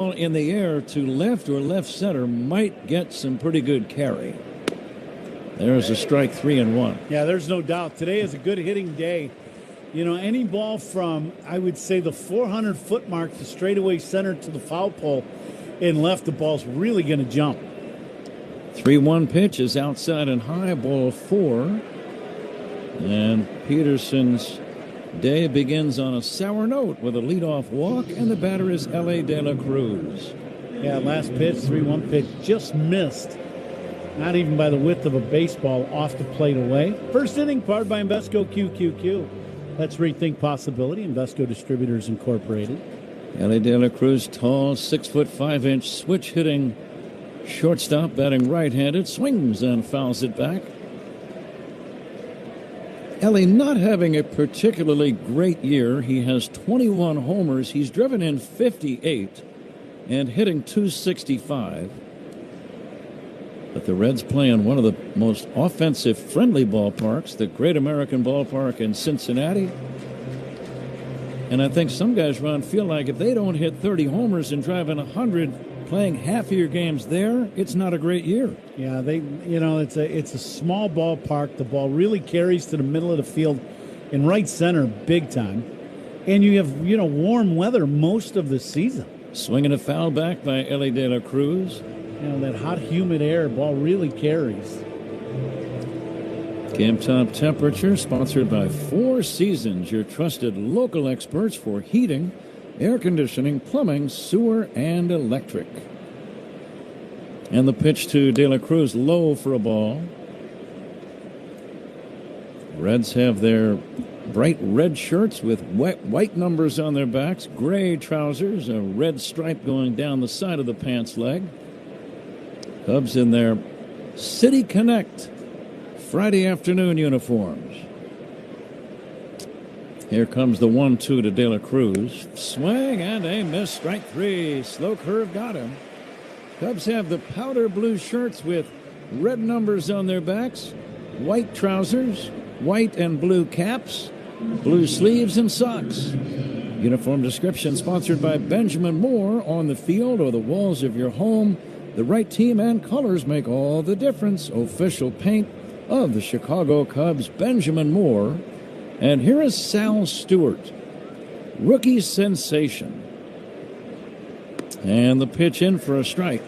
in the air to left or left center might get some pretty good carry. There's a strike, 3-1. Yeah, there's no doubt. Today is a good hitting day. You know, any ball from, I would say, the 400-foot mark to straightaway center to the foul pole and left, the ball's really going to jump. 3-1 pitch is outside and high, ball 4. And Peterson's day begins on a sour note with a leadoff walk, and the batter is L.A. De La Cruz. Yeah, last pitch, 3-1 pitch, just missed. Not even by the width of a baseball, off the plate away. First inning, powered by Invesco QQQ. Let's rethink possibility. Invesco Distributors Incorporated. L.A. De La Cruz, tall, 6'5" switch hitting shortstop, batting right-handed, swings and fouls it back. L.A. not having a particularly great year. He has 21 homers. He's driven in 58 and hitting .265. But the Reds play in one of the most offensive-friendly ballparks, the Great American Ballpark in Cincinnati. And I think some guys, Ron, feel like if they don't hit 30 homers and drive in 100 playing half of your games there, it's not a great year. Yeah, it's a small ballpark. The ball really carries to the middle of the field in right center big time. And you have, warm weather most of the season. Swinging a foul back by L.A. De La Cruz. That hot, humid air, ball really carries. Game top temperature sponsored by Four Seasons, your trusted local experts for heating, air conditioning, plumbing, sewer, and electric. And the pitch to De La Cruz, low for a ball. Reds have their bright red shirts with white numbers on their backs, gray trousers, a red stripe going down the side of the pants leg. Cubs in their City Connect Friday afternoon uniforms. Here comes the 1-2 to De La Cruz. Swing and a miss, strike 3. Slow curve got him. Cubs have the powder blue shirts with red numbers on their backs, white trousers, white and blue caps, blue sleeves and socks. Uniform description sponsored by Benjamin Moore. On the field or the walls of your home, the right team and colors make all the difference. Official paint of the Chicago Cubs, Benjamin Moore. And here is Sal Stewart, rookie sensation. And the pitch in for a strike.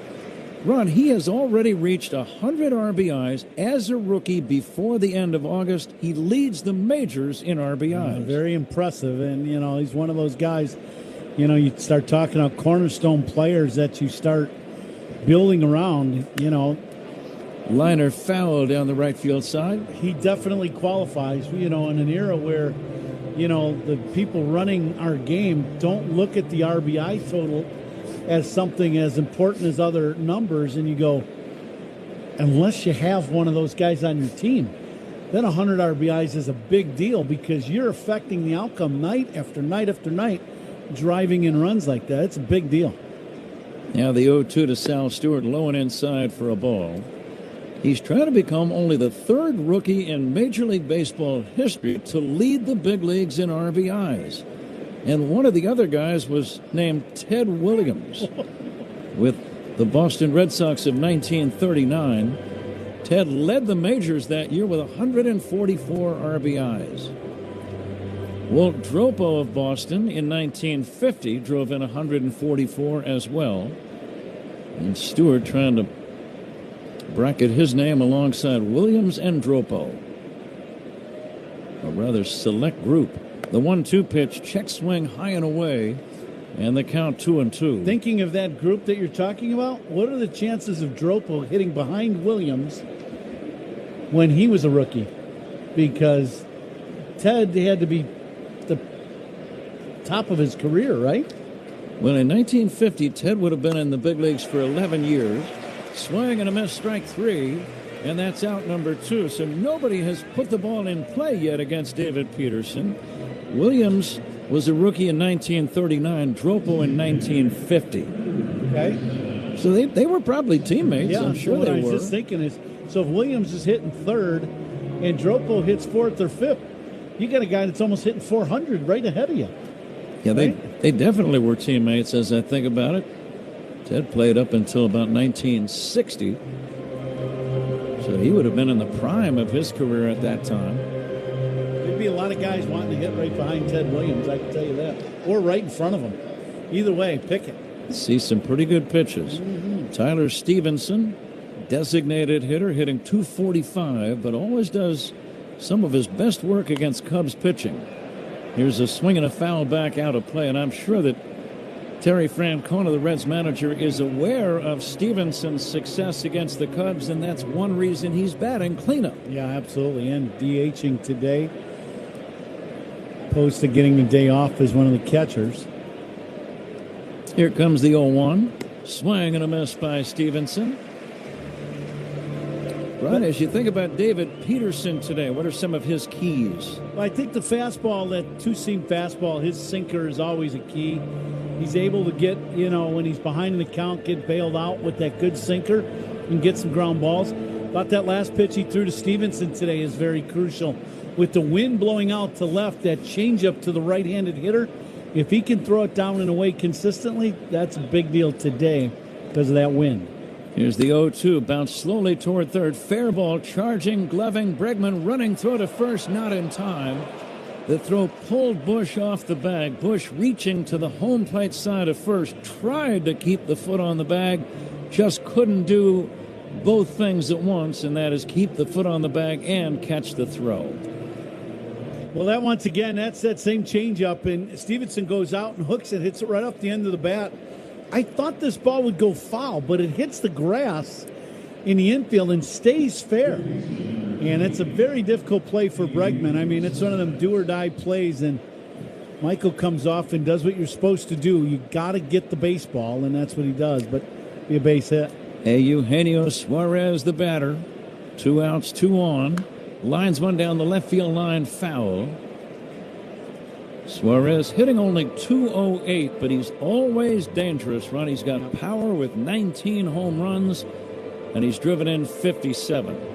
Ron, he has already reached 100 RBIs as a rookie before the end of August. He leads the majors in RBIs. Very impressive. And, he's one of those guys, you start talking about cornerstone players that you start building around, Liner foul down the right field side. He definitely qualifies, in an era where, the people running our game don't look at the RBI total as something as important as other numbers. And you go, unless you have one of those guys on your team, then 100 RBIs is a big deal because you're affecting the outcome night after night after night, driving in runs like that. It's a big deal. Now the 0-2 to Sal Stewart, low and inside for a ball. He's trying to become only the third rookie in Major League Baseball history to lead the big leagues in RBIs. And one of the other guys was named Ted Williams. With the Boston Red Sox of 1939, Ted led the majors that year with 144 RBIs. Walt Dropo of Boston in 1950 drove in 144 as well. And Stewart trying to bracket his name alongside Williams and Dropo. A rather select group. The 1-2 pitch, check swing high and away, and the count 2-2. Thinking of that group that you're talking about, what are the chances of Dropo hitting behind Williams when he was a rookie? Because Ted had to be the top of his career, right? Well, in 1950, Ted would have been in the big leagues for 11 years. Swing and a miss, strike 3, and that's out number 2. So nobody has put the ball in play yet against David Peterson. Williams was a rookie in 1939, Dropo in 1950. Okay. So they were probably teammates. Yeah, I'm sure they were. What I was just thinking is, so if Williams is hitting third and Dropo hits fourth or fifth, you got a guy that's almost hitting 400 right ahead of you. Yeah, they definitely were teammates as I think about it. Ted played up until about 1960. So he would have been in the prime of his career at that time. There'd be a lot of guys wanting to hit right behind Ted Williams, I can tell you that. Or right in front of him. Either way, pick it. See some pretty good pitches. Tyler Stevenson, designated hitter, hitting .245, but always does some of his best work against Cubs pitching. Here's a swing and a foul back out of play, and I'm sure that Terry Francona, the Reds manager, is aware of Stevenson's success against the Cubs, and that's one reason he's batting cleanup. Yeah, absolutely, and DHing today, opposed to getting the day off as one of the catchers. Here comes the 0-1. Swing and a miss by Stevenson. Right, as you think about David Peterson today, what are some of his keys? Well, I think the fastball, that two-seam fastball, his sinker is always a key. He's able to get, when he's behind in the count, get bailed out with that good sinker and get some ground balls. Thought that last pitch he threw to Stevenson today is very crucial. With the wind blowing out to left, that changeup to the right-handed hitter, if he can throw it down and away consistently, that's a big deal today because of that wind. Here's the 0-2, bounced slowly toward third. Fair ball, charging, gloving. Bregman running throw to first, not in time. The throw pulled Bush off the bag. Bush reaching to the home plate side of first. Tried to keep the foot on the bag. Just couldn't do both things at once, and that is keep the foot on the bag and catch the throw. Well, that once again, that's that same changeup, and Stevenson goes out and hooks it, hits it right off the end of the bat. I thought this ball would go foul, but it hits the grass in the infield and stays fair. And it's a very difficult play for Bregman. I mean, it's one of them do-or-die plays, and Michael comes off and does what you're supposed to do. You got to get the baseball, and that's what he does, but be a base hit. Eugenio Suarez, the batter. 2 outs, 2 on. Lines one down the left field line, foul. Suarez hitting only .208, but he's always dangerous, Ron. He's got power with 19 home runs, and he's driven in 57.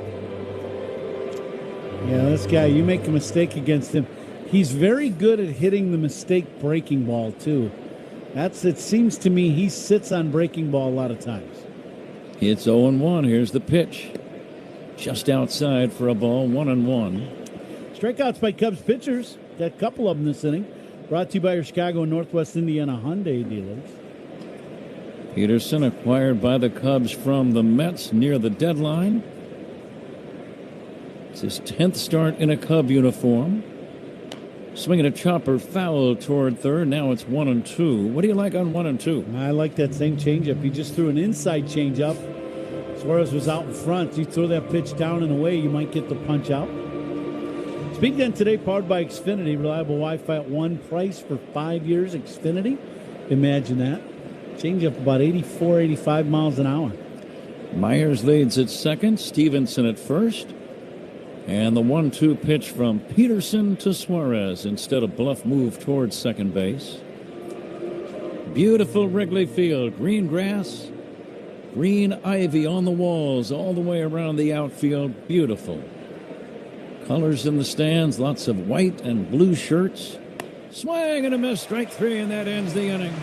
Yeah, this guy, you make a mistake against him. He's very good at hitting the mistake breaking ball, too. It seems to me he sits on breaking ball a lot of times. It's 0-1. Here's the pitch. Just outside for a ball, 1-1. Strikeouts by Cubs pitchers. Got a couple of them this inning. Brought to you by your Chicago and Northwest Indiana Hyundai dealers. Peterson acquired by the Cubs from the Mets near the deadline. It's his 10th start in a Cub uniform. Swinging a chopper foul toward third. Now it's 1-2. What do you like on 1-2? I like that same changeup. He just threw an inside changeup. Suarez was out in front. You throw that pitch down and away, you might get the punch out. Speed Gun today, powered by Xfinity. Reliable Wi-Fi at one price for 5 years. Xfinity. Imagine that. Changeup about 84, 85 miles an hour. Myers leads at second. Stevenson at first. And the 1-2 pitch from Peterson to Suarez instead of bluff move towards second base. Beautiful Wrigley Field. Green grass, green ivy on the walls all the way around the outfield. Beautiful. Colors in the stands, lots of white and blue shirts. Swing and a miss, strike three, and that ends the inning.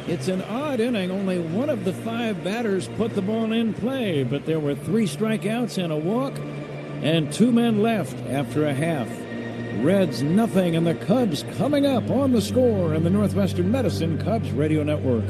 It's an odd inning. Only one of the 5 batters put the ball in play, but there were 3 strikeouts and a walk, and 2 men left after a half. Reds nothing, and the Cubs coming up on the score in the Northwestern Medicine Cubs Radio Network.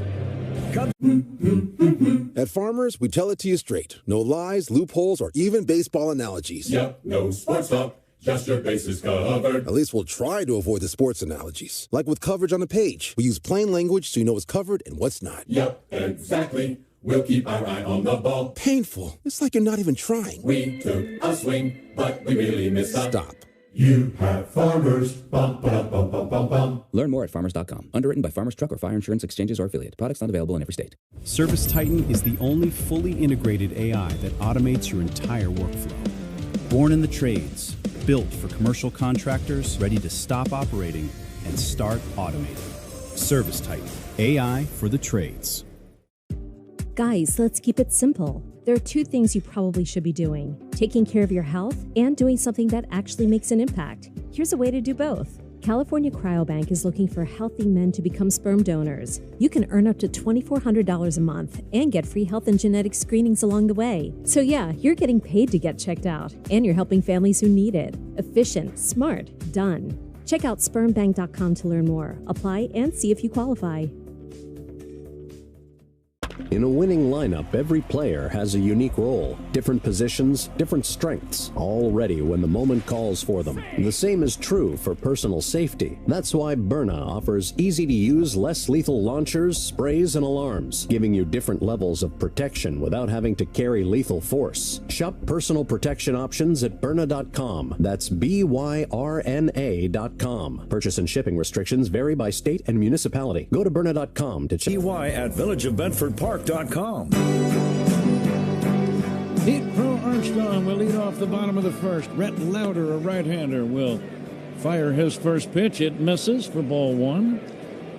At Farmers, we tell it to you straight. No lies, loopholes, or even baseball analogies. Yep, no sports talk. Just your bases covered. At least we'll try to avoid the sports analogies. Like with coverage on the page. We use plain language so you know what's covered and what's not. Yep, exactly. We'll keep our eye on the ball. Painful. It's like you're not even trying. We took a swing, but we really missed out. Stop. You have Farmers. Bum, ba, bum, bum, bum, bum. Learn more at farmers.com. Underwritten by Farmers Truck or Fire Insurance Exchanges or Affiliate. Products not available in every state. Service Titan is the only fully integrated AI that automates your entire workflow. Born in the trades, built for commercial contractors, ready to stop operating and start automating. Service Titan, AI for the trades. Guys, let's keep it simple. There are 2 things you probably should be doing: taking care of your health and doing something that actually makes an impact. Here's a way to do both. California Cryobank is looking for healthy men to become sperm donors. You can earn up to $2,400 a month and get free health and genetic screenings along the way. So yeah, you're getting paid to get checked out, and you're helping families who need it. Efficient, smart, done. Check out spermbank.com to learn more. Apply and see if you qualify. In a winning lineup, every player has a unique role, different positions, different strengths, all ready when the moment calls for them. The same is true for personal safety. That's why Byrna offers easy-to-use, less lethal launchers, sprays, and alarms, giving you different levels of protection without having to carry lethal force. Shop personal protection options at Byrna.com. That's BYRNA.com. Purchase and shipping restrictions vary by state and municipality. Go to Byrna.com to check. EY at villageofbedfordpark.com. Pete Crow Armstrong will lead off the bottom of the first. Rhett Lauder, a right-hander, will fire his first pitch. It misses for ball one.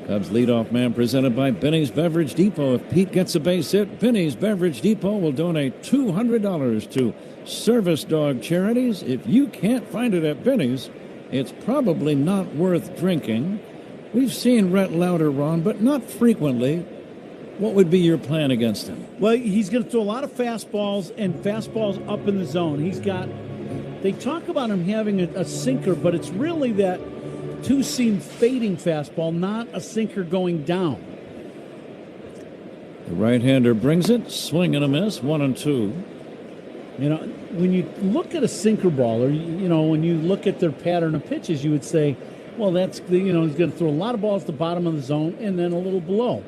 Cubs leadoff man presented by Benny's Beverage Depot. If Pete gets a base hit, Benny's Beverage Depot will donate $200 to service dog charities. If you can't find it at Benny's, it's probably not worth drinking. We've seen Rhett Lauder, Ron, but not frequently. What would be your plan against him? Well, he's going to throw a lot of fastballs and fastballs up in the zone. They talk about him having a sinker, but it's really that two-seam fading fastball, not a sinker going down. The right-hander brings it, swing and a miss, 1-2. When you look at a sinker ball, or when you look at their pattern of pitches, you would say, well, he's going to throw a lot of balls at the bottom of the zone and then a little below.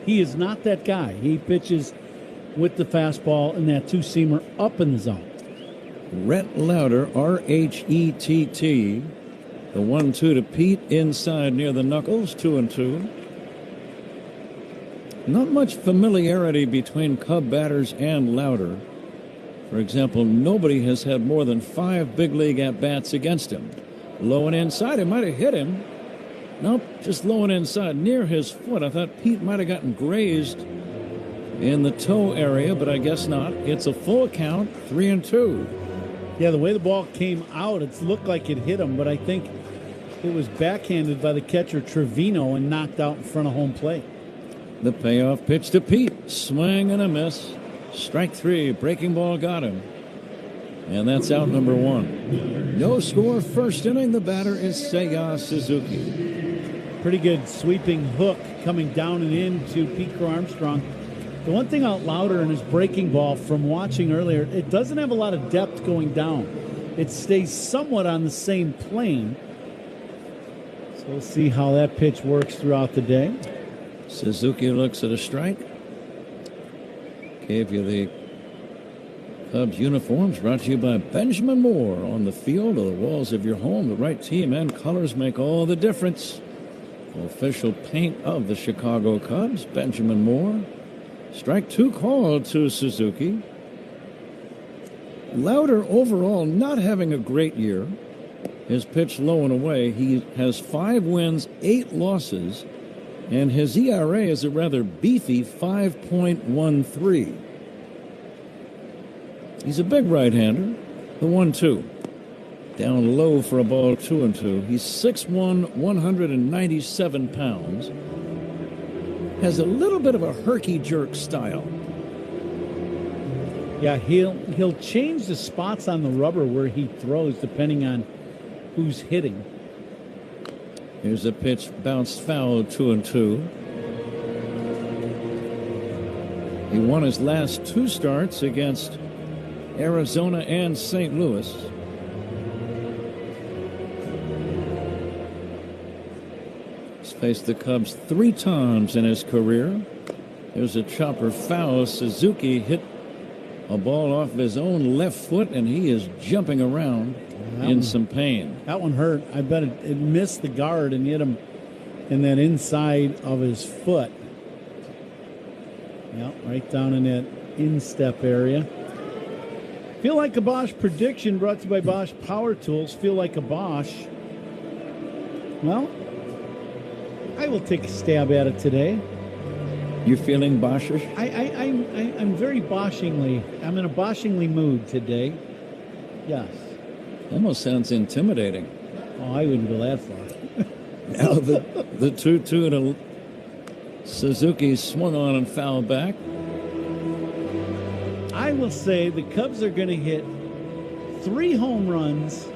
He is not that guy. He pitches with the fastball and that two-seamer up in the zone. Rhett Lauder, R-H-E-T-T. The 1-2 to Pete inside near the knuckles, 2-2. Not much familiarity between Cub batters and Lauder. For example, nobody has had more than 5 big league at-bats against him. Low and inside, he might have hit him. Nope, just low and inside, near his foot. I thought Pete might have gotten grazed in the toe area, but I guess not. It's a full count, 3-2. Yeah, the way the ball came out, it looked like it hit him, but I think it was backhanded by the catcher Trevino and knocked out in front of home plate. The payoff pitch to Pete. Swing and a miss. Strike 3. Breaking ball got him. And that's out number 1. No score first inning. The batter is Seiya Suzuki. Pretty good sweeping hook coming down and into Pete Crow Armstrong. The one thing out Lauder in his breaking ball from watching earlier, it doesn't have a lot of depth going down. It stays somewhat on the same plane. So we'll see how that pitch works throughout the day. Suzuki looks at a strike. Gave you the Cubs uniforms, brought to you by Benjamin Moore. On the field or the walls of your home, the right team and colors make all the difference. Official paint of the Chicago Cubs, Benjamin Moore. Strike 2 called to Suzuki. Lauder overall not having a great year. His pitch low and away. He has 5 wins, 8 losses, and his ERA is a rather beefy 5.13. He's a big right-hander. The 1-2. Down low for a ball, 2-2. He's 6'1", 197 pounds. Has a little bit of a herky-jerk style. Yeah, he'll change the spots on the rubber where he throws depending on who's hitting. Here's a pitch bounced foul, 2-2. He won his last 2 starts against Arizona and St. Louis. He's faced the Cubs 3 times in his career. There's a chopper foul. Suzuki hit a ball off his own left foot, and he is jumping around in some pain. That one hurt. I bet it missed the guard and hit him in that inside of his foot. Yeah, right down in that instep area. Feel Like a Bosch prediction brought to you by Bosch Power Tools. Feel like a Bosch. Well, I will take a stab at it today. You feeling Boschish? I'm very Boschingly. I'm in a Boschingly mood today. Yes. Almost sounds intimidating. Oh, I wouldn't go that far. Now the 2-2 to Suzuki swung on and fouled back. I will say the Cubs are going to hit 3 home runs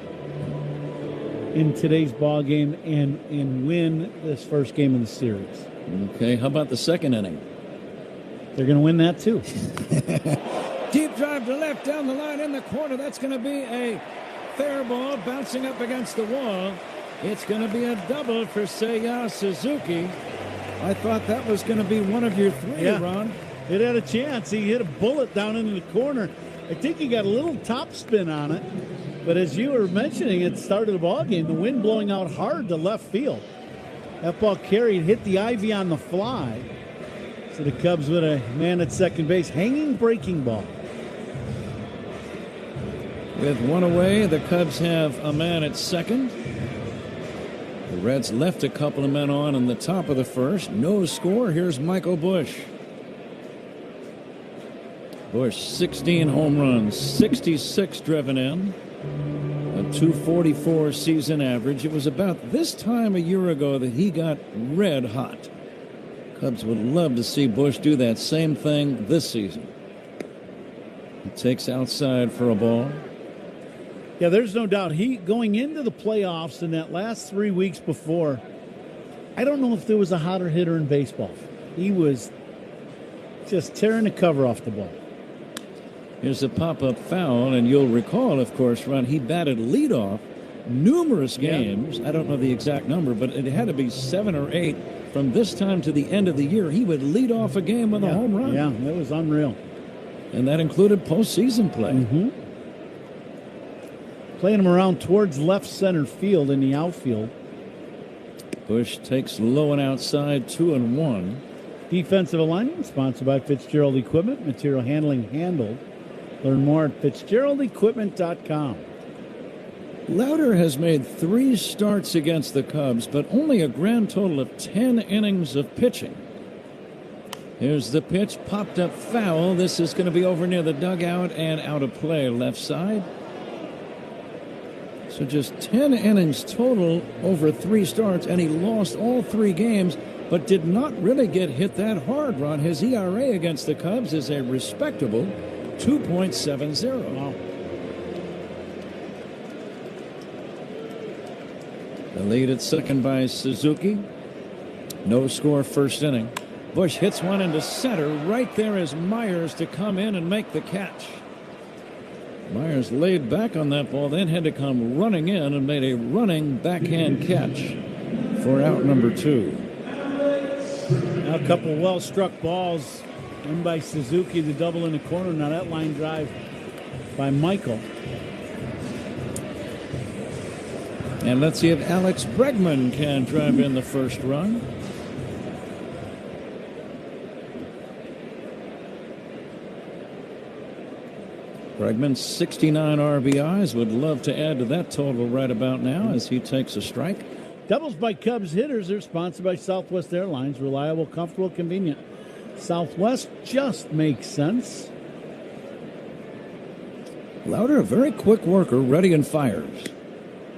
in today's ball game and win this first game of the series. Okay, how about the second inning? They're going to win that too. Deep drive to left down the line in the corner. That's going to be a fair ball bouncing up against the wall. It's going to be a double for Seiya Suzuki. I thought that was going to be one of your 3, Ron. It had a chance. He hit a bullet down into the corner. I think he got a little top spin on it. But as you were mentioning at the start of the ball game, the wind blowing out hard to left field. That ball carried, hit the ivy on the fly. So the Cubs with a man at second base, hanging breaking ball. With one away, the Cubs have a man at second. The Reds left a couple of men on in the top of the first. No score. Here's Michael Busch. Busch, 16 home runs, 66 driven in, a .244 season average. It was about this time a year ago that he got red hot. Cubs would love to see Busch do that same thing this season. He takes outside for a ball. Yeah, there's no doubt. He going into the playoffs in that last 3 weeks before, I don't know if there was a hotter hitter in baseball. He was just tearing the cover off the ball. Here's a pop-up foul, and you'll recall, of course, Ron, he batted leadoff numerous games. I don't know the exact number, but it had to be 7 or 8. From this time to the end of the year, he would lead off a game with a home run. Yeah, that was unreal. And that included postseason play. Mm-hmm. Playing him around towards left center field in the outfield. Busch takes low and outside, 2-1. Defensive alignment sponsored by Fitzgerald Equipment. Material handling handled. Learn more at FitzgeraldEquipment.com. Lauder has made 3 starts against the Cubs, but only a grand total of 10 innings of pitching. Here's the pitch, popped up foul. This is going to be over near the dugout and out of play left side. So just 10 innings total over 3 starts, and he lost all 3 games, but did not really get hit that hard, Ron. His ERA against the Cubs is a respectable 2.70. Wow. The lead at second by Suzuki. No score first inning. Busch hits one into center. Right there is Myers to come in and make the catch. Myers laid back on that ball, then had to come running in and made a running backhand catch for out number 2. Now a couple well-struck balls in by Suzuki, the double in the corner. Now that line drive by Michael. And let's see if Alex Bregman can drive in the first run. Bregman, 69 RBIs. Would love to add to that total right about now as he takes a strike. Doubles by Cubs hitters are sponsored by Southwest Airlines. Reliable, comfortable, convenient. Southwest just makes sense. Lauder, a very quick worker, ready and fires.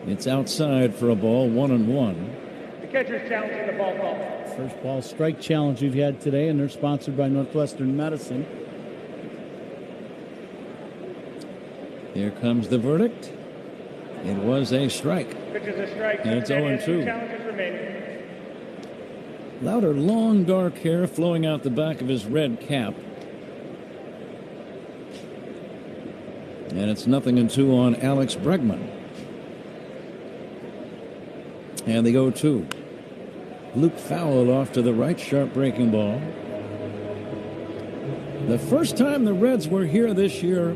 It's outside for a ball, 1-1. The catcher's challenging the ball call. First ball strike challenge we've had today, and they're sponsored by Northwestern Medicine. Here comes the verdict. It was a strike. Pitch is a strike. And it's 0-2. Challenges remaining. Lauder, long dark hair flowing out the back of his red cap. And it's 0-2 on Alex Bregman. And the 0-2. Luke fouled off to the right, sharp breaking ball. The first time the Reds were here this year,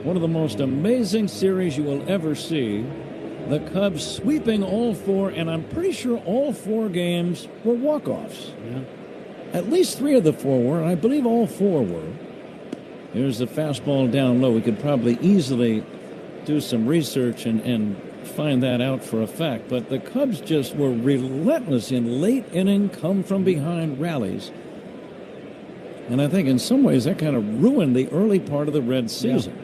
one of the most amazing series you will ever see. The Cubs sweeping all 4, and I'm pretty sure all 4 games were walk-offs. Yeah. At least 3 of the 4 were, and I believe all 4 were. Here's the fastball down low. We could probably easily do some research and find that out for a fact. But the Cubs just were relentless in late inning, come-from-behind rallies. And I think in some ways that kind of ruined the early part of the Reds season. Yeah.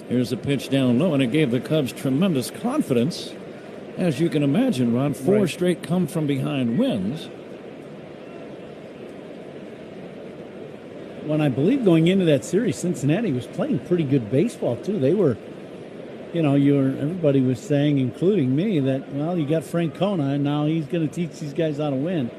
Here's a pitch down low, and it gave the Cubs tremendous confidence As you can imagine, Ron, 4 Right. straight come-from-behind wins. When I believe going into that series, Cincinnati was playing pretty good baseball, too. They were, everybody was saying, including me, that, well, you got Francona, and now he's going to teach these guys how to win.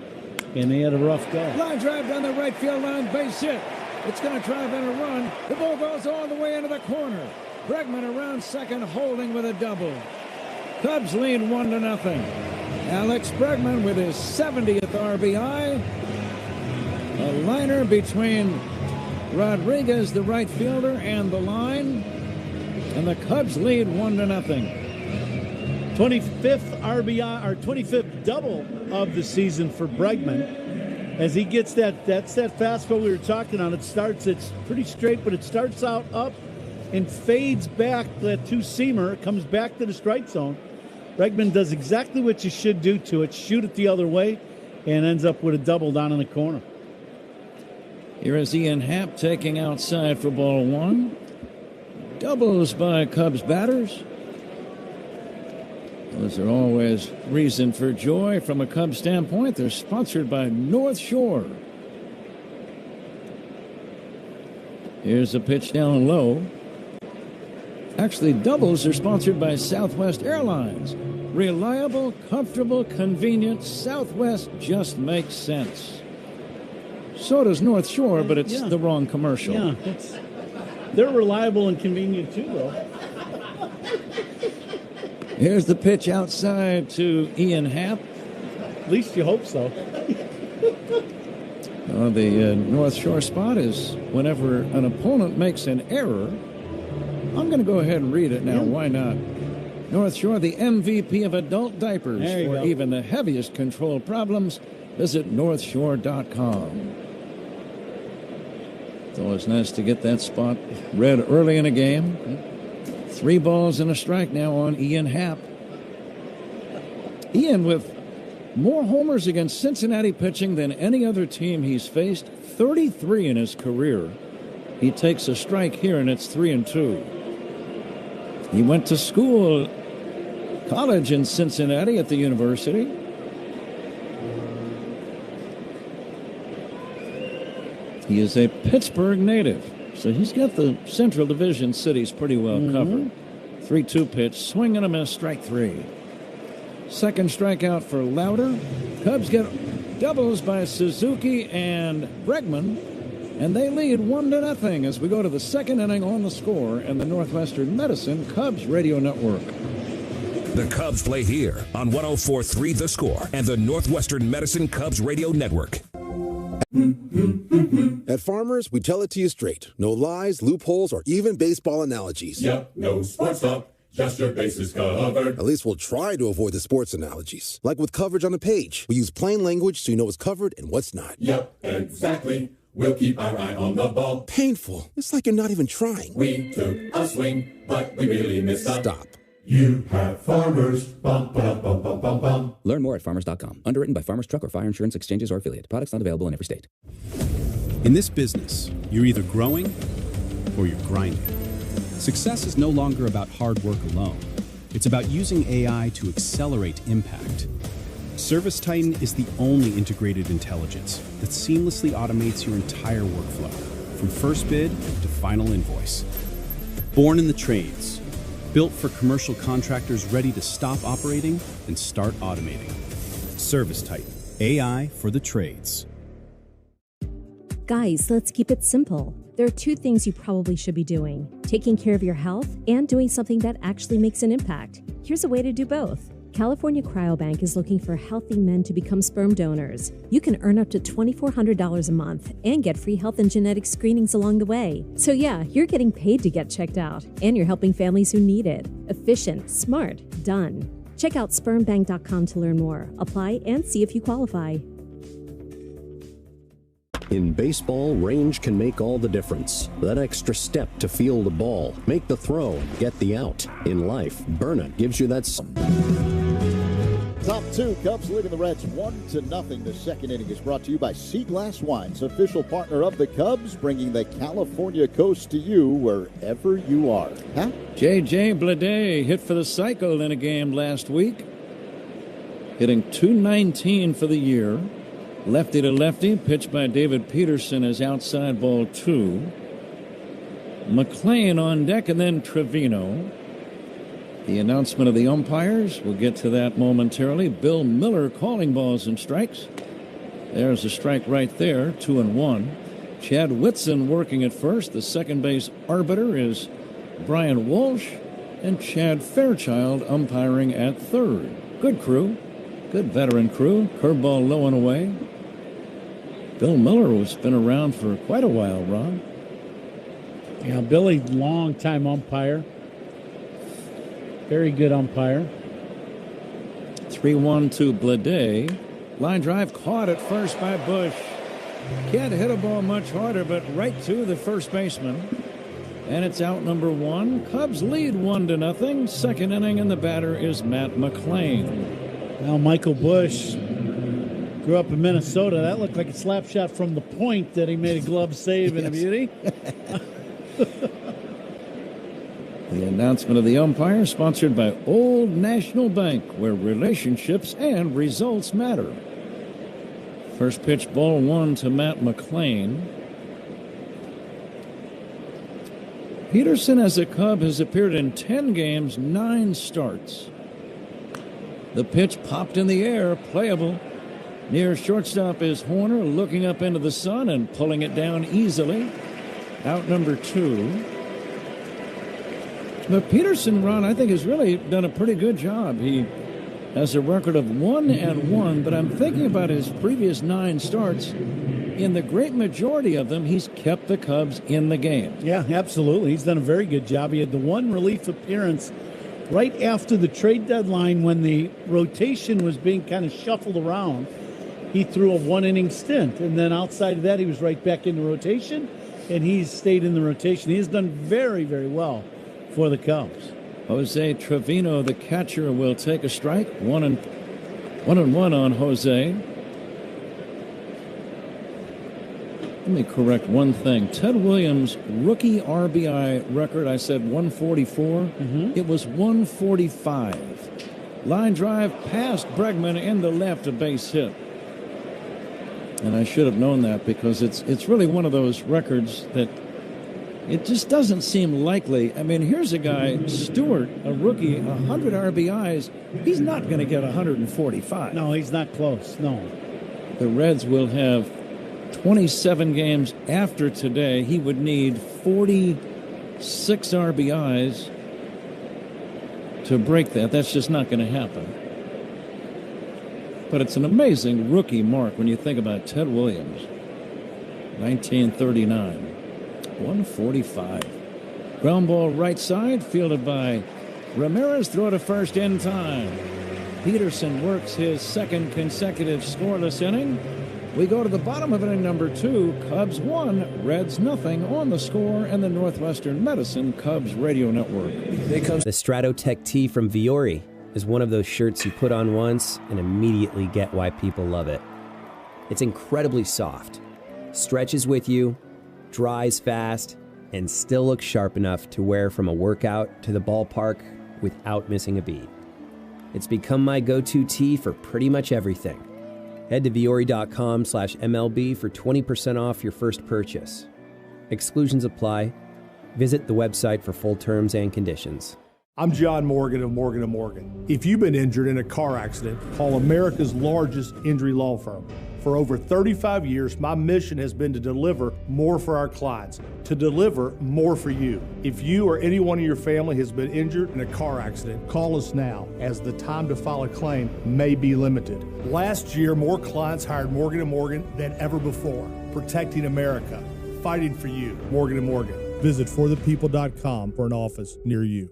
And they had a rough go. Line drive down the right field line, base hit. It's going to drive in a run. The ball goes all the way into the corner. Bregman around second, holding with a double. Cubs lead 1-0. Alex Bregman with his 70th RBI. A liner between Rodriguez, the right fielder, and the line. And the Cubs lead 1-0. 25th RBI, or 25th double of the season for Bregman. As he gets that's that fastball we were talking on. It's pretty straight, but it starts out up and fades back, that two-seamer, comes back to the strike zone. Bregman does exactly what you should do to it, shoot it the other way, and ends up with a double down in the corner. Here is Ian Happ taking outside for ball 1. Doubles by Cubs batters. Those are always reason for joy from a Cubs standpoint. They're sponsored by North Shore. Here's a pitch down low. Actually, doubles are sponsored by Southwest Airlines. Reliable, comfortable, convenient. Southwest just makes sense. So does North Shore, but it's the wrong commercial. Yeah, they're reliable and convenient too, though. Here's the pitch outside to Ian Happ. At least you hope so. The North Shore spot is whenever an opponent makes an error. I'm going to go ahead and read it now. Why not? North Shore, the MVP of adult diapers. For even the heaviest control problems, visit northshore.com. It's always nice to get that spot read early in a game. 3 balls and a strike now on Ian Happ. Ian with more homers against Cincinnati pitching than any other team he's faced. 33 in his career. He takes a strike here, and it's 3-2. He went to college in Cincinnati at the university. He is a Pittsburgh native, so he's got the Central Division cities pretty well covered. 3-2 pitch, swing and a miss, strike 3. Second strikeout for Lauder. Cubs get doubles by Suzuki and Bregman, and they lead 1-0 as we go to the second inning on The Score and the Northwestern Medicine Cubs Radio Network. The Cubs play here on 104.3 The Score and the Northwestern Medicine Cubs Radio Network. At Farmers, we tell it to you straight. No lies, loopholes, or even baseball analogies. Yep, no sports talk, just your bases covered. At least we'll try to avoid the sports analogies. Like with coverage on the page. We use plain language so you know what's covered and what's not. Yep, exactly. We'll keep our eye on the ball. Painful. It's like you're not even trying. We took a swing, but we really missed a... Stop. You have Farmers. Bum, bum, bum, bum, bum, bum. Learn more at farmers.com. Underwritten by Farmers Truck or Fire Insurance Exchanges or Affiliate. Products not available in every state. In this business, you're either growing or you're grinding. Success is no longer about hard work alone. It's about using AI to accelerate impact. Service Titan is the only integrated intelligence that seamlessly automates your entire workflow, from first bid to final invoice. Born in the trades, built for commercial contractors ready to stop operating and start automating. Service Titan, AI for the trades. Guys, let's keep it simple. There are 2 things you probably should be doing: taking care of your health and doing something that actually makes an impact. Here's a way to do both. California Cryobank is looking for healthy men to become sperm donors. You can earn up to $2,400 a month and get free health and genetic screenings along the way. So yeah, you're getting paid to get checked out, and you're helping families who need it. Efficient, smart, done. Check out spermbank.com to learn more. Apply and see if you qualify. In baseball, range can make all the difference. That extra step to feel the ball, make the throw, and get the out. In life, Burnett gives you that. Top 2, Cubs leading the Reds 1-0. The second inning is brought to you by Sea Glass Wines, official partner of the Cubs, bringing the California coast to you wherever you are. Huh? J.J. Bleday hit for the cycle in a game last week. hitting .219 for the year. Lefty to lefty, pitched by David Peterson as outside ball 2. McLean on deck, and then Trevino. The announcement of the umpires, we'll get to that momentarily. Bill Miller calling balls and strikes. There's a strike right there, 2-1. Chad Whitson working at first. The second base arbiter is Brian Walsh, and Chad Fairchild umpiring at third. Good crew, good veteran crew. Curveball low and away. Bill Miller has been around for quite a while, Ron. Yeah, Billy, long-time umpire. Very good umpire. 3-1 to Bleday. Line drive caught at first by Bush. Can't hit a ball much harder, but right to the first baseman. And it's out number 1. Cubs lead 1-0. Second inning, and the batter is Matt McLean. Now Michael Bush grew up in Minnesota. That looked like a slap shot from the point that he made a glove save and a beauty. The announcement of the umpire sponsored by Old National Bank, where relationships and results matter. First pitch, ball 1 to Matt McLean. Peterson as a Cub has appeared in 10 games, 9 starts. The pitch popped in the air, playable. Near shortstop is Horner, looking up into the sun and pulling it down easily. Out number 2. But Peterson, Ron, I think has really done a pretty good job. He has a record of 1-1, but I'm thinking about his previous 9 starts. In the great majority of them, he's kept the Cubs in the game. Yeah, absolutely. He's done a very good job. He had the one relief appearance right after the trade deadline when the rotation was being kind of shuffled around. He threw a 1-inning stint, and then outside of that, he was right back in the rotation, and he's stayed in the rotation. He has done very, very well for the Cubs. Jose Trevino, the catcher, will take a strike. 1-1 on Jose. Let me correct one thing. Ted Williams' rookie RBI record, I said 144. It was 145. Line drive past Bregman into left, a base hit. And I should have known that because it's really one of those records that it just doesn't seem likely. I mean, here's a guy, Stewart, a rookie, 100 RBIs. He's not going to get 145. No, he's not close. No. The Reds will have 27 games after today. He would need 46 RBIs to break that. That's just not going to happen. But it's an amazing rookie mark when you think about Ted Williams. 1939. 145. Ground ball right side, fielded by Ramirez. Throw to first in time. Peterson works his second consecutive scoreless inning. We go to the bottom of inning number 2. Cubs 1, Reds nothing on the Score and the Northwestern Medicine Cubs Radio Network. The Stratotech tee from Viore is one of those shirts you put on once and immediately get why people love it. It's incredibly soft, stretches with you, dries fast, and still looks sharp enough to wear from a workout to the ballpark without missing a beat. It's become my go-to tee for pretty much everything. Head to Viore.com/MLB for 20% off your first purchase. Exclusions apply. Visit the website for full terms and conditions. I'm John Morgan of Morgan & Morgan. If you've been injured in a car accident, call America's largest injury law firm. For over 35 years, my mission has been to deliver more for our clients, to deliver more for you. If you or anyone in your family has been injured in a car accident, call us now, as the time to file a claim may be limited. Last year, more clients hired Morgan & Morgan than ever before, protecting America, fighting for you. Morgan & Morgan. Visit forthepeople.com for an office near you.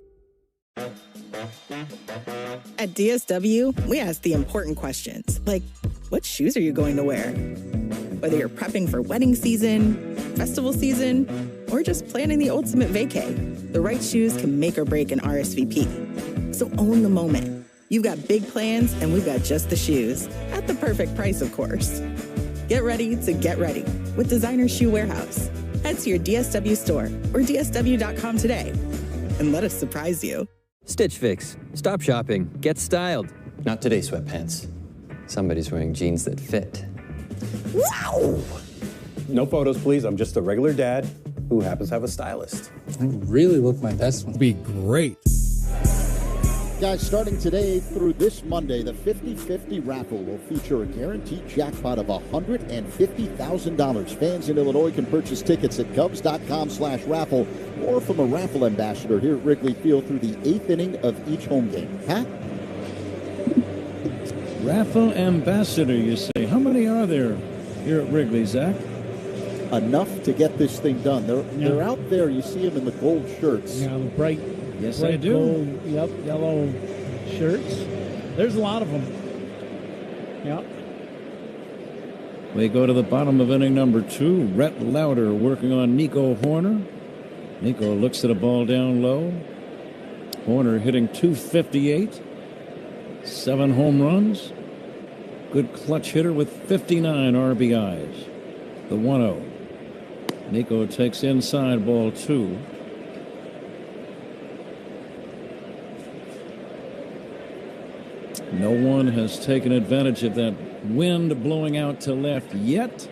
At DSW, we ask the important questions, like, what shoes are you going to wear? Whether you're prepping for wedding season, festival season, or just planning the ultimate vacay, the right shoes can make or break an RSVP. So own the moment. You've got big plans, and we've got just the shoes, at the perfect price, of course. Get ready to get ready with Designer Shoe Warehouse. Head to your DSW store or DSW.com today, and let us surprise you. Stitch Fix. Stop shopping. Get styled. Not today, sweatpants. Somebody's wearing jeans that fit. Wow! No photos, please. I'm just a regular dad who happens to have a stylist. I really look my best one. Be great. Guys, starting today through this Monday, the 50-50 raffle will feature a guaranteed jackpot of $150,000. Fans in Illinois can purchase tickets at Cubs.com/raffle or from a raffle ambassador here at Wrigley Field through the 8th inning of each home game. Pat? Raffle ambassador, you say. How many are there here at Wrigley, Zach? Enough to get this thing done. They're out there. You see them in the gold shirts. Yeah, the bright. Yes, bright I do. Gold, yellow shirts. There's a lot of them. Yep. We go to the bottom of inning number 2. Rhett Lauder working on Nico Horner. Nico looks at a ball down low. Horner hitting .258. 7 home runs. Good clutch hitter with 59 RBIs. The 1-0. Nico takes inside ball 2. No one has taken advantage of that wind blowing out to left yet.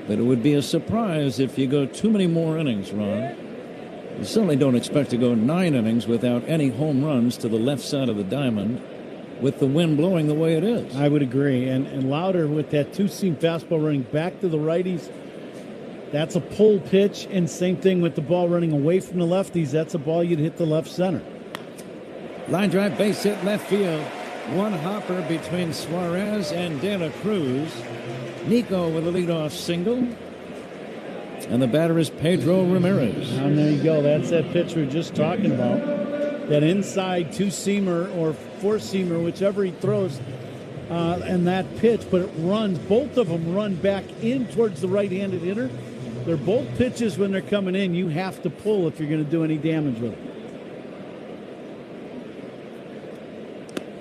But it would be a surprise if you go too many more innings, Ron. You certainly don't expect to go 9 innings without any home runs to the left side of the diamond with the wind blowing the way it is. I would agree. And Lauder with that two-seam fastball running back to the righties, that's a pull pitch. And same thing with the ball running away from the lefties. That's a ball you'd hit the left center. Line drive, base hit, left field. One hopper between Suarez and De La Cruz. Nico with a leadoff single. And the batter is Pedro Ramirez. And there you go. That's that pitch we were just talking about. That inside two-seamer or four-seamer, whichever he throws, and that pitch. But it runs, both of them run back in towards the right-handed hitter. They're both pitches when they're coming in. You have to pull if you're going to do any damage with them.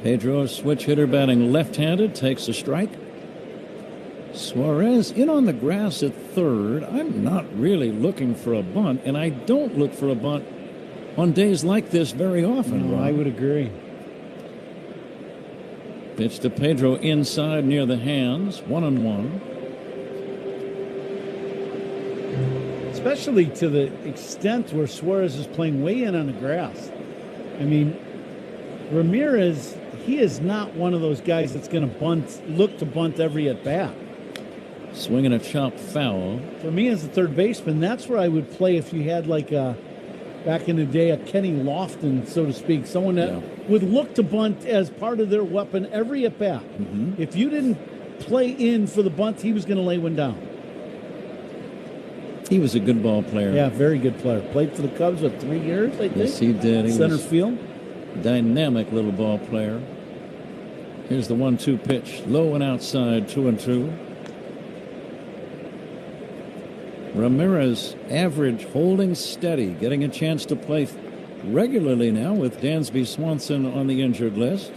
Pedro, switch hitter, batting left-handed, takes a strike. Suarez in on the grass at third. I'm not really looking for a bunt, and I don't look for a bunt on days like this very often. No, I would agree. Pitch to Pedro inside near the hands, 1-1. Especially to the extent where Suarez is playing way in on the grass. I mean, Ramirez, he is not one of those guys that's going to look to bunt every at bat. Swinging a chop foul. For me as a third baseman, that's where I would play if you had like back in the day, a Kenny Lofton, so to speak, someone that would look to bunt as part of their weapon every at bat. Mm-hmm. If you didn't play in for the bunt, he was going to lay one down. He was a good ball player. Yeah, very good player. Played for the Cubs for 3 years, I think. Yes, he did. He Center was field. Dynamic little ball player. Here's the 1-2 pitch. Low and outside, 2-2. Ramirez, average, holding steady, getting a chance to play regularly now with Dansby Swanson on the injured list.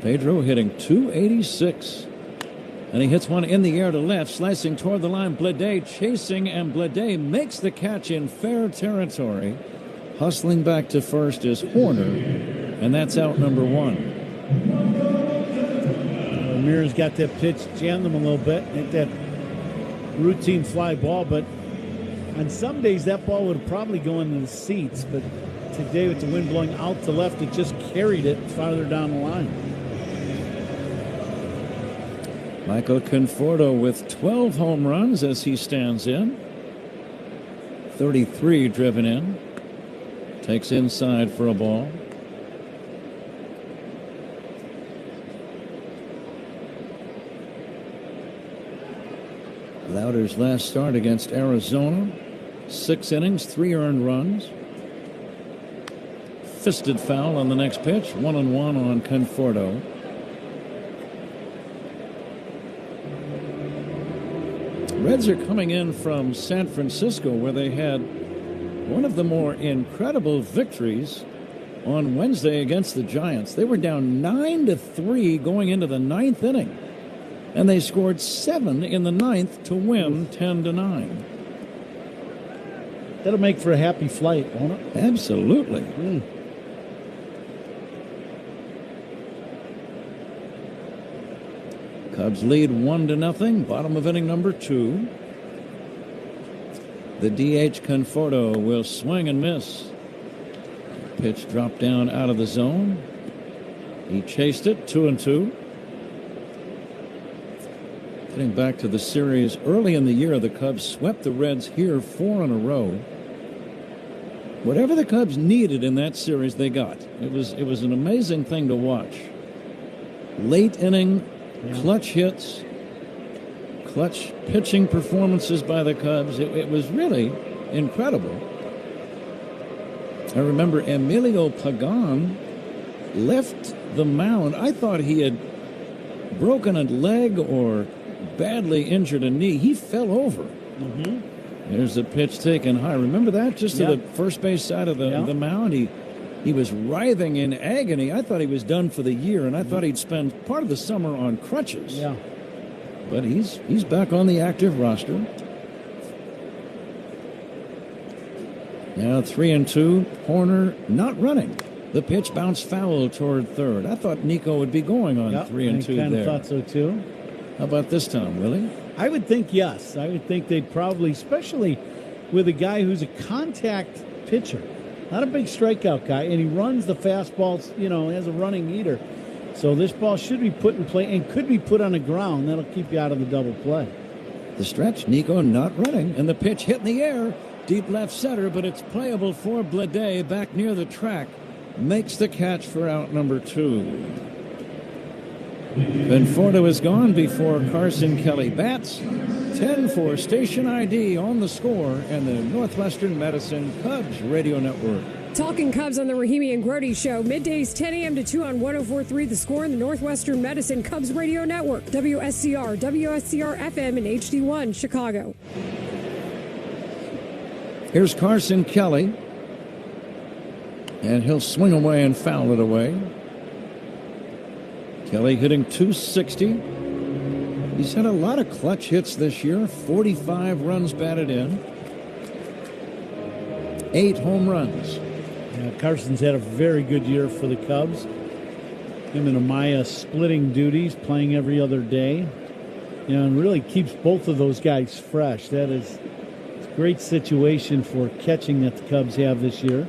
Pedro hitting .286. And he hits one in the air to left, slicing toward the line. Bleday chasing, and Bleday makes the catch in fair territory. Hustling back to first is Horner, and that's out number 1. Ramirez got that pitch, jammed him a little bit, hit that routine fly ball, but on some days that ball would probably go into the seats, but today with the wind blowing out to left, it just carried it farther down the line. Michael Conforto with 12 home runs as he stands in. 33 driven in. Takes inside for a ball. Lauder's last start against Arizona. 6 innings, 3 earned runs. Fisted foul on the next pitch. 1-1 on Conforto. Reds are coming in from San Francisco, where they had one of the more incredible victories on Wednesday against the Giants. They were down 9-3 going into the 9th inning. And they scored 7 in the 9th to win 10-9. That'll make for a happy flight, won't it? Absolutely. Cubs lead 1-0, bottom of inning number 2. The DH Conforto will swing and miss. Pitch dropped down out of the zone. He chased it, 2-2. Getting back to the series, early in the year, the Cubs swept the Reds here 4 in a row. Whatever the Cubs needed in that series, they got. It was an amazing thing to watch. Late inning, clutch hits, clutch pitching performances by the Cubs. It was really incredible. I remember Emilio Pagan left the mound. I thought he had broken a leg or badly injured a knee. He fell over. There's a pitch taken high. Remember that? Just to the first base side of the mound. He was writhing in agony. I thought he was done for the year, and I thought he'd spend part of the summer on crutches. Yeah. But he's back on the active roster. Now 3-2. Horner not running. The pitch bounced foul toward third. I thought Nico would be going on 3-2 there. I kind of thought so too. How about this time, Willie? I would think yes. I would think they'd probably, especially with a guy who's a contact pitcher, not a big strikeout guy, and he runs the fastballs, as a running eater. So this ball should be put in play and could be put on the ground. That'll keep you out of the double play. The stretch, Nico not running, and the pitch hit in the air, deep left center, but it's playable for Blade back near the track. Makes the catch for out number 2. Conforto is gone before Carson Kelly bats. 10 for Station ID on the Score and the Northwestern Medicine Cubs Radio Network. Talking Cubs on the Rahimi and Grody Show. Middays 10 a.m. to 2 on 104.3 The Score and the Northwestern Medicine Cubs Radio Network. WSCR, WSCR-FM, and HD1, Chicago. Here's Carson Kelly. And he'll swing away and foul it away. Kelly hitting .260. He's had a lot of clutch hits this year. 45 runs batted in. 8 home runs. Yeah, Carson's had a very good year for the Cubs. Him and Amaya splitting duties, playing every other day. And really keeps both of those guys fresh. That is a great situation for catching that the Cubs have this year.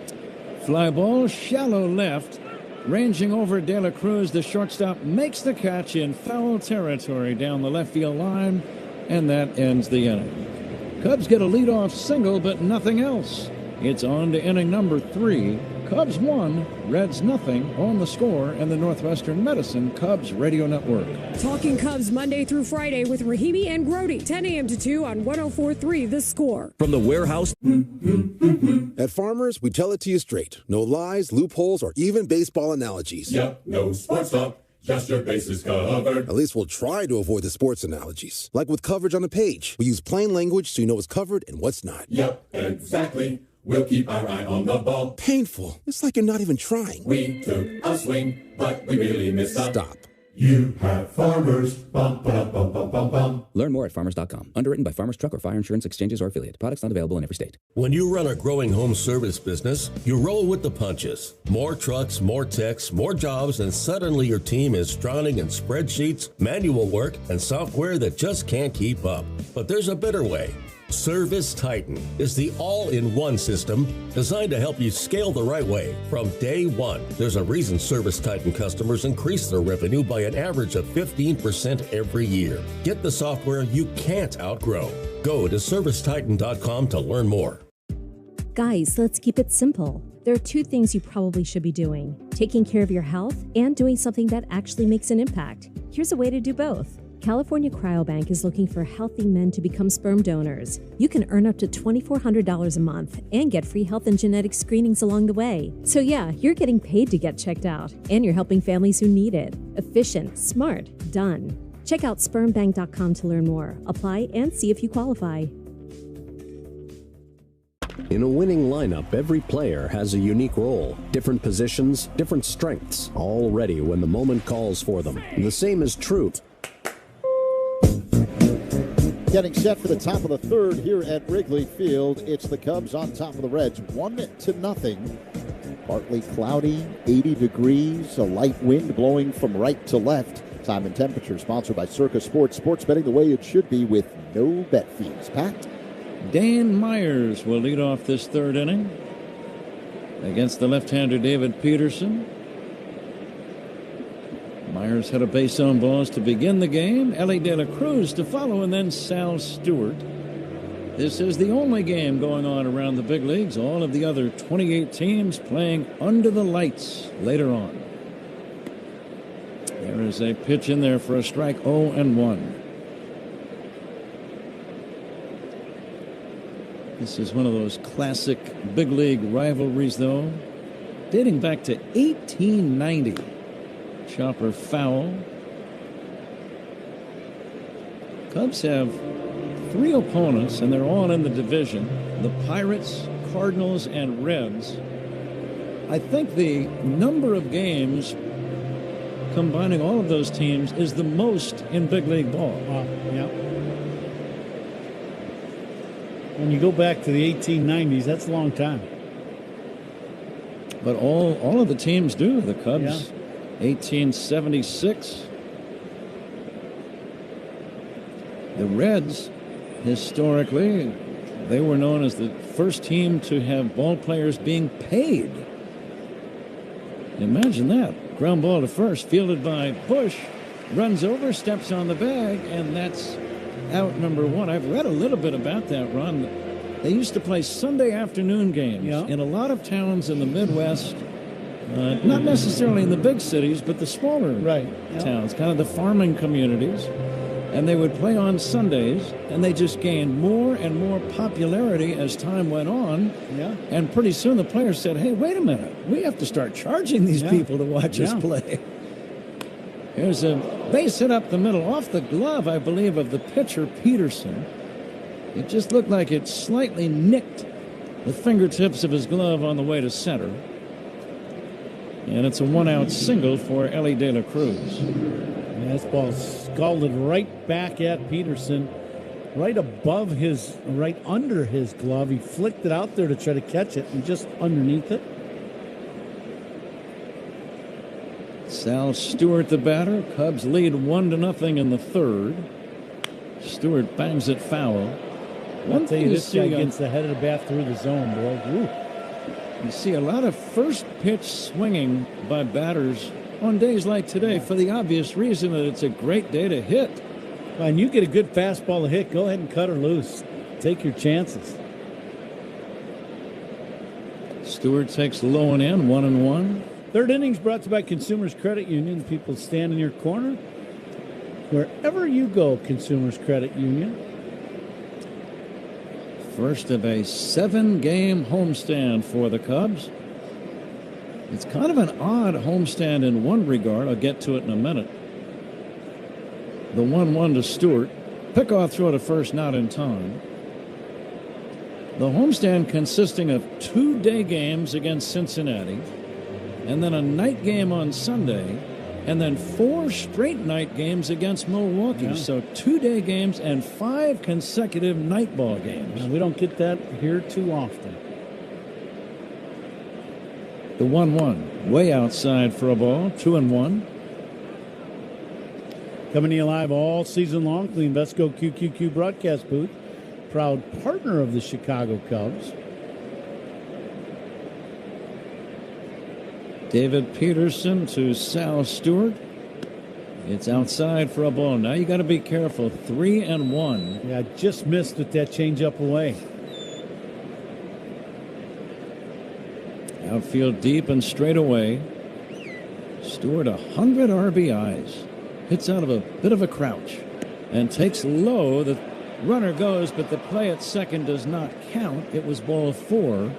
Fly ball, shallow left. Ranging over De La Cruz, the shortstop makes the catch in foul territory down the left field line, and that ends the inning. Cubs get a leadoff single, but nothing else. It's on to inning number 3. Cubs 1, Reds nothing on the Score and the Northwestern Medicine Cubs Radio Network. Talking Cubs Monday through Friday with Rahimi and Grody, 10 a.m. to 2 on 104.3 The Score. From the warehouse. At Farmers, we tell it to you straight. No lies, loopholes, or even baseball analogies. Yep, no sports talk. Just your bases covered. At least we'll try to avoid the sports analogies. Like with coverage on the page. We use plain language so you know what's covered and what's not. Yep, exactly. We'll keep our eye on the ball. Painful. It's like you're not even trying. We took a swing, but we really missed up. Stop. You have Farmers. Bum, bum, bum, bum, bum, bum. Learn more at farmers.com. Underwritten by Farmers Truck or Fire Insurance Exchanges or Affiliate. Products not available in every state. When you run a growing home service business, you roll with the punches. More trucks, more techs, more jobs, and suddenly your team is drowning in spreadsheets, manual work, and software that just can't keep up. But there's a better way. Service Titan is the all-in-one system designed to help you scale the right way from day one. There's a reason Service Titan customers increase their revenue by an average of 15% every year. Get the software you can't outgrow. Go to servicetitan.com to learn more. Guys, let's keep it simple. There are 2 things you probably should be doing: taking care of your health and doing something that actually makes an impact. Here's a way to do both. California Cryobank is looking for healthy men to become sperm donors. You can earn up to $2,400 a month and get free health and genetic screenings along the way. So yeah, you're getting paid to get checked out, and you're helping families who need it. Efficient, smart, done. Check out spermbank.com to learn more. Apply and see if you qualify. In a winning lineup, every player has a unique role, different positions, different strengths, all ready when the moment calls for them. The same is true. Getting set for the top of the 3rd here at Wrigley Field. It's the Cubs on top of the Reds, 1-0. Partly cloudy, 80 degrees, a light wind blowing from right to left. time and temperature. Sponsored by Circa Sports. Sports betting the way it should be with no bet fees. Pat? Dane Myers will lead off this third inning against the left-hander David Peterson. Myers had a base on balls to begin the game. Ellie De La Cruz to follow, and then Sal Stewart. This is the only game going on around the big leagues. All of the other 28 teams playing under the lights later on. There is a pitch in there for a strike, 0-1. This is one of those classic big league rivalries, though, dating back to 1890. Chopper foul. Cubs have 3 opponents, and they're all in the division. The Pirates, Cardinals, and Reds. I think the number of games combining all of those teams is the most in big league ball. Yeah. When you go back to the 1890s, that's a long time. But all of the teams do. The Cubs, 1876. The Reds, historically, they were known as the first team to have ball players being paid. Imagine that. Ground ball to first, fielded by Bush, runs over, steps on the bag, and that's out number 1. I've read a little bit about that, Ron. They used to play Sunday afternoon games in a lot of towns in the Midwest, not necessarily in the big cities, but the smaller towns, kind of the farming communities. And they would play on Sundays, and they just gained more and more popularity as time went on. Yeah. And pretty soon the players said, hey, wait a minute, we have to start charging these people to watch us play. Here's a base hit up the middle, off the glove, I believe, of the pitcher, Peterson. It just looked like it slightly nicked the fingertips of his glove on the way to center. And it's a 1-out single for Ellie De La Cruz. This ball scalded right back at Peterson, right above right under his glove. He flicked it out there to try to catch it, and just underneath it. Sal Stewart, the batter. Cubs lead 1-0 in the third. Stewart bangs it foul. I'll tell you, this guy gets the head of the bat through the zone, boy. Woo. You see a lot of first pitch swinging by batters on days like today, for the obvious reason that it's a great day to hit. And you get a good fastball to hit, go ahead and cut her loose. Take your chances. Stewart takes low and in, 1-1. Third inning's brought to you by Consumers Credit Union. People stand in your corner wherever you go. Consumers Credit Union. First of a 7-game homestand for the Cubs. It's kind of an odd homestand in one regard. I'll get to it in a minute. The 1-1 to Stewart. Pickoff throw to first, not in time. The homestand consisting of 2 day games against Cincinnati, and then a night game on Sunday, and then 4 straight night games against Milwaukee. Yeah. So 2 day games and 5 consecutive night ball games. We don't get that here too often. The 1-1, way outside for a ball, 2-1. Coming to you live all season long from the Invesco QQQ broadcast booth. Proud partner of the Chicago Cubs. David Peterson to Sal Stewart. It's outside for a ball. Now you got to be careful. 3-1. Yeah, just missed with that changeup away. Outfield deep and straight away. Stewart 100 RBIs. Hits out of a bit of a crouch and takes low. The runner goes, but the play at second does not count. It was ball 4.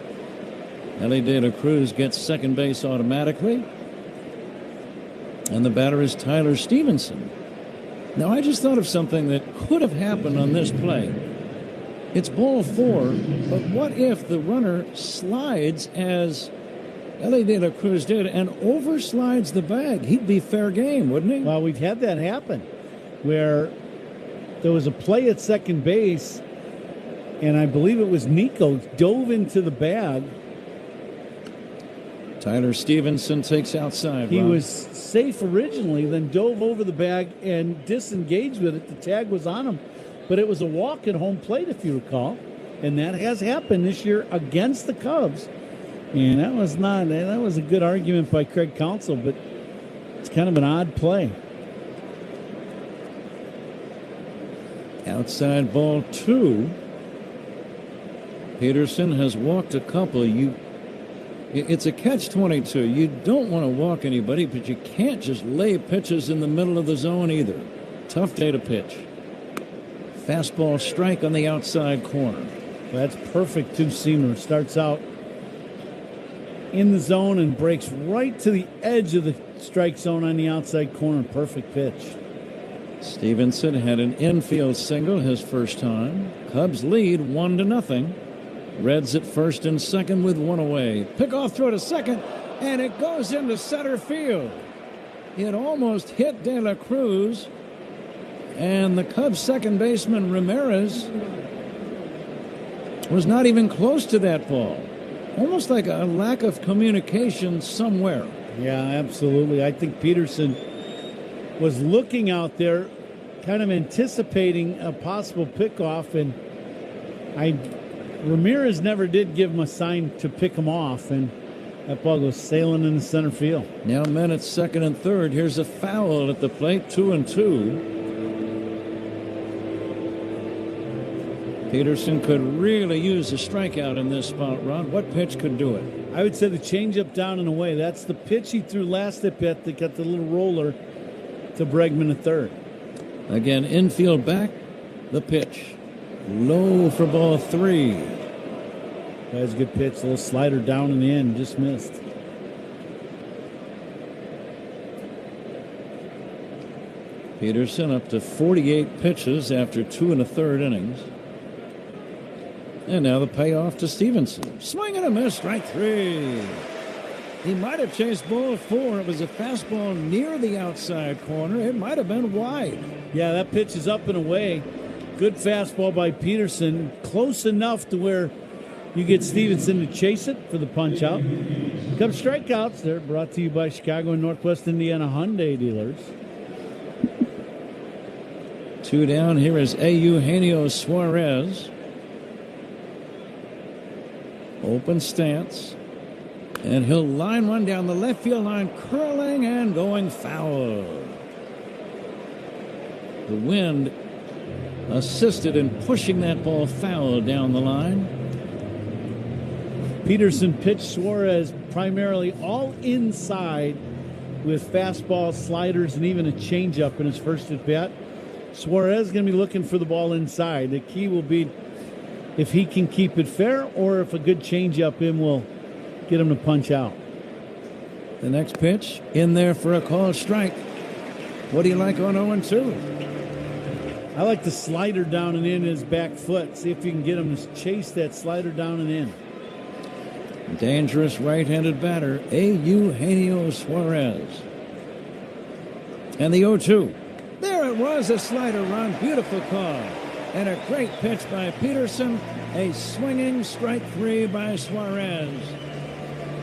Ellie De La Cruz gets second base automatically. And the batter is Tyler Stevenson. Now, I just thought of something that could have happened on this play. It's ball 4, but what if the runner slides as Ellie De La Cruz did and overslides the bag? He'd be fair game, wouldn't he? Well, we've had that happen where there was a play at second base, and I believe it was Nico dove into the bag, Tyler Stevenson takes outside. He Ron. was safe originally, then dove over the bag and disengaged with it. The tag was on him, but it was a walk at home plate, if you recall. And that has happened this year against the Cubs. And that was a good argument by Craig Counsell, but it's kind of an odd play. Outside ball 2. Peterson has walked a couple. It's a catch-22. You don't want to walk anybody, but you can't just lay pitches in the middle of the zone either. Tough day to pitch. Fastball strike on the outside corner. That's perfect two-seamer. Starts out in the zone and breaks right to the edge of the strike zone on the outside corner. Perfect pitch. Stevenson had an infield single his first time. Cubs lead 1-0. Reds at first and second with one away. Pickoff throw to second, and it goes into center field. It almost hit De La Cruz, and the Cubs second baseman Ramirez was not even close to that ball. Almost like a lack of communication somewhere. Yeah, absolutely. I think Peterson was looking out there, kind of anticipating a possible pickoff, and Ramirez never did give him a sign to pick him off, and that ball goes sailing in the center field. Now men at second and third. Here's a foul at the plate, 2-2. Peterson could really use a strikeout in this spot, Ron. What pitch could do it? I would say the changeup down and away. That's the pitch he threw last at bat that got the little roller to Bregman at third. Again, infield back, the pitch. Low for ball 3. That was a good pitch. A little slider down in the end. Just missed. Peterson up to 48 pitches after 2 1/3 innings. And now the payoff to Stevenson. Swing and a miss, strike 3. He might have chased ball 4. It was a fastball near the outside corner. It might have been wide. Yeah, that pitch is up and away. Good fastball by Peterson. Close enough to where you get Stevenson to chase it for the punch out. Cubs strikeouts. They're brought to you by Chicago and Northwest Indiana Hyundai dealers. 2 down. Here is Eugenio Suarez. Open stance. And he'll line one down the left field line, curling and going foul. The wind assisted in pushing that ball foul down the line. Peterson pitched Suarez primarily all inside with fastball, sliders, and even a changeup in his first at bat. Suarez is going to be looking for the ball inside. The key will be if he can keep it fair or if a good changeup in will get him to punch out. The next pitch in there for a called strike. What do you like on 0-2? I like the slider down and in his back foot. See if you can get him to chase that slider down and in. Dangerous right-handed batter, Eugenio Suarez. And the 0-2. There it was, a slider run. Beautiful call. And a great pitch by Peterson. A swinging strike 3 by Suarez.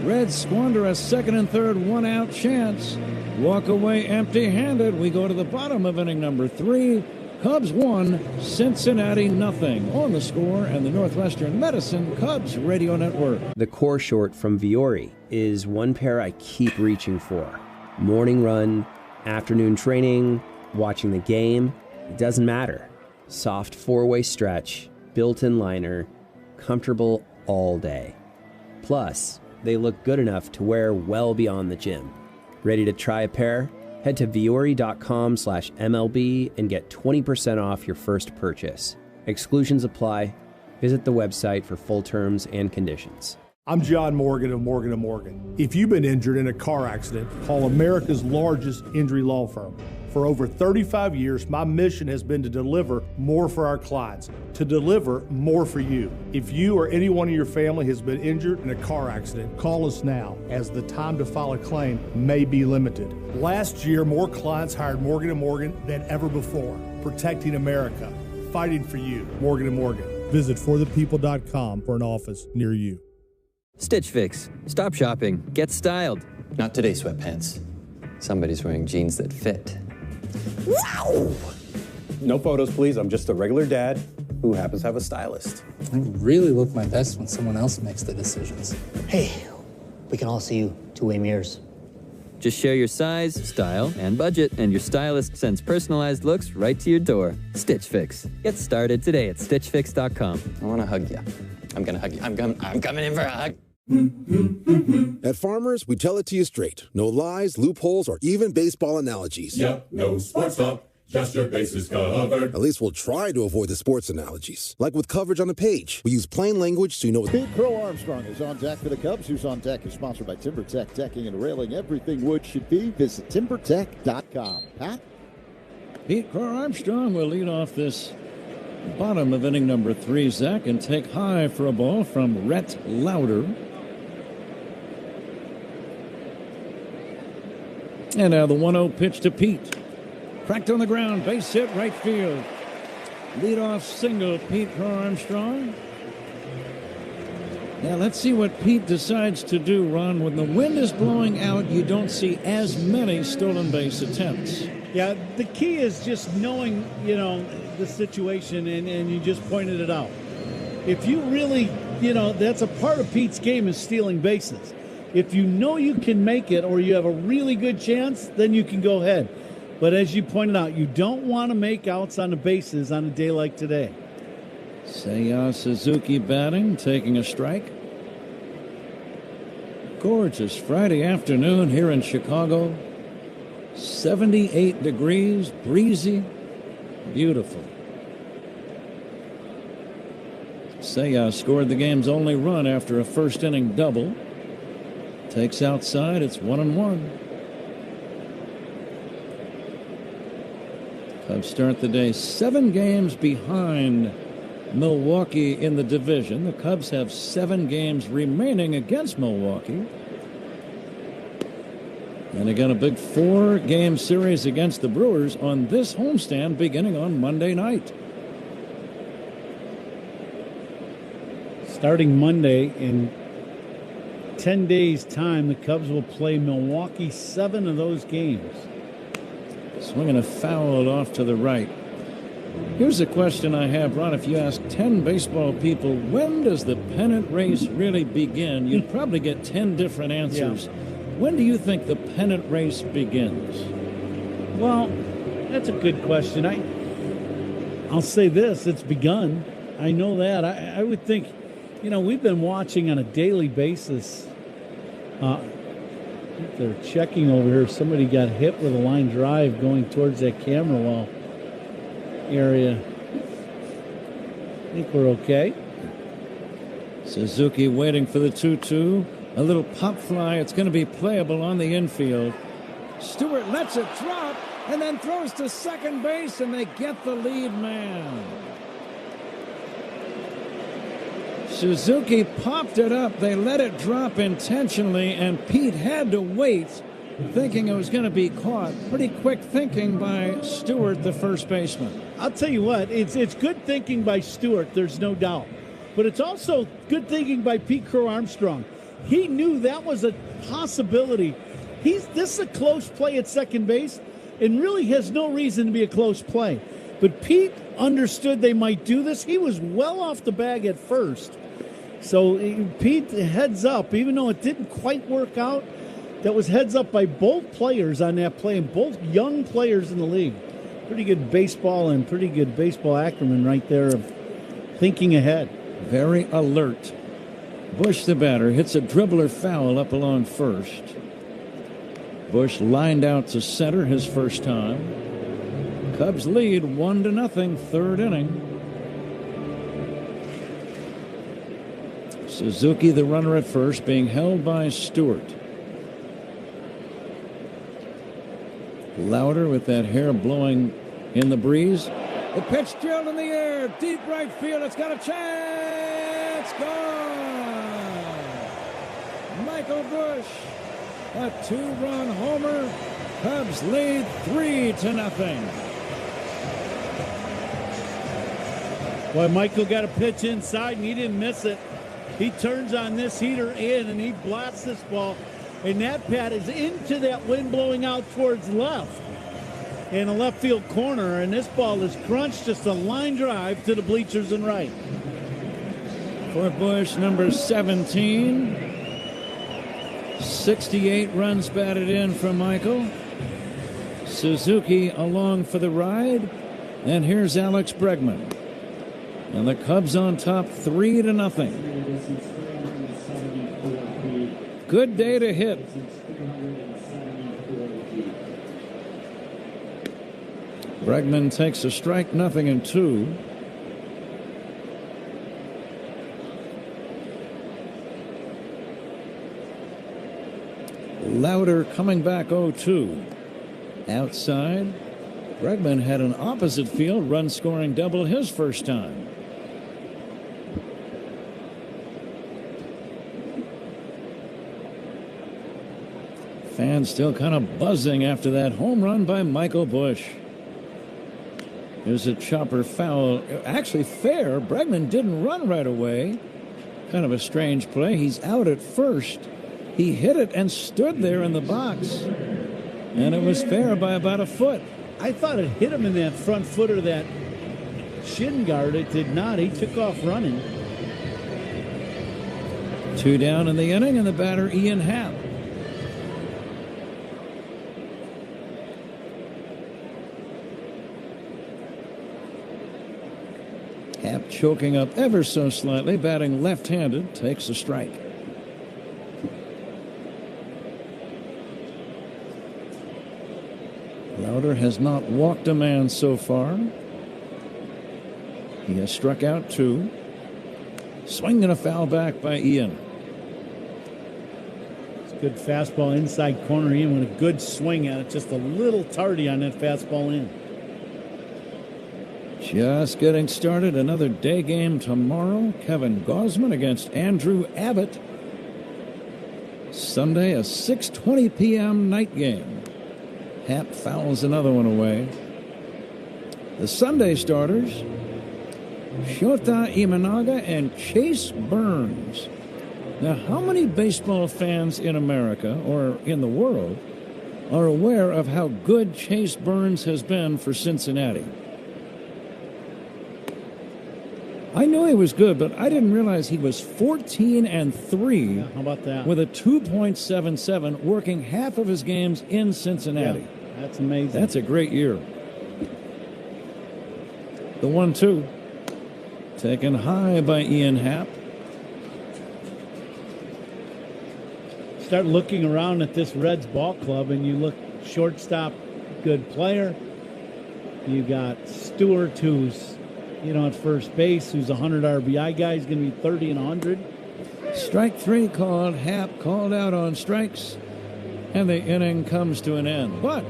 Reds squander a second and third one-out chance. Walk away empty-handed. We go to the bottom of inning number 3. Cubs 1, Cincinnati 0 on The Score and the Northwestern Medicine Cubs Radio Network. The core short from Viore is one pair I keep reaching for. Morning run, afternoon training, watching the game, it doesn't matter. Soft four-way stretch, built-in liner, comfortable all day. Plus, they look good enough to wear well beyond the gym. Ready to try a pair? Head to viore.com/MLB and get 20% off your first purchase. Exclusions apply. Visit the website for full terms and conditions. I'm John Morgan of Morgan & Morgan. If you've been injured in a car accident, call America's largest injury law firm. For over 35 years, my mission has been to deliver more for our clients, to deliver more for you. If you or anyone in your family has been injured in a car accident, call us now, as the time to file a claim may be limited. Last year, more clients hired Morgan & Morgan than ever before, protecting America, fighting for you. Morgan & Morgan. Visit forthepeople.com for an office near you. Stitch Fix. Stop shopping. Get styled. Not today, sweatpants. Somebody's wearing jeans that fit. Wow! No photos, please. I'm just a regular dad who happens to have a stylist. I really look my best when someone else makes the decisions. Hey, we can all see you two-way mirrors. Just share your size, style, and budget, and your stylist sends personalized looks right to your door. Stitch Fix. Get started today at StitchFix.com. I want to hug you. I'm going to hug you. I'm coming in for a hug. At Farmers, we tell it to you straight. No lies, loopholes, or even baseball analogies. Yep, no sports talk. Just your bases covered. At least we'll try to avoid the sports analogies. Like with coverage on the page. We use plain language so you know what... Pete Crow Armstrong is on deck for the Cubs. Who's on deck is sponsored by TimberTech Decking and Railing. Everything wood should be. Visit TimberTech.com. Pat? Pete Crow Armstrong will lead off this bottom of inning number 3, Zach, and take high for a ball from Rhett Lauder. And now the 1-0 pitch to Pete. Cracked on the ground, base hit, right field. Leadoff single, Pete Crow Armstrong. Now let's see what Pete decides to do, Ron. When the wind is blowing out, you don't see as many stolen base attempts. Yeah, the key is just knowing, the situation, and you just pointed it out. If you really, that's a part of Pete's game is stealing bases. If you know you can make it or you have a really good chance, then you can go ahead. But as you pointed out, you don't want to make outs on the bases on a day like today. Seiya Suzuki batting, taking a strike. Gorgeous Friday afternoon here in Chicago. 78 degrees, breezy, beautiful. Seiya scored the game's only run after a first inning double. Takes outside, it's 1-1. Cubs start the day 7 games behind Milwaukee in the division. The Cubs have 7 games remaining against Milwaukee. And again, a big 4-game series against the Brewers on this homestand beginning on Monday night. Starting Monday in 10 days' time, the Cubs will play Milwaukee 7 of those games. Swinging a foul off to the right. Here's a question I have, Ron. If you ask 10 baseball people, when does the pennant race really begin? You'd probably get 10 different answers. Yeah. When do you think the pennant race begins? Well, that's a good question. I'll say this, it's begun. I know that. I would think, we've been watching on a daily basis. They're checking over here. Somebody got hit with a line drive going towards that camera wall area. I think we're okay. Suzuki waiting for the 2-2. A little pop fly. It's going to be playable on the infield. Stewart lets it drop and then throws to second base, and they get the lead man. Suzuki popped it up. They let it drop intentionally, and Pete had to wait, thinking it was going to be caught. Pretty quick thinking by Stewart, the first baseman. I'll tell you what, it's good thinking by Stewart, there's no doubt. But it's also good thinking by Pete Crow Armstrong. He knew that was a possibility. This is a close play at second base, and really has no reason to be a close play. But Pete understood they might do this. He was well off the bag at first. So Pete, heads up, even though it didn't quite work out, that was heads up by both players on that play, and both young players in the league. Pretty good baseball and pretty good baseball acumen right there of thinking ahead. Very alert. Bush, the batter, hits a dribbler foul up along first. Bush lined out to center his first time. Cubs lead 1-0, third inning. Suzuki, the runner at first, being held by Stewart. Lauder with that hair blowing in the breeze. The pitch drilled in the air, deep right field. It's got a chance. Gone. Michael Bush, a 2-run homer. Cubs lead 3-0. Boy, Michael got a pitch inside, and he didn't miss it. He turns on this heater in, and he blasts this ball. And that pat is into that wind blowing out towards left in a left field corner. And this ball is crunched, just a line drive to the bleachers and right. For Bush, number 17. 68 runs batted in from Michael. Suzuki along for the ride. And here's Alex Bregman. And the Cubs on top 3-0. Good day to hit. Bregman takes a strike, 0-2. Louder coming back 0-2. Outside, Bregman had an opposite field run scoring double his first time. Fans still kind of buzzing after that home run by Michael Bush. Here's a chopper foul. Actually fair. Bregman didn't run right away. Kind of a strange play. He's out at first. He hit it and stood there in the box. And it was fair by about a foot. I thought it hit him in that front foot or that shin guard. It did not. He took off running. 2 down in the inning, and the batter Ian Happ. Happ choking up ever so slightly, batting left-handed, takes a strike. Lauder has not walked a man so far. He has struck out 2. Swing and a foul back by Ian. It's a good fastball inside corner. Ian with a good swing at it. Just a little tardy on that fastball in. Just getting started. Another day game tomorrow. Kevin Gausman against Andrew Abbott. Sunday, a 6:20 p.m. night game. Happ fouls another one away. The Sunday starters, Shota Imanaga and Chase Burns. Now, how many baseball fans in America or in the world are aware of how good Chase Burns has been for Cincinnati? I knew he was good, but I didn't realize he was 14-3. Yeah, how about that? With a 2.77, working half of his games in Cincinnati. Yeah, that's amazing. That's a great year. The 1-2. Taken high by Ian Happ. Start looking around at this Reds ball club, and you look shortstop, good player. You got Stewart, who's at first base, who's a 100 RBI guy. He's going to be 30 and 100. Strike 3 called. Happ called out on strikes, and the inning comes to an end. But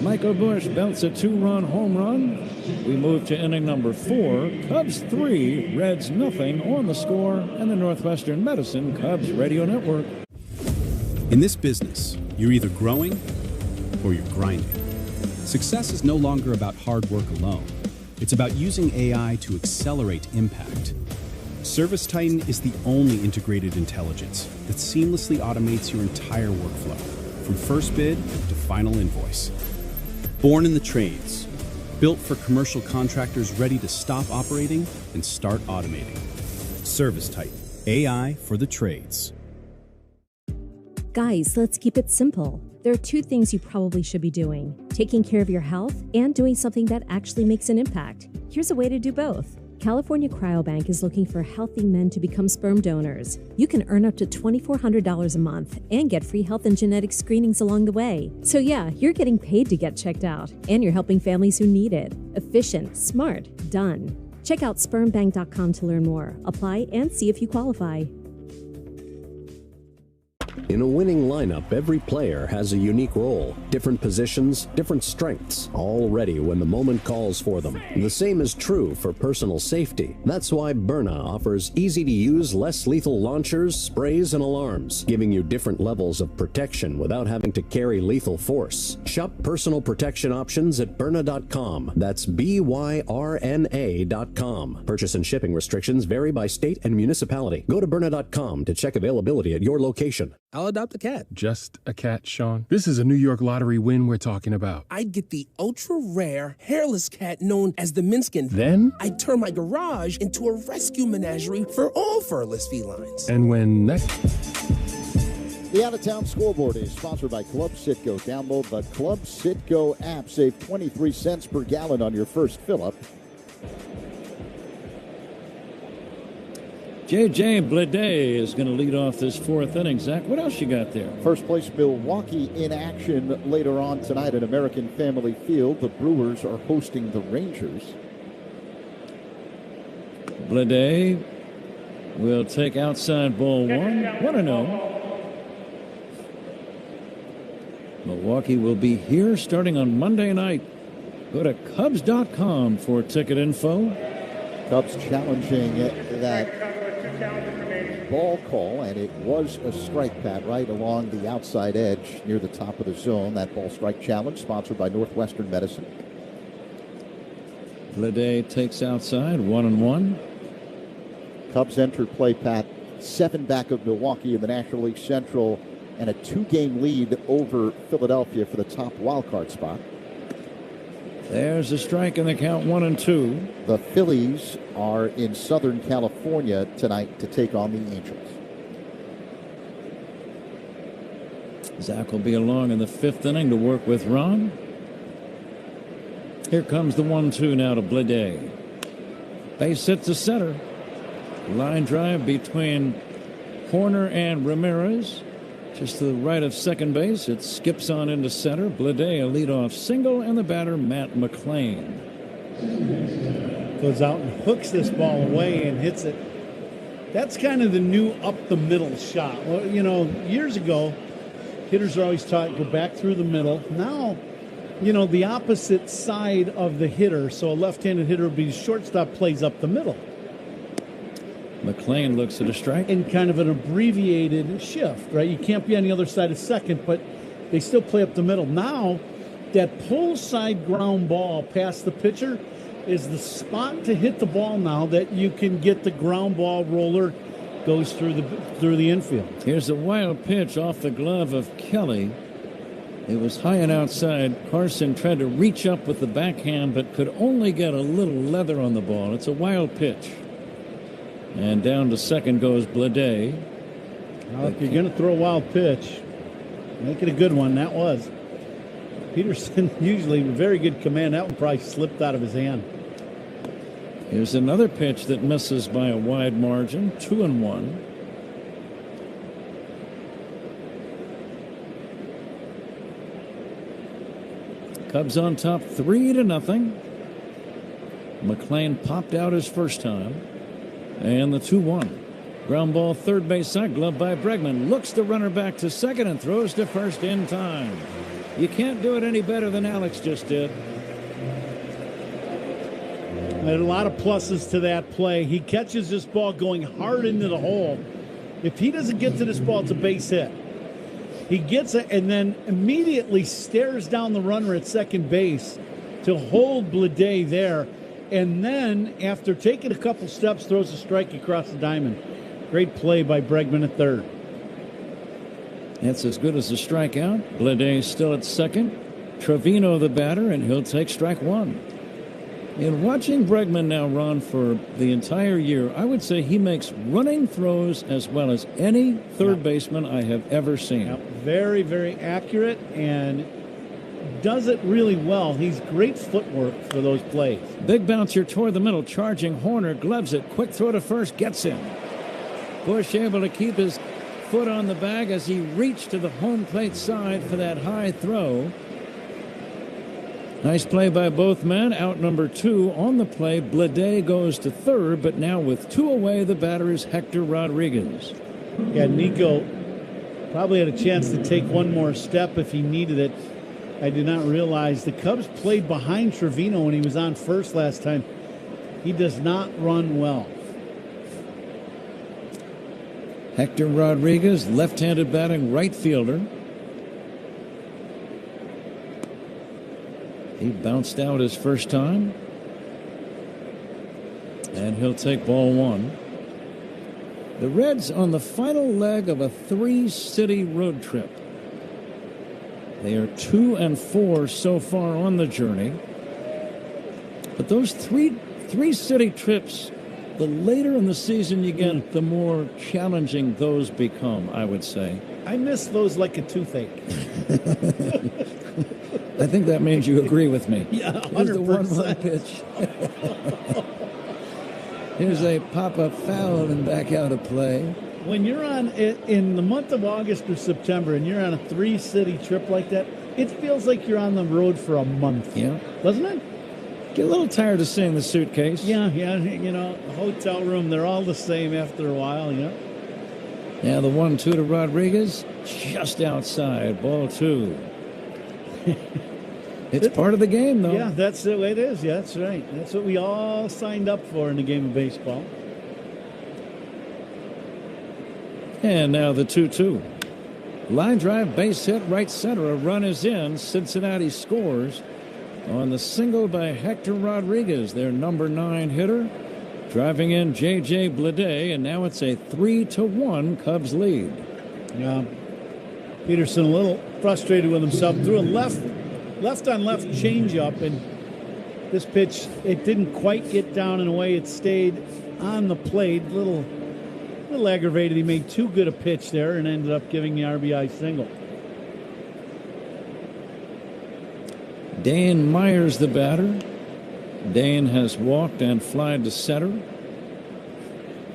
Michael Bush belts a 2-run home run. We move to inning number 4. Cubs 3, Reds nothing on the Score and the Northwestern Medicine Cubs Radio Network. In this business, you're either growing or you're grinding. Success is no longer about hard work alone. It's about using AI to accelerate impact. Service Titan is the only integrated intelligence that seamlessly automates your entire workflow, from first bid to final invoice. Born in the trades, built for commercial contractors ready to stop operating and start automating. Service Titan, AI for the trades. Guys, let's keep it simple. There are 2 things you probably should be doing: taking care of your health and doing something that actually makes an impact. Here's a way to do both. California Cryobank is looking for healthy men to become sperm donors. You can earn up to $2,400 a month and get free health and genetic screenings along the way. So yeah, you're getting paid to get checked out, and you're helping families who need it. Efficient, smart, done. Check out spermbank.com to learn more. Apply and see if you qualify. In a winning lineup, every player has a unique role, different positions, different strengths, all ready when the moment calls for them. The same is true for personal safety. That's why Byrna offers easy-to-use, less lethal launchers, sprays, and alarms, giving you different levels of protection without having to carry lethal force. Shop personal protection options at Byrna.com. That's BYRNA.com. Purchase and shipping restrictions vary by state and municipality. Go to Byrna.com to check availability at your location. I'll adopt a cat. Just a cat, Sean? This is a New York lottery win we're talking about. I'd get the ultra-rare, hairless cat known as the Minskin. Then? I'd turn my garage into a rescue menagerie for all furless felines. And when next... The Out-of-Town Scoreboard is sponsored by Club Citgo. Download the Club Citgo app. Save 23 cents per gallon on your first fill-up. J.J. Bleday is going to lead off this fourth inning. Zach, what else you got there? First place Milwaukee in action later on tonight at American Family Field. The Brewers are hosting the Rangers. Bleday will take outside ball 1-0. Milwaukee will be here starting on Monday night. Go to Cubs.com for ticket info. Cubs challenging that ball call, and it was a strike, Pat, right along the outside edge near the top of the zone. That ball strike challenge sponsored by Northwestern Medicine. Bleday takes outside 1-1. Cubs enter play, Pat, 7 back of Milwaukee in the National League Central, and a 2-game lead over Philadelphia for the top wildcard spot. There's a strike in the count, 1-2. The Phillies are in Southern California tonight to take on the Angels. Zach will be along in the fifth inning to work with Ron. Here comes the 1-2 now to Bleday. Base hit to center. Line drive between Horner and Ramirez. Just to the right of second base, it skips on into center. Bleday, a leadoff single, and the batter, Matt McLean. Goes out and hooks this ball away and hits it. That's kind of the new up-the-middle shot. Well, you know, years ago, hitters are always taught go back through the middle. Now, you know, the opposite side of the hitter, so a left-handed hitter would be shortstop, plays up the middle. McLean looks at a strike. In kind of an abbreviated shift, right? You can't be on the other side of second, but they still play up the middle. Now, that pull side ground ball past the pitcher is the spot to hit the ball now that you can get the ground ball roller goes through the infield. Here's a wild pitch off the glove of Kelly. It was high and outside. Carson tried to reach up with the backhand, but could only get a little leather on the ball. It's a wild pitch. And down to second goes Bleday. Well, if you're going to throw a wild pitch, make it a good one. That was. Peterson usually very good command. That one probably slipped out of his hand. Here's another pitch that misses by a wide margin. 2-1. Cubs on top 3-0. McLean popped out his first time. And the 2-1. Ground ball, third base side, glove by Bregman. Looks the runner back to second and throws to first in time. You can't do it any better than Alex just did. There are a lot of pluses to that play. He catches this ball going hard into the hole. If he doesn't get to this ball, it's a base hit. He gets it and then immediately stares down the runner at second base to hold Bleday there. And then, after taking a couple steps, throws a strike across the diamond. Great play by Bregman at third. That's as good as a strikeout. Bleday still at second. Trevino the batter, and he'll take strike one. In watching Bregman now run for the entire year, I would say he makes running throws as well as any third baseman I have ever seen. Yep. Very, very accurate and does it really well. He's great footwork for those plays. Big bouncer toward the middle, charging Horner, gloves it, quick throw to first, gets in. Bush able to keep his foot on the bag as he reached to the home plate side for that high throw. Nice play by both men. Out number 2 on the play. Bleday goes to third, but now with 2 away, the batter is Hector Rodriguez. Yeah, Nico Probably had a chance to take one more step if he needed it. I did not realize the Cubs played behind Trevino when he was on first last time. He does not run well. Hector Rodriguez, left-handed batting right fielder. He bounced out his first time. And he'll take ball one. The Reds on the final leg of a 3-city road trip. They are 2-4 so far on the journey. But those three-city trips, the later in the season you get, the more challenging those become, I would say. I miss those like a toothache. I think that means you agree with me. Yeah, 100%. Here's the 1-1 pitch. Here's a pop-up foul and back out of play. When you're on in the month of August or September and you're on a 3-city trip like that, it feels like you're on the road for a month. Yeah. Doesn't it? Get a little tired of seeing the suitcase. Yeah. You know, hotel room, they're all the same after a while, yeah. Yeah, the 1-2 to Rodriguez, just outside, ball 2. It's part of the game, though. Yeah, that's the way it is. Yeah, that's right. That's what we all signed up for in the game of baseball. And now the 2-2. Line drive, base hit, right center. A run is in. Cincinnati scores on the single by Hector Rodriguez, their number 9 hitter. Driving in J.J. Bleday, and now it's a 3-1 Cubs lead. Yeah. Peterson a little frustrated with himself. Threw a left-on-left changeup, and this pitch, it didn't quite get down in a way. It stayed on the plate. A little aggravated. He made too good a pitch there and ended up giving the RBI single. Dane Myers, the batter. Dane has walked and flied to center.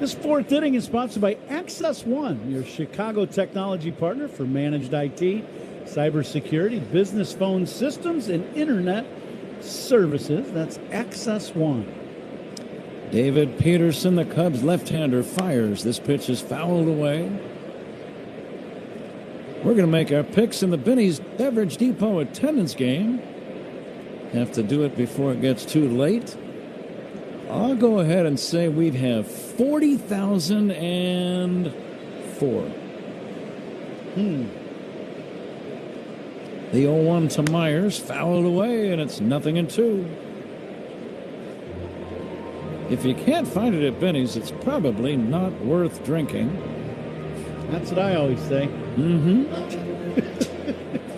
This 4th inning is sponsored by Access One, your Chicago technology partner for managed IT, cybersecurity, business phone systems, and internet services. That's Access One. David Peterson, the Cubs left-hander, fires. This pitch is fouled away. We're going to make our picks in the Benny's Beverage Depot attendance game. Have to do it before it gets too late. I'll go ahead and say we'd have 40,004. The 0-1 to Myers, fouled away, and it's 0-2. If you can't find it at Benny's, it's probably not worth drinking. That's what I always say.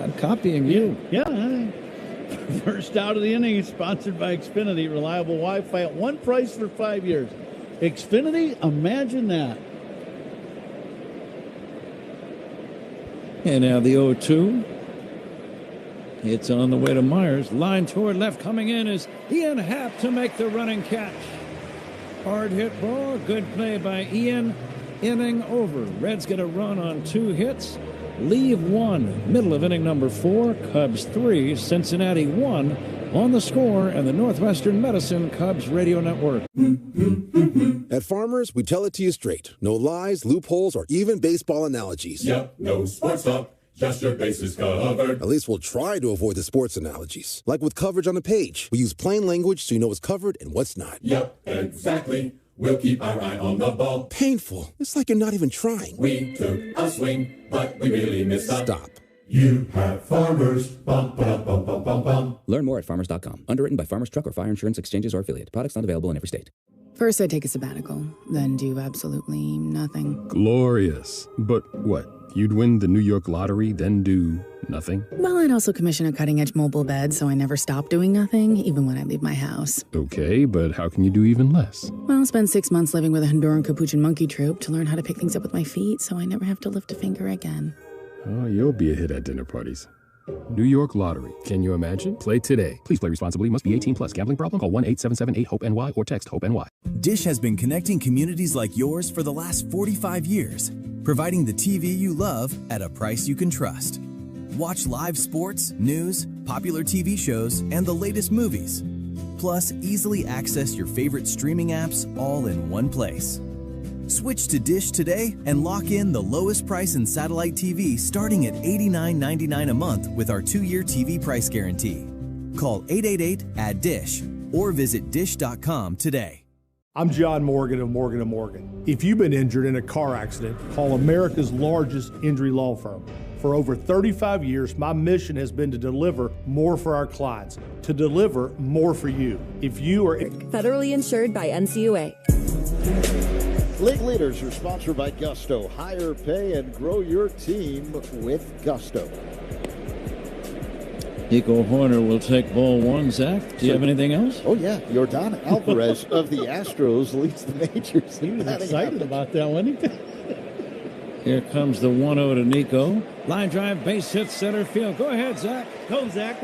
I'm copying you. Yeah. First out of the inning is sponsored by Xfinity. Reliable Wi-Fi at one price for 5 years. Xfinity, imagine that. And now the 0-2. It's on the way to Myers. Line toward left. Coming in is Ian Happ to make the running catch. Hard hit ball. Good play by Ian. Inning over. Reds get a run on 2 hits. Leave 1. Middle of inning number 4. Cubs 3. Cincinnati 1. On the Score and the Northwestern Medicine Cubs Radio Network. At Farmers, we tell it to you straight. No lies, loopholes, or even baseball analogies. Yep, no sports talk. Just your bases covered. At least we'll try to avoid the sports analogies. Like with coverage on the page. We use plain language so you know what's covered and what's not. Yep, exactly. We'll keep our eye on the ball. Painful. It's like you're not even trying. We took a swing, but we really missed up. Stop. You have Farmers. Bum, ba, bum, bum, bum, bum. Learn more at farmers.com. Underwritten by Farmers Truck or Fire Insurance Exchanges or Affiliate. Products not available in every state. First, I take a sabbatical, then do absolutely nothing. Glorious. But what? You'd win the New York lottery, then do nothing? Well, I'd also commission a cutting-edge mobile bed, so I never stop doing nothing, even when I leave my house. Okay, but how can you do even less? Well, I'll spend 6 months living with a Honduran Capuchin monkey troupe to learn how to pick things up with my feet, so I never have to lift a finger again. Oh, you'll be a hit at dinner parties. New York Lottery. Can you imagine? Play today. Please play responsibly. Must be 18 plus. Gambling problem? Call 1-877-8-HOPE-NY or text HOPE-NY. Dish has been connecting communities like yours for the last 45 years, providing the TV you love at a price you can trust. Watch live sports, news, popular TV shows, and the latest movies. Plus, easily access your favorite streaming apps all in one place. Switch to Dish today and lock in the lowest price in satellite TV starting at $89.99 a month with our 2-year TV price guarantee. Call 888-ADD-DISH or visit dish.com today. I'm John Morgan of Morgan & Morgan. If you've been injured in a car accident, call America's largest injury law firm. For over 35 years, my mission has been to deliver more for our clients, to deliver more for you. If you are federally insured by NCUA. League Leaders are sponsored by Gusto. Higher pay and grow your team with Gusto. Nico Hoerner will take ball one. Zach, do you have anything else? Oh, yeah. Yordan Alvarez of the Astros leads the majors. He was excited about that, wasn't he? Here comes the 1-0 to Nico. Line drive, base hit, center field. Go ahead, Zach. Go, Zach.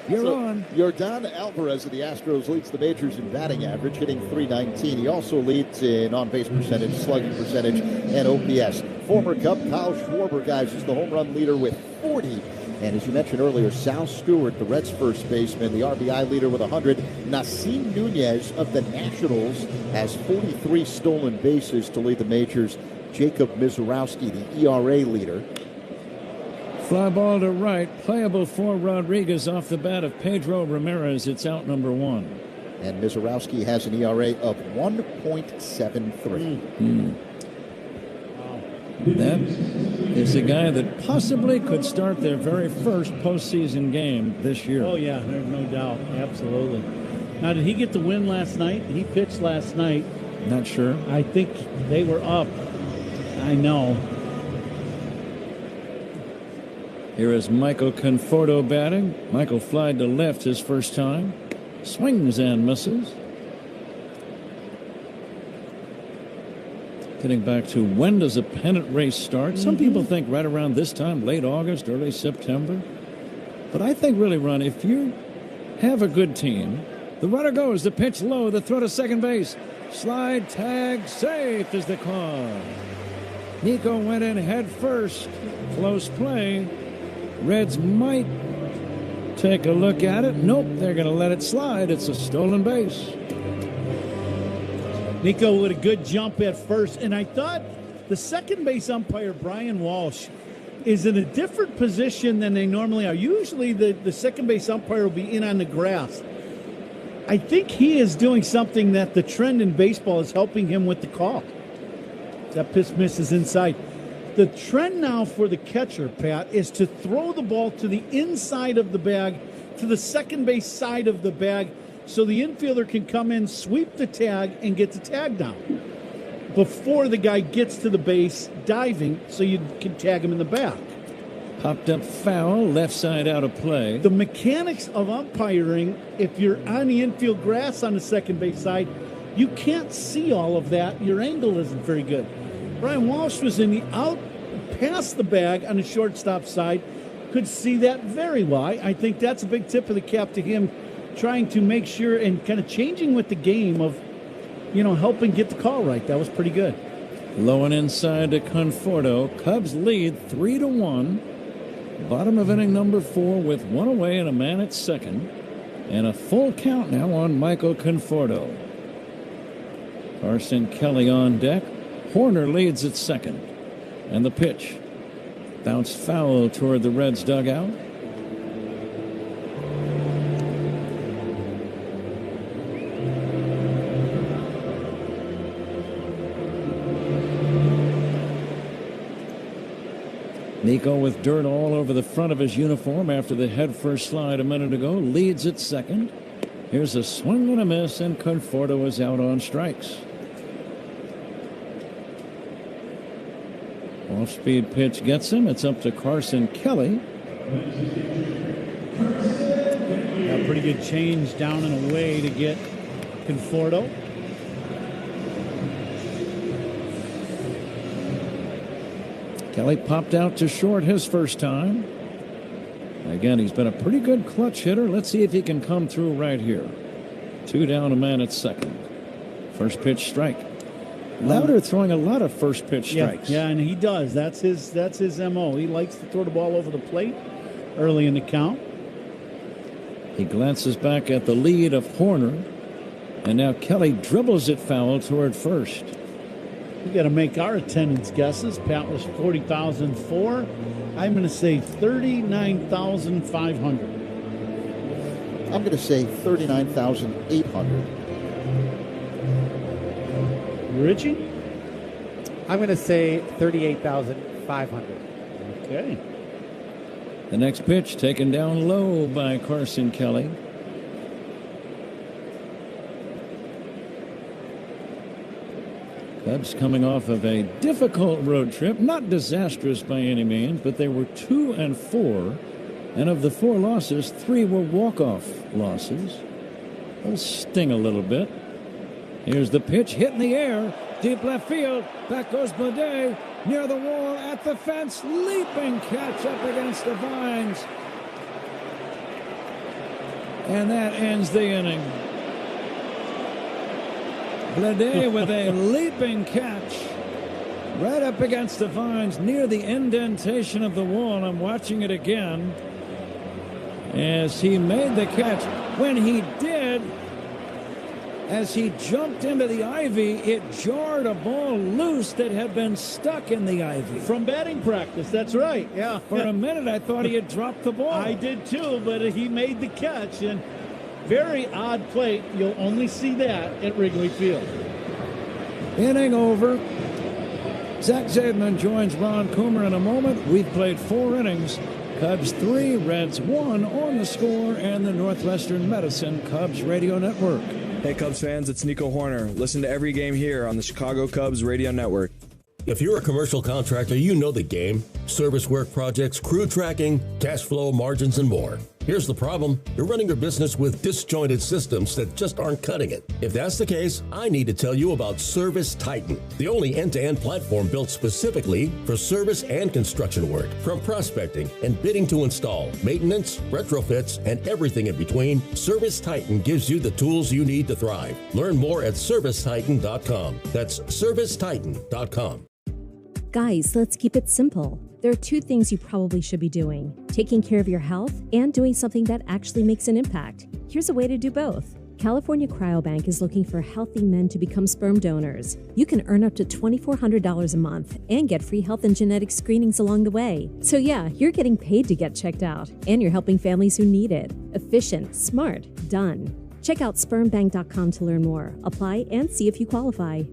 You're on. Yordan Alvarez of the Astros leads the majors in batting average, hitting .319. He also leads in on-base percentage, slugging percentage, and OPS. Former Cub Kyle Schwarber, guys, is the home run leader with 40. And as you mentioned earlier, Sal Stewart, the Reds' first baseman, the RBI leader with 100. Nasim Nunez of the Nationals has 43 stolen bases to lead the majors. Jacob Mizorowski, the ERA leader. Fly ball to right, playable for Rodriguez off the bat of Pedro Ramirez. It's out number 1. And Mizorowski has an ERA of 1.73. That is a guy that possibly could start their very first postseason game this year. Oh, yeah, there's no doubt. Absolutely. Now, did he get the win last night? He pitched last night. Not sure. I think they were up. I know. Here is Michael Conforto batting. Michael flied to left his first time. Swings and misses. Getting back to when does a pennant race start? Some people think right around this time, late August, early September. But I think really, Ron, if you have a good team, the runner goes, the pitch low, the throw to second base. Slide, tag, safe is the call. Nico went in head first. Close play. Reds might take a look at it. Nope, they're going to let it slide. It's a stolen base. Nico with a good jump at first, and I thought the second base umpire, Brian Walsh, is in a different position than they normally are. Usually the second base umpire will be in on the grass. I think he is doing something that the trend in baseball is helping him with the call. That pitch misses inside. The trend now for the catcher, Pat, is to throw the ball to the inside of the bag, to the second base side of the bag, so the infielder can come in, sweep the tag, and get the tag down before the guy gets to the base diving, so you can tag him in the back. Popped up foul, left side out of play. The mechanics of umpiring, if you're on the infield grass on the second base side, you can't see all of that. Your angle isn't very good. Brian Walsh was in the out past the bag on the shortstop side, could see that very well. I think that's a big tip of the cap to him, trying to make sure and kind of changing with the game of, helping get the call right. That was pretty good. Low and inside to Conforto. Cubs lead 3-1. Bottom of inning number 4 with 1 away and a man at second. And a full count now on Michael Conforto. Carson Kelly on deck. Hoerner leads at second. And the pitch. Bounced foul toward the Reds dugout. Nico with dirt all over the front of his uniform after the headfirst slide a minute ago. Leads at second. Here's a swing and a miss, and Conforto is out on strikes. Off-speed pitch gets him. It's up to Carson Kelly. A pretty good change down and away to get Conforto. Kelly popped out to short his first time. Again, he's been a pretty good clutch hitter. Let's see if he can come through right here. 2 down, a man at second. First pitch strike. Lauder throwing a lot of first pitch strikes. Yeah, and he does. That's his MO. He likes to throw the ball over the plate early in the count. He glances back at the lead of Hoerner. And now Kelly dribbles it foul toward first. We got to make our attendance guesses. Pat was 40,004. I'm going to say 39,500. I'm going to say 39,800. Richie? I'm going to say 38,500. Okay. The next pitch taken down low by Carson Kelly. Cubs coming off of a difficult road trip, not disastrous by any means, but they were 2-4, and of the 4 losses, 3 were walk-off losses. They'll sting a little bit. Here's the pitch, hit in the air, deep left field. Back goes Bleday, near the wall, at the fence, leaping catch up against the vines. And that ends the inning. Bleday with a leaping catch right up against the vines near the indentation of the wall. I'm watching it again as he made the catch. When he did, as he jumped into the ivy, it jarred a ball loose that had been stuck in the ivy. From batting practice, that's right, yeah. For a minute, I thought he had dropped the ball. I did too, but he made the catch, and very odd play. You'll only see that at Wrigley Field. Inning over. Zach Zaidman joins Ron Coomer in a moment. We've played 4 innings. Cubs 3, Reds 1 on the Score and the Northwestern Medicine Cubs Radio Network. Hey Cubs fans, it's Nico Horner. Listen to every game here on the Chicago Cubs Radio Network. If you're a commercial contractor, you know the game. Service work projects, crew tracking, cash flow, margins, and more. Here's the problem. You're running your business with disjointed systems that just aren't cutting it. If that's the case, I need to tell you about Service Titan, the only end-to-end platform built specifically for service and construction work. From prospecting and bidding to install, maintenance, retrofits, and everything in between, Service Titan gives you the tools you need to thrive. Learn more at ServiceTitan.com. That's ServiceTitan.com. Guys, let's keep it simple. There are 2 things you probably should be doing: taking care of your health and doing something that actually makes an impact. Here's a way to do both. California Cryobank is looking for healthy men to become sperm donors. You can earn up to $2,400 a month and get free health and genetic screenings along the way. So yeah, you're getting paid to get checked out, and you're helping families who need it. Efficient, smart, done. Check out spermbank.com to learn more. Apply and see if you qualify.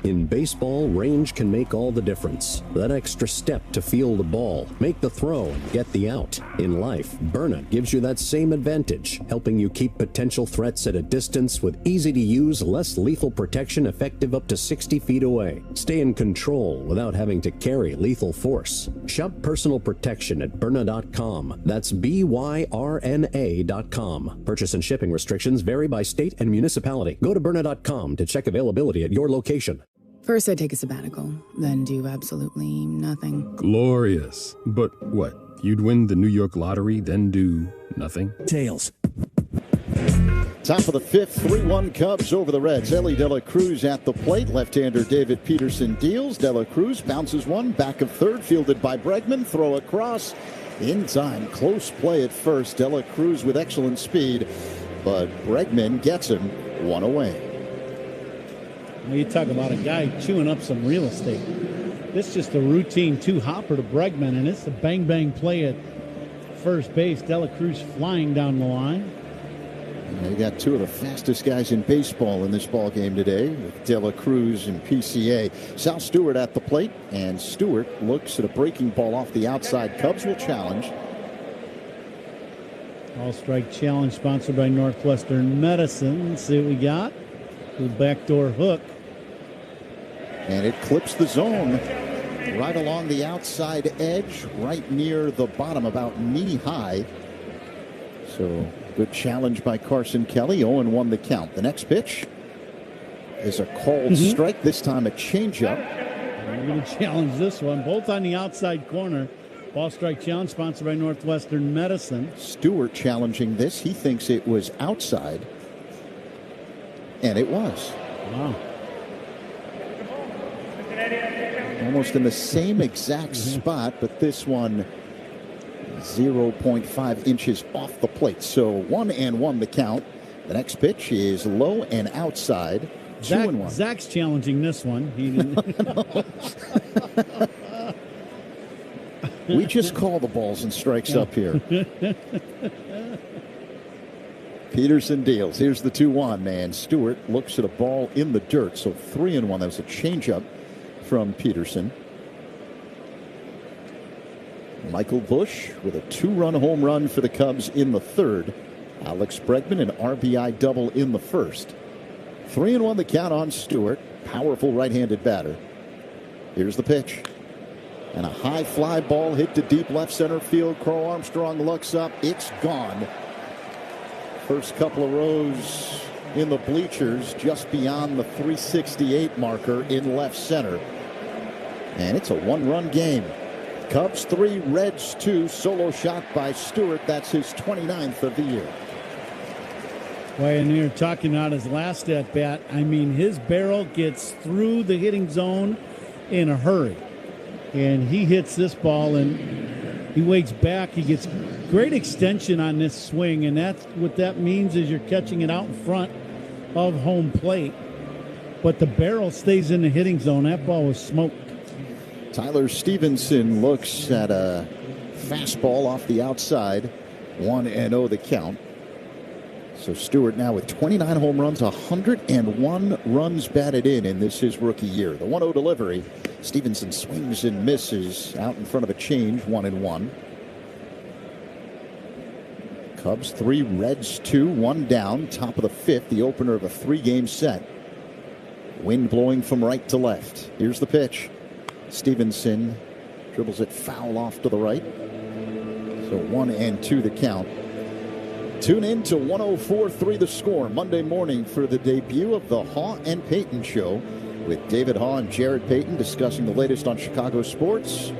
In baseball, range can make all the difference. That extra step to feel the ball, make the throw, and get the out. In life, Burnett gives you that same advantage, helping you keep potential threats at a distance with easy-to-use, less lethal protection effective up to 60 feet away. Stay in control without having to carry lethal force. Shop personal protection at Byrna.com. That's BYRNA.com. Purchase and shipping restrictions vary by state and municipality. Go to Byrna.com to check availability at your location. First, I take a sabbatical, then do absolutely nothing. Glorious. But what? You'd win the New York lottery, then do nothing? Tails. Top of the 5th, 3-1 Cubs over the Reds. Ellie De La Cruz at the plate. Left-hander David Peterson deals. De La Cruz bounces one. Back of third, fielded by Bregman. Throw across. In time. Close play at first. De La Cruz with excellent speed. But Bregman gets him one away. You talk about a guy chewing up some real estate. This is just a routine 2-hopper to Bregman, and it's a bang-bang play at first base. De La Cruz flying down the line. And they got 2 of the fastest guys in baseball in this ball game today, with De La Cruz and PCA. Sal Stewart at the plate, and Stewart looks at a breaking ball off the outside. Cubs will challenge. All-strike challenge sponsored by Northwestern Medicine. Let's see what we got. The backdoor hook. And it clips the zone right along the outside edge, right near the bottom, about knee high. So good challenge by Carson Kelly. 0-1 the count. The next pitch is a called strike, this time a changeup. We're going to challenge this one, both on the outside corner. Ball strike challenge sponsored by Northwestern Medicine. Stewart challenging this. He thinks it was outside. And it was. Wow. Almost in the same exact spot, but this one 0.5 inches off the plate. So 1-1 the count The next pitch is low and outside. 2-1. Zach's challenging this one. He didn't. We just call the balls and strikes up here. Peterson deals. Here's the 2-1, and Stewart looks at a ball in the dirt. So 3-1. That was a changeup from Peterson. Michael Busch with a 2-run home run for the Cubs in the third. Alex Bregman, an RBI double in the first. 3-1 the count on Stewart. Powerful right-handed batter. Here's the pitch. And a high fly ball hit to deep left center field. Crow Armstrong looks up. It's gone. First couple of rows in the bleachers just beyond the 368 marker in left center. And it's a one-run game. Cubs 3, Reds 2. Solo shot by Stewart. That's his 29th of the year. Well, and you're talking about his last at-bat. I mean, his barrel gets through the hitting zone in a hurry. And he hits this ball, and he wakes back. He gets great extension on this swing, and that's what that means is you're catching it out in front of home plate. But the barrel stays in the hitting zone. That ball was smoked. Tyler Stevenson looks at a fastball off the outside. 1-0 the count. So Stewart now with 29 home runs, 101 runs batted in this his rookie year. The 1-0 delivery. Stevenson swings and misses out in front of a change, 1-1. Cubs 3, Reds 2, 1 down, top of the fifth, the opener of a 3-game set. Wind blowing from right to left. Here's the pitch. Stevenson dribbles it foul off to the right. So 1-2 the count. Tune in to 104.3 The Score Monday morning for the debut of the Haw and Payton Show with David Haw and Jared Payton discussing the latest on Chicago sports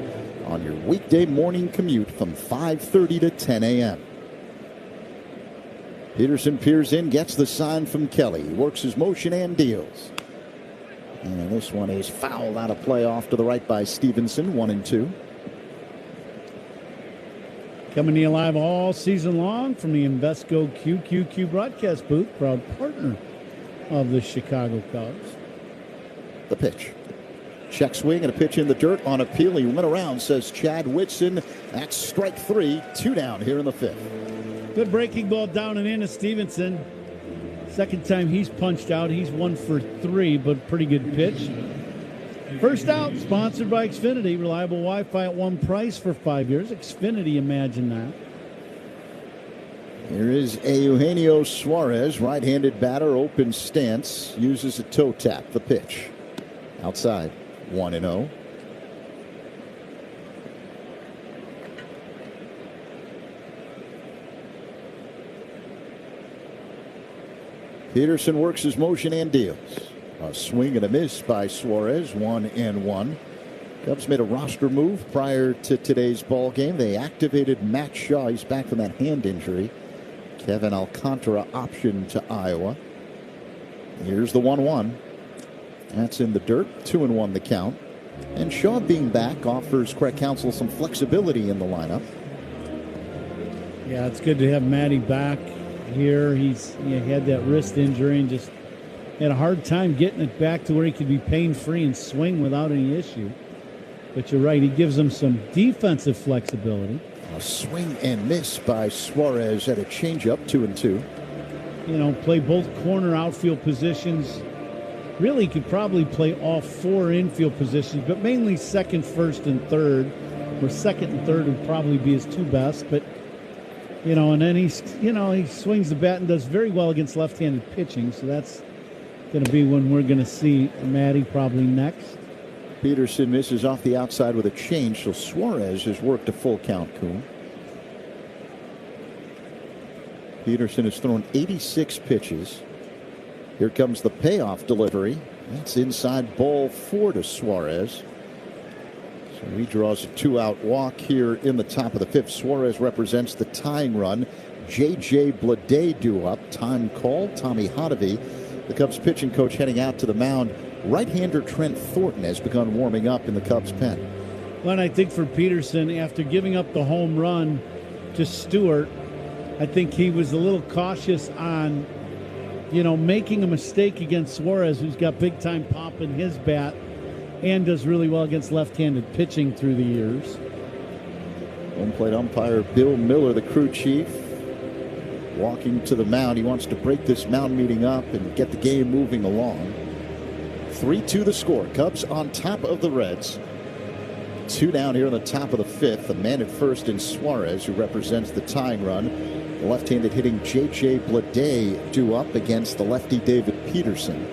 on your weekday morning commute from 5:30 to 10 a.m. Peterson peers in, gets the sign from Kelly. He works his motion and deals. And this one is fouled out of play off to the right by Stevenson, 1-2. Coming to you live all season long from the Invesco QQQ broadcast booth, proud partner of the Chicago Cubs. The pitch. Check swing and a pitch in the dirt on appeal. He went around, says Chad Whitson. That's strike 3, 2 down here in the fifth. Good breaking ball down and in to Stevenson. Second time he's punched out. He's 1 for 3, but pretty good pitch. First out, sponsored by Xfinity. Reliable Wi-Fi at one price for 5 years. Xfinity, imagine that. Here is Eugenio Suarez, right-handed batter, open stance, uses a toe tap. The pitch. Outside, 1-0. Peterson works his motion and deals. A swing and a miss by Suarez, 1-1. Cubs made a roster move prior to today's ball game. They activated Matt Shaw. He's back from that hand injury. Kevin Alcantara option to Iowa. Here's the 1-1. That's in the dirt, 2-1 the count. And Shaw being back offers Craig Counsell some flexibility in the lineup. Yeah, it's good to have Matty back here. He had that wrist injury and just had a hard time getting it back to where he could be pain-free and swing without any issue. But you're right, he gives them some defensive flexibility. A swing and miss by Suarez at a changeup, 2-2. You know, play both corner outfield positions. Really could probably play all 4 infield positions, but mainly second, first, and third. Where second and third would probably be his 2 best. But, you know, and then he swings the bat and does very well against left-handed pitching. So that's going to be when we're going to see Matty probably next. Peterson misses off the outside with a change, so Suarez has worked a full count, Kuhn. Peterson has thrown 86 pitches. Here comes the payoff delivery. That's inside ball 4 to Suarez. So he draws a 2-out walk here in the top of the fifth. Suarez represents the tying run. J.J. Bleday due up. Time called. Tommy Hotovy, the Cubs pitching coach, heading out to the mound. Right-hander Trent Thornton has begun warming up in the Cubs pen. Well, and I think for Peterson, after giving up the home run to Stewart, I think he was a little cautious on making a mistake against Suarez, who's got big-time pop in his bat and does really well against left-handed pitching through the years. Home plate umpire Bill Miller, the crew chief, walking to the mound. He wants to break this mound meeting up and get the game moving along. 3-2 the score. Cubs on top of the Reds. 2 down here in the top of the 5th. The man at first in Suarez, who represents the tying run. The left-handed hitting J.J. Bleday due up against the lefty David Peterson,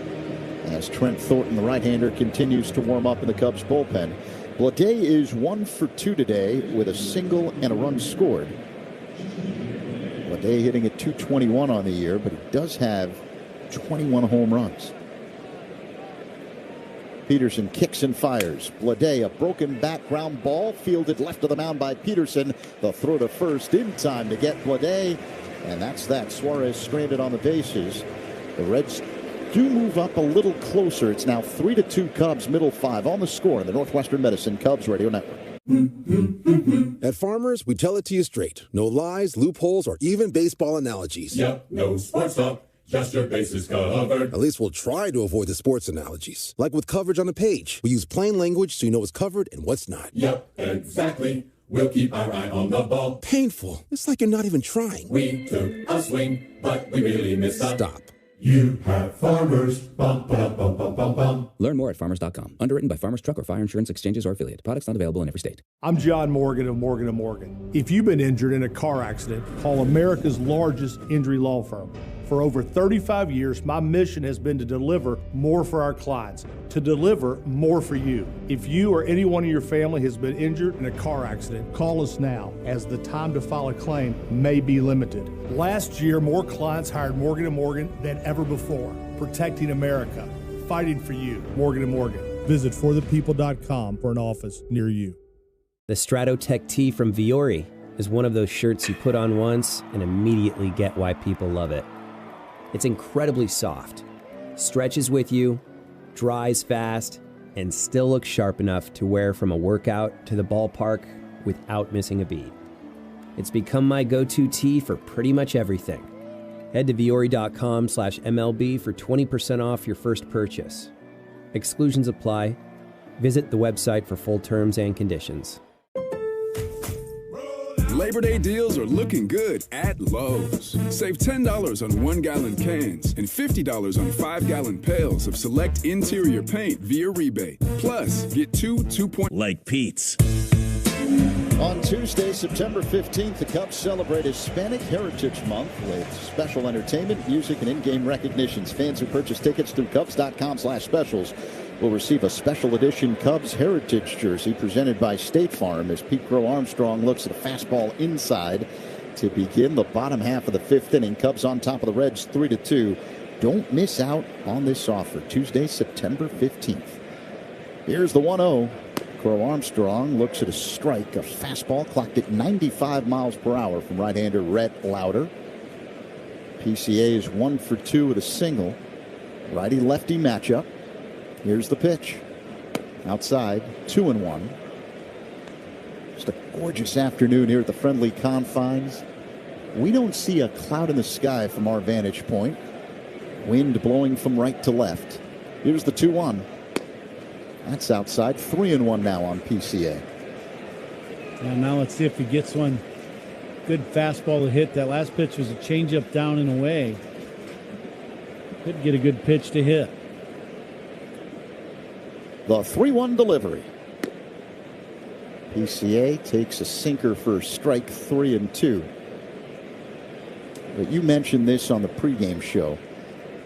as Trent Thornton, the right-hander, continues to warm up in the Cubs bullpen. Bleday is 1 for 2 today with a single and a run scored. Bleday hitting at .221 on the year, but he does have 21 home runs. Peterson kicks and fires. Bleday, a broken background ball, fielded left of the mound by Peterson. The throw to first in time to get Bleday, and that's that. Suarez stranded on the bases. The Reds do move up a little closer. It's now 3-2 Cubs, middle 5 on the score in the Northwestern Medicine Cubs Radio Network. At Farmers, we tell it to you straight. No lies, loopholes, or even baseball analogies. Yep, no sports talk. Just your bases covered. At least we'll try to avoid the sports analogies. Like with coverage on the page. We use plain language so you know what's covered and what's not. Yep, exactly. We'll keep our eye on the ball. Painful. It's like you're not even trying. We took a swing, but we really missed a... Stop. You have Farmers. Bum, ba, bum, bum, bum, bum. Learn more at farmers.com. Underwritten by Farmers Truck or Fire Insurance Exchanges or Affiliate. Products not available in every state. I'm John Morgan of Morgan & Morgan. If you've been injured in a car accident, call America's largest injury law firm. For over 35 years, my mission has been to deliver more for our clients, to deliver more for you. If you or anyone in your family has been injured in a car accident, call us now, as the time to file a claim may be limited. Last year, more clients hired Morgan & Morgan than ever before, protecting America, fighting for you. Morgan & Morgan. Visit forthepeople.com for an office near you. The Stratotech tee from Viore is one of those shirts you put on once and immediately get why people love it. It's incredibly soft, stretches with you, dries fast, and still looks sharp enough to wear from a workout to the ballpark without missing a beat. It's become my go-to tee for pretty much everything. Head to Viore.com/MLB for 20% off your first purchase. Exclusions apply. Visit the website for full terms and conditions. Labor Day deals are looking good at Lowe's. Save $10 on 1-gallon cans and $50 on 5-gallon pails of select interior paint via rebate. Plus, get 2.0 like Pete's. On Tuesday, September 15th, the Cubs celebrate Hispanic Heritage Month with special entertainment, music, and in-game recognitions. Fans who purchase tickets through Cubs.com/specials will receive a special edition Cubs Heritage jersey presented by State Farm as Pete Crow Armstrong looks at a fastball inside to begin the bottom half of the 5th inning. Cubs on top of the Reds 3-2. Don't miss out on this offer. Tuesday, September 15th. Here's the 1-0. Crow Armstrong looks at a strike, a fastball clocked at 95 miles per hour from right-hander Rhett Lauder. PCA is 1 for 2 with a single. Righty-lefty matchup. Here's the pitch. Outside, 2-1. Just a gorgeous afternoon here at the friendly confines. We don't see a cloud in the sky from our vantage point. Wind blowing from right to left. Here's the 2-1. That's outside. 3-1 now on PCA. And now let's see if he gets one. Good fastball to hit. That last pitch was a changeup down and away. Could get a good pitch to hit. The 3-1 delivery. PCA takes a sinker for strike 3-2. But you mentioned this on the pregame show.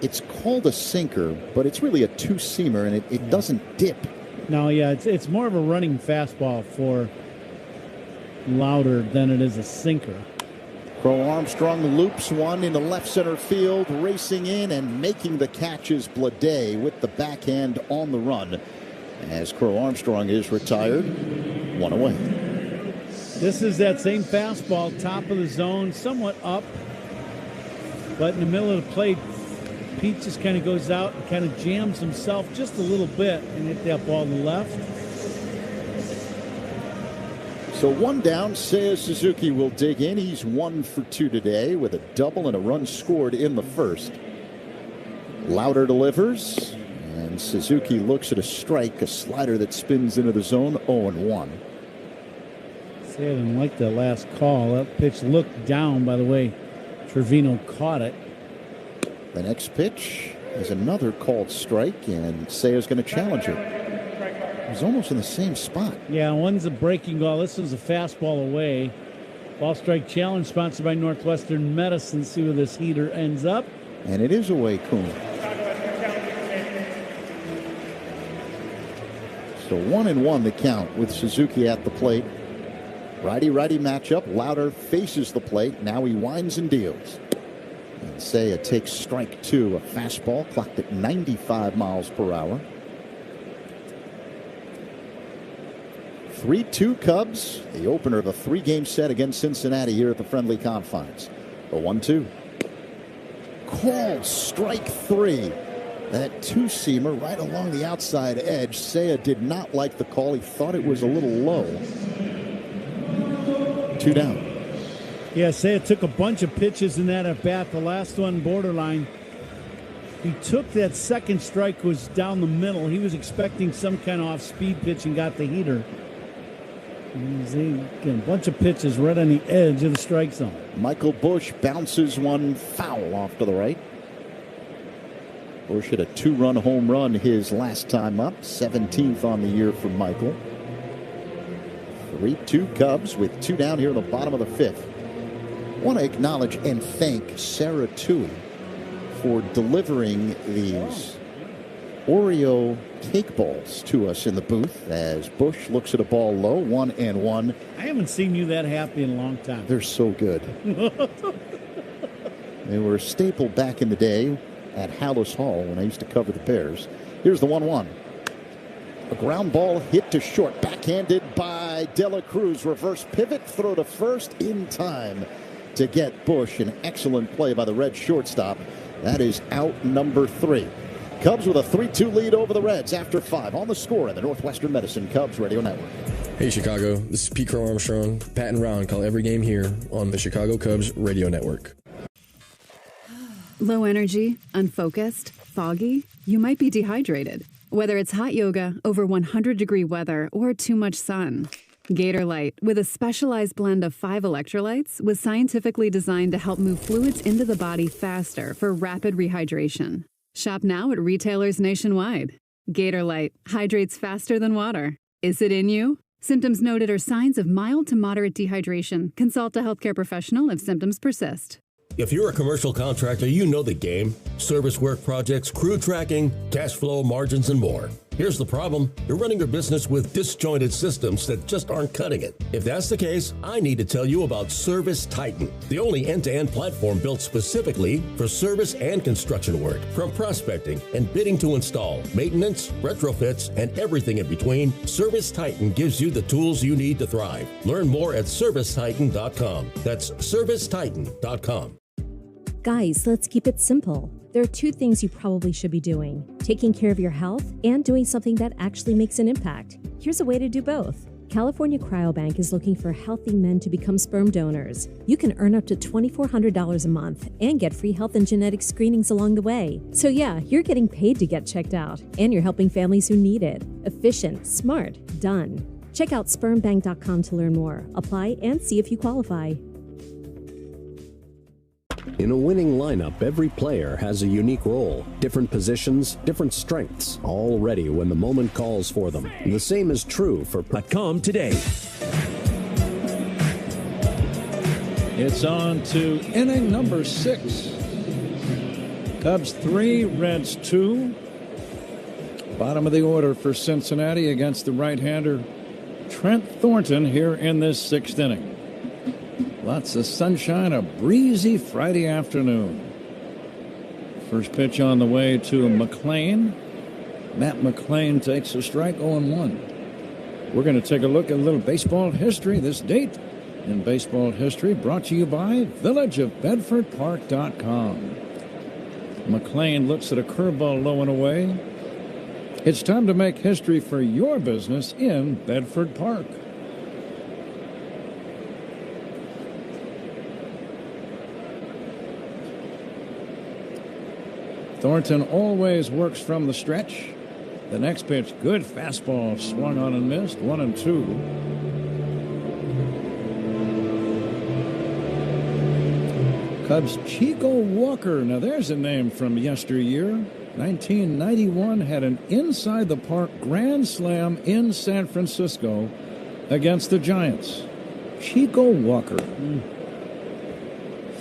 It's called a sinker, but it's really a two-seamer, and it doesn't dip. No, yeah, it's more of a running fastball for Lauder than it is a sinker. Crow Armstrong loops one into left center field, racing in and making the catch is Bleday with the backhand on the run. As Crow Armstrong is retired, 1 away. This is that same fastball, top of the zone, somewhat up, but in the middle of the plate, Pete just kind of goes out and kind of jams himself just a little bit and hit that ball to the left. So 1 down, Seiya Suzuki will dig in. He's 1 for 2 today with a double and a run scored in the first. Lauder delivers, and Suzuki looks at a strike, a slider that spins into the zone, 0-1. See, I didn't like that last call. That pitch looked down, by the way. Trevino caught it. The next pitch is another called strike, and Sea's going to challenge it. It was almost in the same spot. Yeah, one's a breaking ball. This one's a fastball away. Ball strike challenge sponsored by Northwestern Medicine. See where this heater ends up. And it is away, Kuhn. So 1-1 the count with Suzuki at the plate. Righty-righty matchup. Lauder faces the plate. Now he winds and deals. And Seiya takes strike two, a fastball clocked at 95 miles per hour. 3-2 Cubs, the opener of a three-game set against Cincinnati here at the friendly confines. The 1-2. Called strike three. That two-seamer right along the outside edge. Seiya did not like the call. He thought it was a little low. 2 down. Yeah, Seiya took a bunch of pitches in that at bat. The last one borderline. He took that second strike, was down the middle. He was expecting some kind of off-speed pitch and got the heater. A bunch of pitches right on the edge of the strike zone. Michael Busch bounces one foul off to the right. Busch hit a 2-run home run his last time up. 17th on the year for Michael. 3-2 Cubs with 2 down here in the bottom of the 5th. Want to acknowledge and thank Sarah Tui for delivering these Oreo cake balls to us in the booth as Busch looks at a ball low, 1-1. I haven't seen you that happy in a long time. They're so good. They were a staple back in the day at Hallis Hall when I used to cover the Bears. Here's the 1-1. A ground ball hit to short, backhanded by De La Cruz. Reverse pivot, throw to first in time to get Busch. An excellent play by the Red shortstop. That is out number 3. Cubs with a 3-2 lead over the Reds after 5 on the score at the Northwestern Medicine Cubs Radio Network. Hey Chicago, this is Pete Crow Armstrong. Pat and Ron call every game here on the Chicago Cubs Radio Network. Low energy, unfocused, foggy? You might be dehydrated. Whether it's hot yoga, over 100-degree weather, or too much sun. Gator Light, with a specialized blend of 5 electrolytes, was scientifically designed to help move fluids into the body faster for rapid rehydration. Shop now at retailers nationwide. Gator Light hydrates faster than water. Is it in you? Symptoms noted are signs of mild to moderate dehydration. Consult a healthcare professional if symptoms persist. If you're a commercial contractor, you know the game. Service work projects, crew tracking, cash flow, margins, and more. Here's the problem. You're running your business with disjointed systems that just aren't cutting it. If that's the case, I need to tell you about Service Titan, the only end-to-end platform built specifically for service and construction work. From prospecting and bidding to install, maintenance, retrofits, and everything in between, Service Titan gives you the tools you need to thrive. Learn more at ServiceTitan.com. That's ServiceTitan.com. Guys, let's keep it simple. There are 2 things you probably should be doing: taking care of your health and doing something that actually makes an impact. Here's a way to do both. California Cryobank is looking for healthy men to become sperm donors. You can earn up to $2,400 a month and get free health and genetic screenings along the way. So yeah, you're getting paid to get checked out, and you're helping families who need it. Efficient, smart, done. Check out spermbank.com to learn more. Apply and see if you qualify. In a winning lineup, every player has a unique role, different positions, different strengths, all ready when the moment calls for them. The same is true for .com today. It's on to inning number 6. Cubs 3, Reds 2. Bottom of the order for Cincinnati against the right-hander Trent Thornton here in this 6th inning. Lots of sunshine, a breezy Friday afternoon. First pitch on the way to McLean. Matt McLean takes a strike, 0-1. We're going to take a look at a little baseball history. This date in baseball history brought to you by villageofbedfordpark.com. McLean looks at a curveball low and away. It's time to make history for your business in Bedford Park. Thornton always works from the stretch. The next pitch, good fastball, swung on and missed. 1-2. Cubs' Chico Walker. Now there's a name from yesteryear. 1991 had an inside the park grand slam in San Francisco against the Giants. Chico Walker.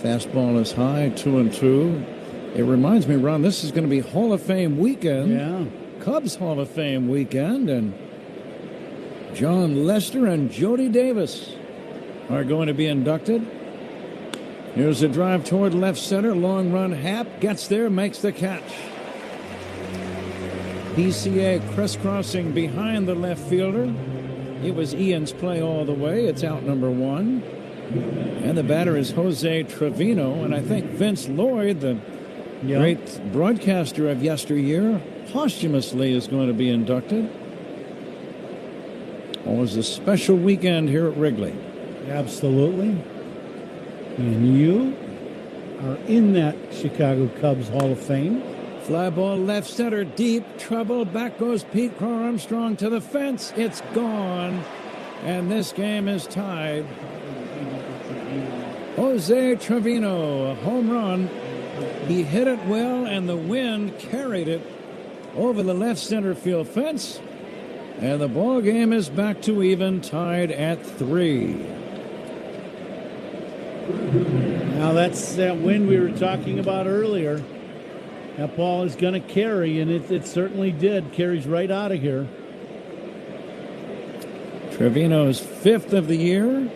Fastball is high, 2-2. It reminds me, Ron, this is going to be Hall of Fame weekend. Yeah. Cubs Hall of Fame weekend, and John Lester and Jody Davis are going to be inducted. Here's a drive toward left center. Long run. Happ gets there, makes the catch. PCA crisscrossing behind the left fielder. It was Ian's play all the way. It's out number 1. And the batter is Jose Trevino. And I think Vince Lloyd, the great broadcaster of yesteryear, posthumously is going to be inducted. Always a special weekend here at Wrigley. Absolutely. And you are in that Chicago Cubs Hall of Fame. Fly ball left center, deep trouble. Back goes Pete Crow Armstrong to the fence. It's gone. And this game is tied. Jose Trevino, a home run. He hit it well, and the wind carried it over the left center field fence. And the ball game is back to even, tied at 3. Now that's that wind we were talking about earlier. That ball is going to carry, and it certainly did. Carries right out of here. Trevino's 5th of the year.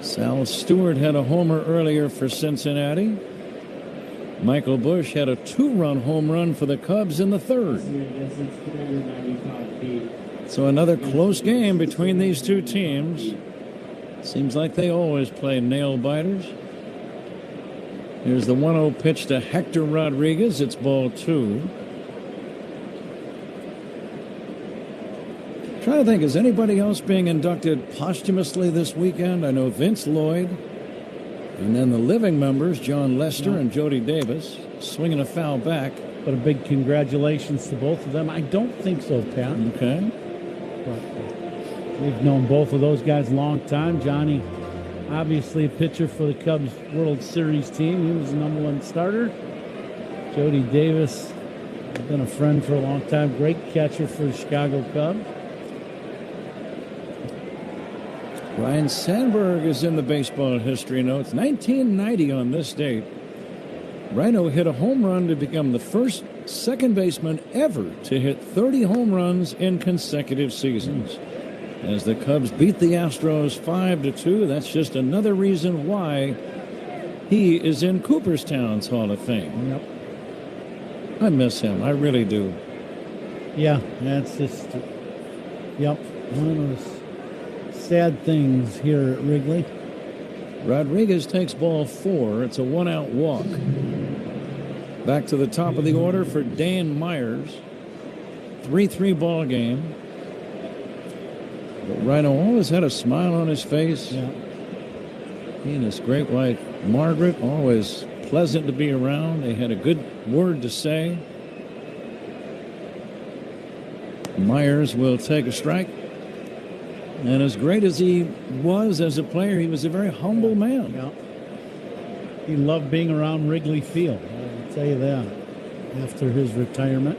Sal Stewart had a homer earlier for Cincinnati. Michael Busch had a 2-run home run for the Cubs in the 3rd. So another close game between these two teams. Seems like they always play nail biters. Here's the 1-0 pitch to Hector Rodriguez. It's ball 2. Trying to think, is anybody else being inducted posthumously this weekend? I know Vince Lloyd. And then the living members, John Lester and Jody Davis, swinging a foul back. But a big congratulations to both of them. I don't think so, Pat. Okay. But we've known both of those guys a long time. Johnny, obviously a pitcher for the Cubs World Series team. He was the #1 starter. Jody Davis, been a friend for a long time. Great catcher for the Chicago Cubs. Ryan Sandberg is in the baseball history notes. 1990 on this date. Rhino hit a home run to become the first second baseman ever to hit 30 home runs in consecutive seasons. As the Cubs beat the Astros 5-2, that's just another reason why he is in Cooperstown's Hall of Fame. Yep. I miss him. I really do. Yeah, that's just, yep, one of those sad things here at Wrigley. Rodriguez takes ball 4. It's a 1-out walk. Back to the top of the order for Dane Myers. 3-3 ball game. But Rhino always had a smile on his face. Yeah. He and his great wife Margaret, always pleasant to be around. They had a good word to say. Myers will take a strike. And as great as he was as a player, he was a very humble man. Yeah. He loved being around Wrigley Field, I'll tell you that, after his retirement.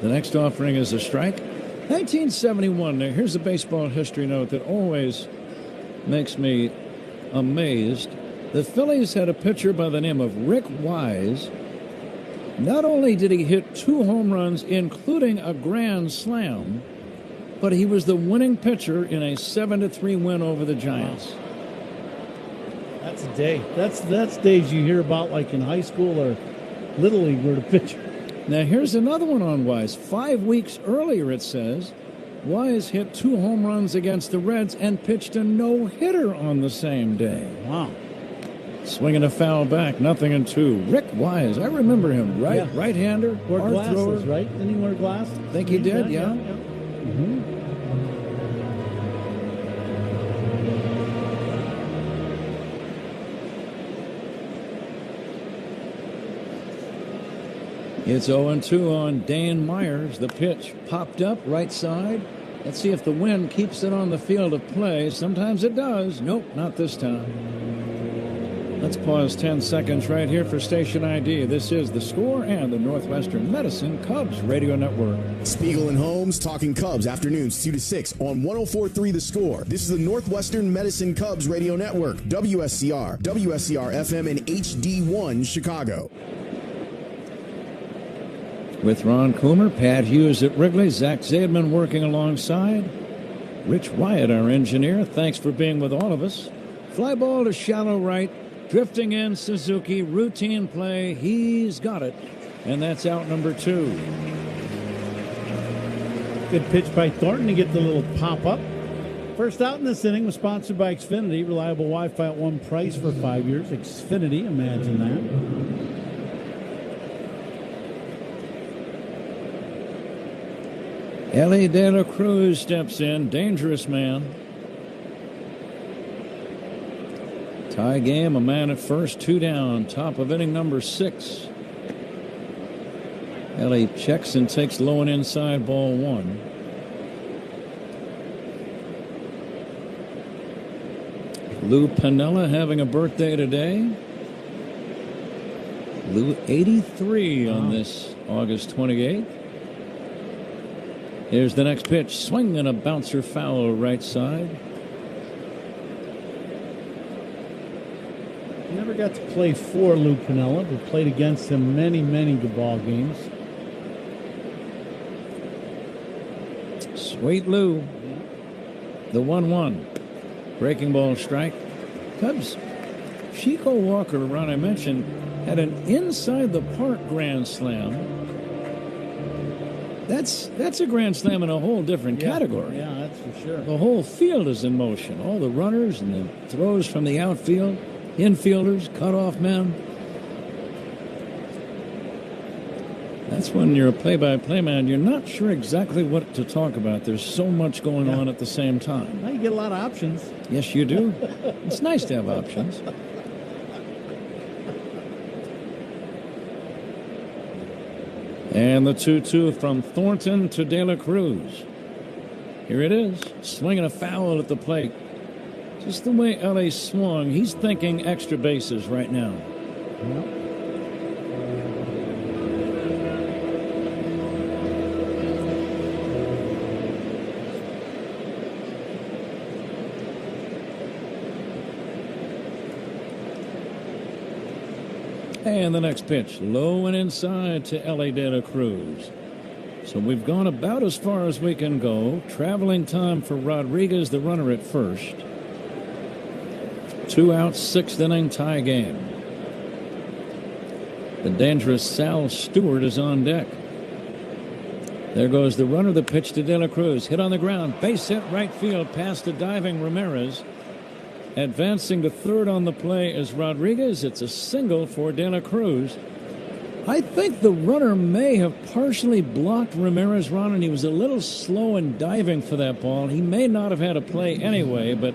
The next offering is a strike. 1971. Now, here's a baseball history note that always makes me amazed. The Phillies had a pitcher by the name of Rick Wise. Not only did he hit 2 home runs, including a grand slam, but he was the winning pitcher in a 7-3 win over the Giants. That's a day. That's days you hear about like in high school or Little League where the pitcher. Now here's another one on Wise. 5 weeks earlier, it says, Wise hit 2 home runs against the Reds and pitched a no-hitter on the same day. Wow. Swinging a foul back, 0-2. Rick Wise, I remember him. Right-hander, Wore hard glasses, thrower. right? Didn't he wear glasses? I think he did, yeah. Mm-hmm. It's 0-2 on Dane Myers. The pitch popped up right side. Let's see if the wind keeps it on the field of play. Sometimes it does. Nope, not this time. Let's pause 10 seconds right here for station ID. This is The Score and the Northwestern Medicine Cubs Radio Network. Spiegel and Holmes talking Cubs afternoons 2 to 6 on 104.3 The Score. This is the Northwestern Medicine Cubs Radio Network, WSCR, WSCR FM, and HD1 Chicago. With Ron Coomer, Pat Hughes at Wrigley, Zach Zaidman working alongside. Rich Wyatt, our engineer, thanks for being with all of us. Fly ball to shallow right, drifting in Suzuki, routine play, he's got it. And that's out number 2. Good pitch by Thornton to get the little pop-up. First out in this inning was sponsored by Xfinity, reliable Wi-Fi at one price for 5 years. Xfinity, imagine that. Ellie De La Cruz steps in. Dangerous man. Tie game, a man at first, 2 down. Top of inning number 6. Ellie checks and takes low and inside, ball 1. Lou Piniella having a birthday today. Lou 83 on this August 28th. Here's the next pitch. Swing and a bouncer foul right side. Never got to play for Lou Piniella, but played against him many, many good ball games. Sweet Lou. The 1-1. Breaking ball strike. Cubs. Chico Walker, Ron, I mentioned, had an inside the park grand slam. That's a grand slam in a whole different category. Yeah, that's for sure. The whole field is in motion. All the runners and the throws from the outfield, infielders, cutoff men. That's when you're a play-by-play man. You're not sure exactly what to talk about. There's so much going on at the same time. Now you get a lot of options. Yes, you do. It's nice to have options. And the 2-2 from Thornton to De La Cruz. Here it is. Swinging a foul at the plate. Just the way L.A. swung, he's thinking extra bases right now. And the next pitch, low and inside to Ellie De La Cruz. So we've gone about as far as we can go. Traveling time for Rodriguez, the runner at first. 2 outs, 6th inning, tie game. The dangerous Sal Stewart is on deck. There goes the runner, the pitch to De La Cruz. Hit on the ground, base hit right field past the diving Ramirez. Advancing to third on the play is Rodriguez. It's a single for De La Cruz. I think the runner may have partially blocked Ramirez, Ron, and he was a little slow in diving for that ball. He may not have had a play anyway, but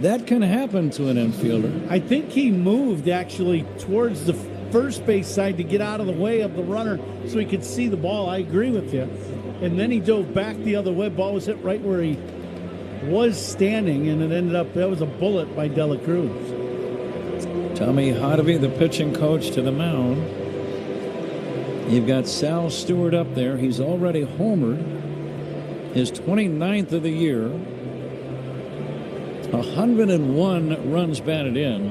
that can happen to an infielder. I think he moved actually towards the first base side to get out of the way of the runner so he could see the ball. I agree with you. And then he dove back the other way. Ball was hit right where he was standing, and it ended up, that was a bullet by De La Cruz. Tommy Hodevy, the pitching coach, to the mound. You've got Sal Stewart up there. He's already homered. His 29th of the year. 101 runs batted in.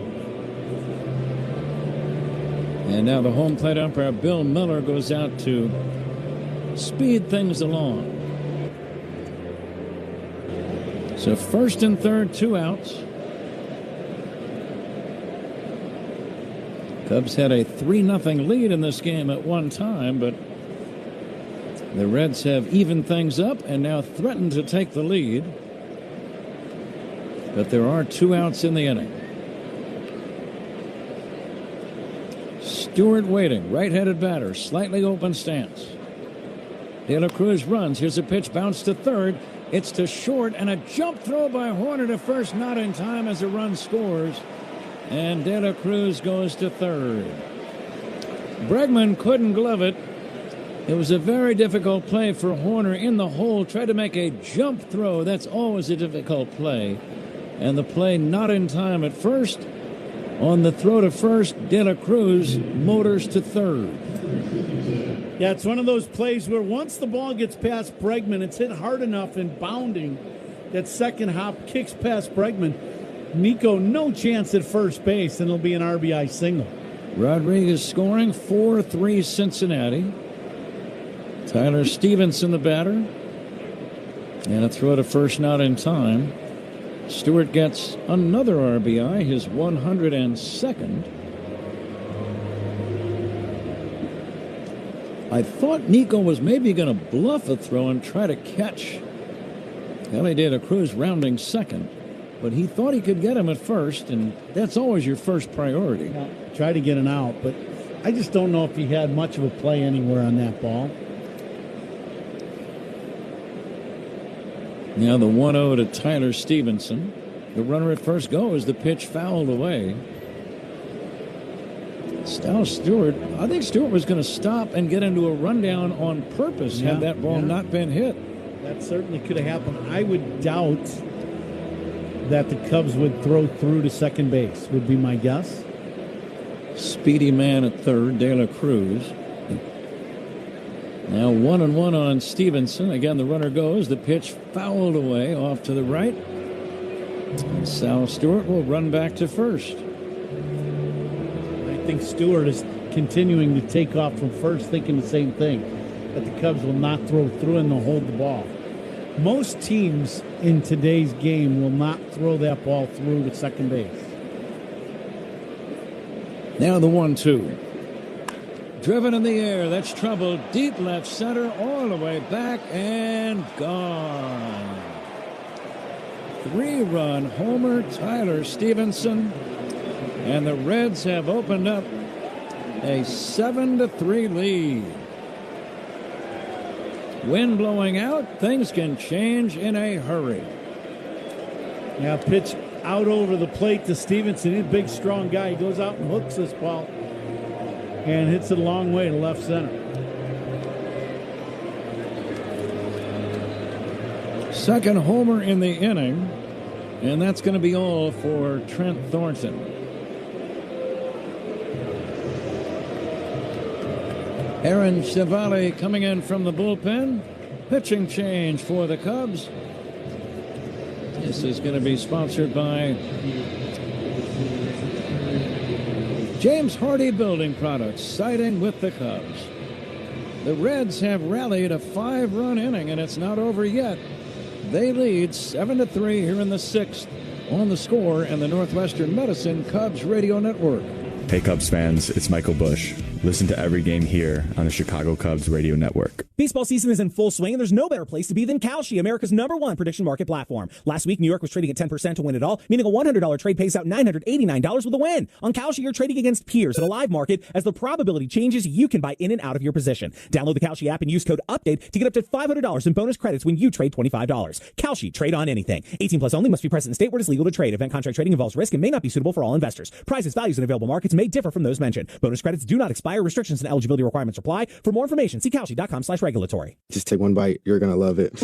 And now the home plate umpire, Bill Miller, goes out to speed things along. So first and third, 2 outs. Cubs had a 3-0 lead in this game at one time, but the Reds have evened things up and now threaten to take the lead. But there are 2 outs in the inning. Stewart waiting, right-handed batter, slightly open stance. De La Cruz runs. Here's a pitch, bounce to third. It's to short, and a jump throw by Horner to first, not in time as a run scores. And De La Cruz goes to third. Bregman couldn't glove it. It was a very difficult play for Horner in the hole. Tried to make a jump throw. That's always a difficult play. And the play not in time at first. On the throw to first, De La Cruz motors to third. Yeah, it's one of those plays where once the ball gets past Bregman, it's hit hard enough and bounding. That second hop kicks past Bregman. Nico, no chance at first base, and it'll be an RBI single. Rodriguez scoring 4-3 Cincinnati. Tyler Stevenson, the batter. And a throw to first not in time. Stewart gets another RBI, his 102nd. I thought Nico was maybe going to bluff a throw and try to catch Ellie De La Cruz rounding second. But he thought he could get him at first, and that's always your first priority. Yeah, try to get an out, but I just don't know if he had much of a play anywhere on that ball. Now the 1-0 to Tyler Stevenson. The runner at first go as the pitch fouled away. Sal Stewart, I think Stewart was going to stop and get into a rundown on purpose had that ball not been hit. That certainly could have happened. I would doubt that the Cubs would throw through to second base, would be my guess. Speedy man at third, De La Cruz. Now 1-1 on Stevenson. Again, the runner goes. The pitch fouled away off to the right. And Sal Stewart will run back to first. I think Stewart is continuing to take off from first, thinking the same thing, that the Cubs will not throw through and they'll hold the ball. Most teams in today's game will not throw that ball through to second base. Now the 1-2. Driven in the air. That's trouble. Deep left center. All the way back and gone. 3-run homer, Tyler Stevenson. And the Reds have opened up a 7-3 lead. Wind blowing out. Things can change in a hurry. Now pitch out over the plate to Stevenson. He's a big, strong guy. He goes out and hooks this ball and hits it a long way to left center. Second homer in the inning, and that's going to be all for Trent Thornton. Aaron Civale coming in from the bullpen. Pitching change for the Cubs. This is going to be sponsored by James Hardy Building Products, siding with the Cubs. The Reds have rallied a 5-run inning, and it's not over yet. They lead 7-3 here in the 6th on The Score and the Northwestern Medicine Cubs Radio Network. Hey Cubs fans, it's Michael Bush. Listen to every game here on the Chicago Cubs Radio Network. Baseball season is in full swing, and there's no better place to be than Kalshi, America's #1 prediction market platform. Last week, New York was trading at 10% to win it all, meaning a $100 trade pays out $989 with a win. On Kalshi, you're trading against peers in a live market. As the probability changes, you can buy in and out of your position. Download the Kalshi app and use code UPDATE to get up to $500 in bonus credits when you trade $25. Kalshi, trade on anything. 18 plus only, must be present in state where it is legal to trade. Event contract trading involves risk and may not be suitable for all investors. Prices, values, and available markets may differ from those mentioned. Bonus credits do not expire. Restrictions and eligibility requirements apply. For more information, see Kalshi.com/regulatory. Just take one bite. You're going to love it.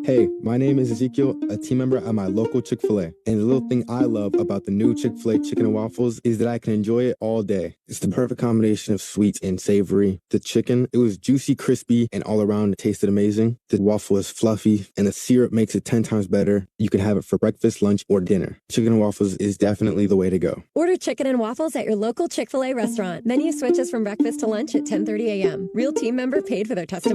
Hey, my name is Ezekiel, a team member at my local Chick-fil-A. And the little thing I love about the new Chick-fil-A chicken and waffles is that I can enjoy it all day. It's the perfect combination of sweet and savory. The chicken, it was juicy, crispy, and all around it tasted amazing. The waffle is fluffy, and the syrup makes it 10 times better. You can have it for breakfast, lunch, or dinner. Chicken and waffles is definitely the way to go. Order chicken and waffles at your local Chick-fil-A restaurant. Menu switches from breakfast to lunch at 10:30 a.m. Real team member paid for their testimonial.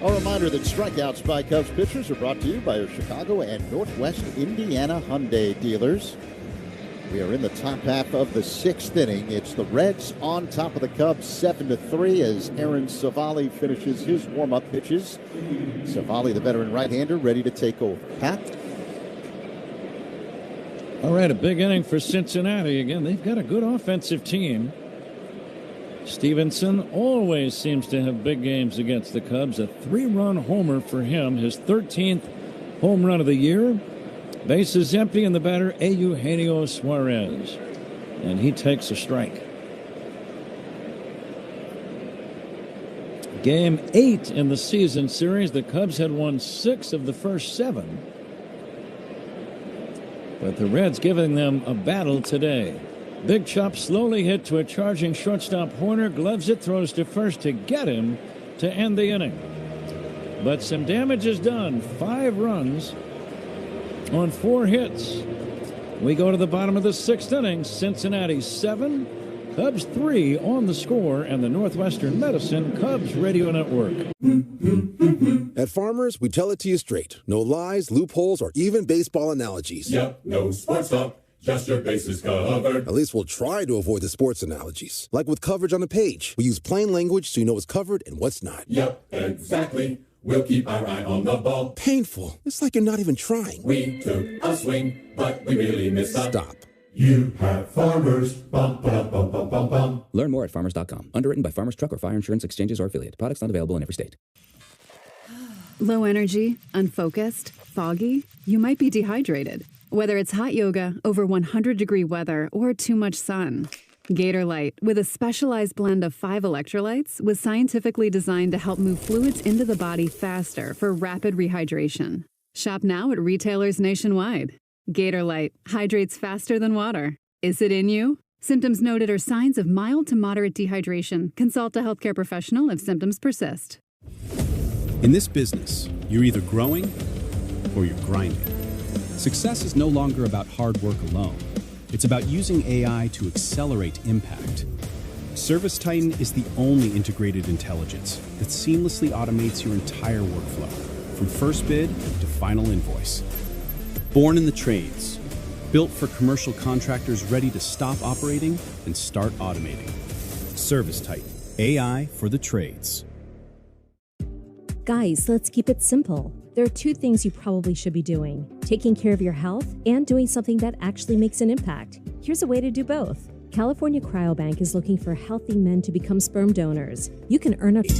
A reminder that strikeouts by Cubs pitchers are brought to you by your Chicago and Northwest Indiana Hyundai dealers. We are in the top half of the 6th inning. It's the Reds on top of the Cubs 7-3 as Aaron Civale finishes his warm-up pitches. Civale, the veteran right-hander, ready to take over. Pat? All right, a big inning for Cincinnati. Again, they've got a good offensive team. Stevenson always seems to have big games against the Cubs. A 3-run homer for him, his 13th home run of the year. Base is empty, and the batter, Eugenio Suarez. And he takes a strike. Game 8 in the season series. The Cubs had won 6 of the first 7. But the Reds giving them a battle today. Big chop slowly hit to a charging shortstop. Horner gloves it, throws to first to get him to end the inning. But some damage is done. 5 runs on 4 hits. We go to the bottom of the 6th inning. Cincinnati 7, Cubs 3 on the score, and the Northwestern Medicine Cubs Radio Network. At Farmers, we tell it to you straight. No lies, loopholes, or even baseball analogies. Yep, no sports talk. Just your bases covered. At least we'll try to avoid the sports analogies. Like with coverage on the page. We use plain language so you know what's covered and what's not. Yep, exactly. We'll keep our eye on the ball. Painful. It's like you're not even trying. We took a swing, but we really missed up. Stop. You have Farmers. Bum, bum, bum, bum, bum, bum. Learn more at farmers.com. Underwritten by Farmers Truck or Fire Insurance Exchanges or Affiliate. Products not available in every state. Low energy, unfocused, foggy? You might be dehydrated. Whether it's hot yoga, over 100-degree weather, or too much sun. Gator Light, with a specialized blend of 5 electrolytes, was scientifically designed to help move fluids into the body faster for rapid rehydration. Shop now at retailers nationwide. Gator Light hydrates faster than water. Is it in you? Symptoms noted are signs of mild to moderate dehydration. Consult a healthcare professional if symptoms persist. In this business, you're either growing or you're grinding. Success is no longer about hard work alone. It's about using AI to accelerate impact. ServiceTitan is the only integrated intelligence that seamlessly automates your entire workflow, from first bid to final invoice. Born in the trades, built for commercial contractors ready to stop operating and start automating. ServiceTitan, AI for the trades. Guys, let's keep it simple. There are 2 things you probably should be doing: taking care of your health and doing something that actually makes an impact. Here's a way to do both. California Cryobank is looking for healthy men to become sperm donors. You can earn up to...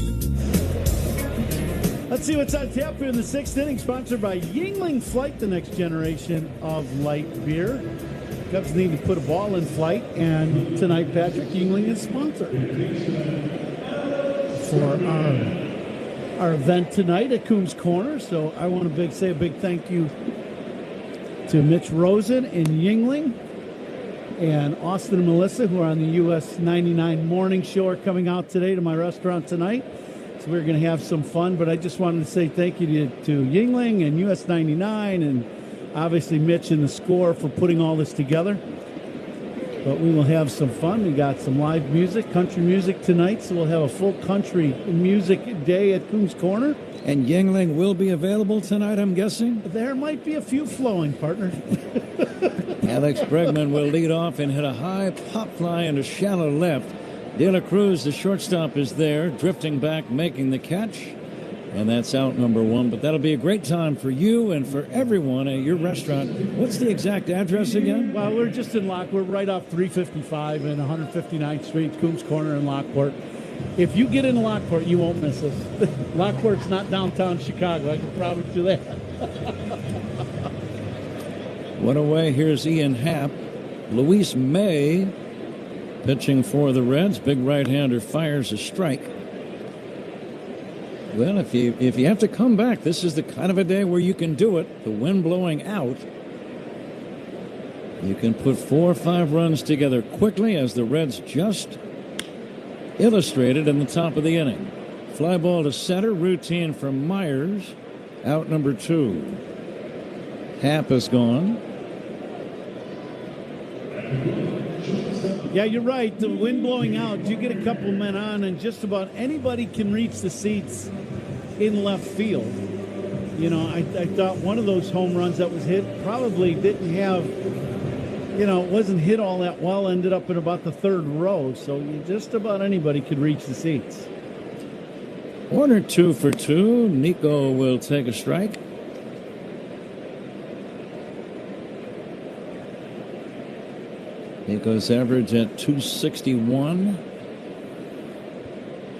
Let's see what's on tap here in the 6th inning, sponsored by Yingling Flight, the next generation of light beer. Cubs need to put a ball in flight, and tonight Patrick Yingling is sponsored for our event tonight at Coombs Corner. So I want to say a big thank you to Mitch Rosen and Yingling and Austin and Melissa, who are on the US 99 morning show, are coming out today to my restaurant tonight. So we're going to have some fun, but I just wanted to say thank you to Yingling and US 99 and obviously Mitch and the Score for putting all this together. But we will have some fun. We got some live music, country music tonight, so we'll have a full country music day at Coombs Corner. And Yingling will be available tonight, I'm guessing? There might be a few flowing, partner. Alex Bregman will lead off and hit a high pop fly into shallow left. De La Cruz, the shortstop, is there, drifting back, making the catch. And that's out number 1. But that'll be a great time for you and for everyone at your restaurant. What's the exact address again? Well, we're just in We're right off 355 and 159th Street, Coombs Corner in Lockport. If you get into Lockport, you won't miss us. Lockport's not downtown Chicago. I can promise you that. One away. Here's Ian Happ. Luis May pitching for the Reds. Big right-hander fires a strike. Well, if you have to come back, this is the kind of a day where you can do it. The wind blowing out. You can put 4 or 5 runs together quickly, as the Reds just illustrated in the top of the inning. Fly ball to center, routine from Myers. Out number 2. Happ is gone. Yeah, you're right. The wind blowing out, you get a couple men on, and just about anybody can reach the seats in left field. You know, I thought one of those home runs that was hit probably didn't have, wasn't hit all that well, ended up in about the 3rd row. So just about anybody could reach the seats. Warner 2 for 2. Nico will take a strike. Nico's average at 261.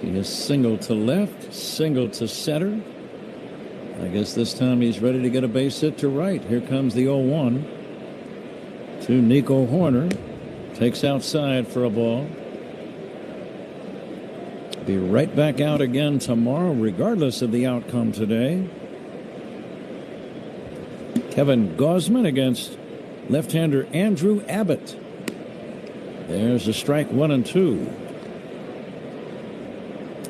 He is single to left, single to center. I guess this time he's ready to get a base hit to right. Here comes the 0-1 to Nico Horner. Takes outside for a ball. Be right back out again tomorrow, regardless of the outcome today. Kevin Gausman against left-hander Andrew Abbott. There's a strike, 1-2.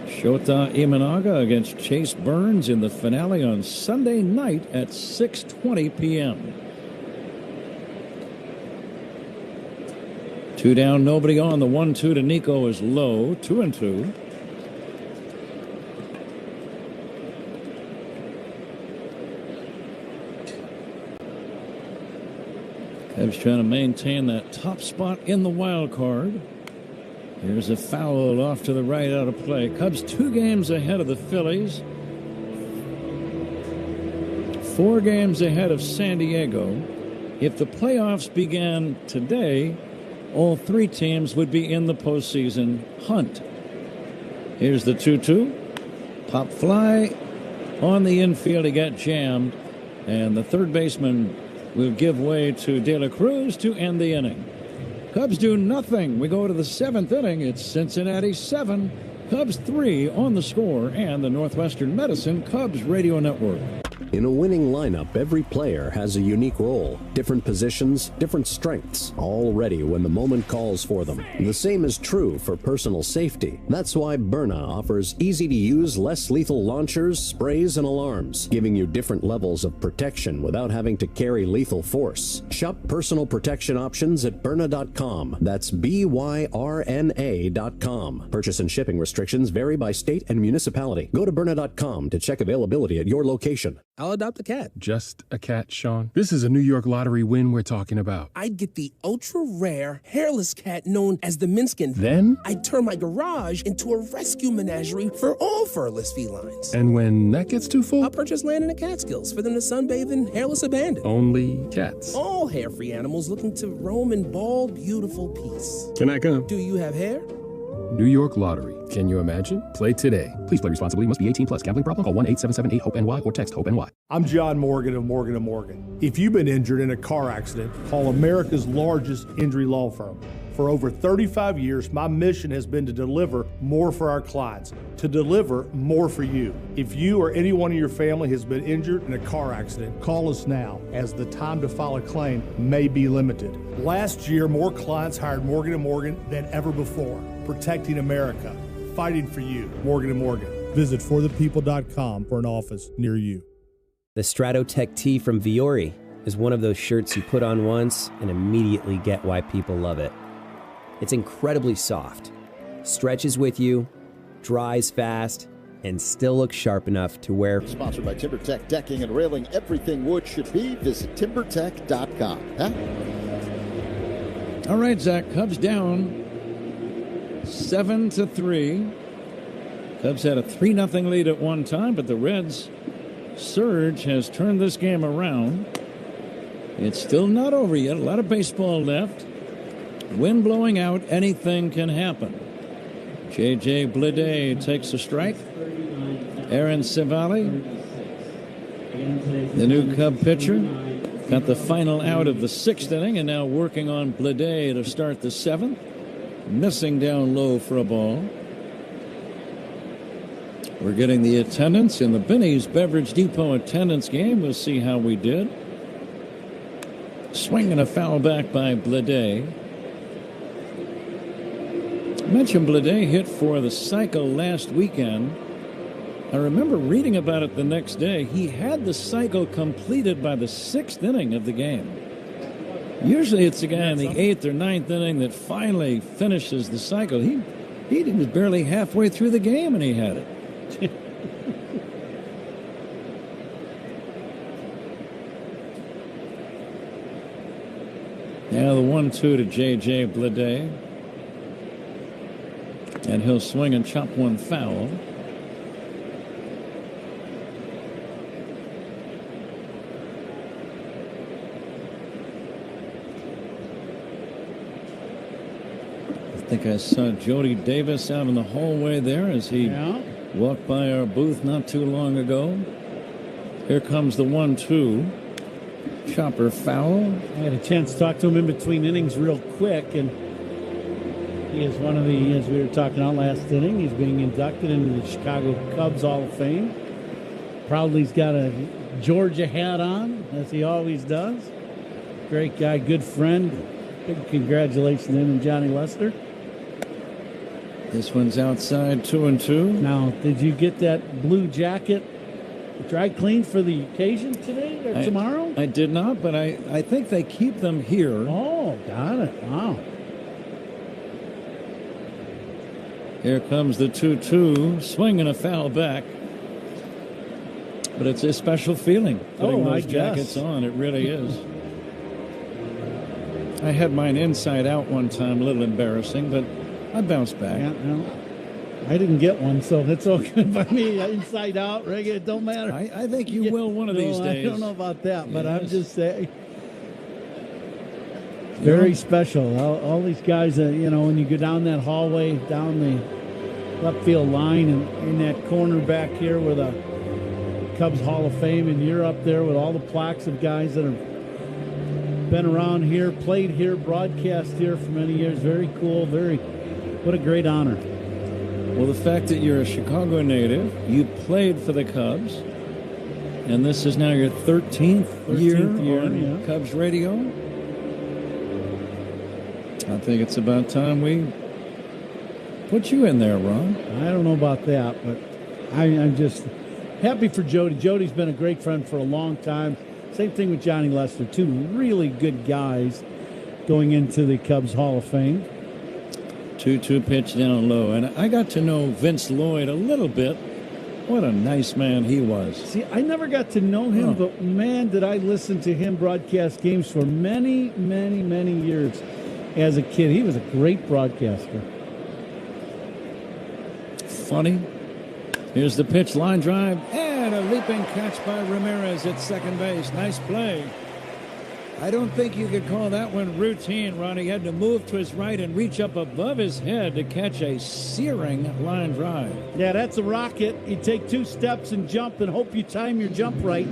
Shota Imanaga against Chase Burns in the finale on Sunday night at 6:20 p.m. 2 down, nobody on. The 1-2 to Nico is low. 2-2. Cubs trying to maintain that top spot in the wild card. Here's a foul off to the right, out of play. Cubs 2 games ahead of the Phillies. 4 games ahead of San Diego. If the playoffs began today, all 3 teams would be in the postseason hunt. Here's the 2-2. Pop fly on the infield. He got jammed, and the third baseman will give way to De La Cruz to end the inning. Cubs do nothing. We go to the 7th inning. It's Cincinnati 7, Cubs 3 on the Score and the Northwestern Medicine Cubs Radio Network. In a winning lineup, every player has a unique role, different positions, different strengths, all ready when the moment calls for them. The same is true for personal safety. That's why Byrna offers easy-to-use, less lethal launchers, sprays, and alarms, giving you different levels of protection without having to carry lethal force. Shop personal protection options at Byrna.com. That's BYRNA.com. Purchase and shipping restrictions vary by state and municipality. Go to Byrna.com to check availability at your location. I'll adopt a cat. Just a cat, Sean? This is a New York lottery win we're talking about. I'd get the ultra-rare, hairless cat known as the Minskin. Then? I'd turn my garage into a rescue menagerie for all furless felines. And when that gets too full? I'll purchase land in the Catskills for them to sunbathe in hairless abandon. Only cats. All hair-free animals looking to roam in bald, beautiful peace. Can I come? Do you have hair? New York Lottery. Can you imagine? Play today. Please play responsibly. Must be 18 plus. Gambling problem? Call 1-877-8-HOPE-NY or text HOPE-NY. I'm John Morgan of Morgan & Morgan. If you've been injured in a car accident, call America's largest injury law firm. For over 35 years, my mission has been to deliver more for our clients, to deliver more for you. If you or anyone in your family has been injured in a car accident, call us now, as the time to file a claim may be limited. Last year, more clients hired Morgan & Morgan than ever before. Protecting America, fighting for you. Morgan & Morgan. Visit forthepeople.com for an office near you. The Stratotech tee from Viore is one of those shirts you put on once and immediately get why people love it. It's incredibly soft, stretches with you, dries fast, and still looks sharp enough to wear. Sponsored by TimberTech Decking and Railing. Everything wood should be. Visit TimberTech.com. Huh? All right, Zach, Cubs down 7-3. Cubs had a 3-0 lead at one time, but the Reds' surge has turned this game around. It's still not over yet. A lot of baseball left. Wind blowing out, anything can happen. J.J. Bleday takes a strike. Aaron Civale, the new Cub pitcher, got the final out of the 6th inning and now working on Bleday to start the 7th. Missing down low for a ball. We're getting the attendance in the Binny's Beverage Depot attendance game. We'll see how we did. Swing and a foul back by Bleday. I mentioned Bleday hit for the cycle last weekend. I remember reading about it the next day. He had the cycle completed by the 6th inning of the game. Usually it's the guy in the 8th or 9th inning that finally finishes the cycle. He was barely halfway through the game and he had it. Now the 1-2 to J.J. Bleday. And he'll swing and chop one foul. I think I saw Jody Davis out in the hallway there as he walked by our booth not too long ago. Here comes the 1-2. Chopper foul. I had a chance to talk to him in between innings real quick, and He is one of the, as we were talking about last inning, he's being inducted into the Chicago Cubs Hall of Fame. Proudly, he's got a Georgia hat on, as he always does. Great guy, good friend. Big congratulations to him and Johnny Lester. This one's outside 2-2. Now, did you get that blue jacket dry cleaned for the occasion today or tomorrow? I did not, but I think they keep them here. Oh, got it. Wow. Here comes the 2-2, swing and a foul back. But it's a special feeling putting those jackets on. It really is. I had mine inside out one time, a little embarrassing, but I bounced back. Yeah, no, I didn't get one, so that's all good by me. Inside out, regular, it don't matter. I think you will one of these days. I don't know about that, but I'm just saying. Very special. All these guys, when you go down that hallway, down the left field line, and in that corner back here where the Cubs Hall of Fame, and you're up there with all the plaques of guys that have been around here, played here, broadcast here for many years. Very cool. What a great honor. Well, the fact that you're a Chicago native, you played for the Cubs, and this is now your 13th year on Cubs radio. I think it's about time we put you in there, Ron. I don't know about that, but I'm just happy for Jody. Jody's been a great friend for a long time. Same thing with Johnny Lester. Two really good guys going into the Cubs Hall of Fame. 2-2 pitch down low. And I got to know Vince Lloyd a little bit. What a nice man he was. See, I never got to know him, but man, did I listen to him broadcast games for many, many, many years as a kid. He was a great broadcaster. Funny. Here's the pitch, line drive, and a leaping catch by Ramirez at second base. Nice play. I don't think you could call that one routine, Ronnie. He had to move to his right and reach up above his head to catch a searing line drive. Yeah, that's a rocket. You take 2 steps and jump and hope you time your jump right.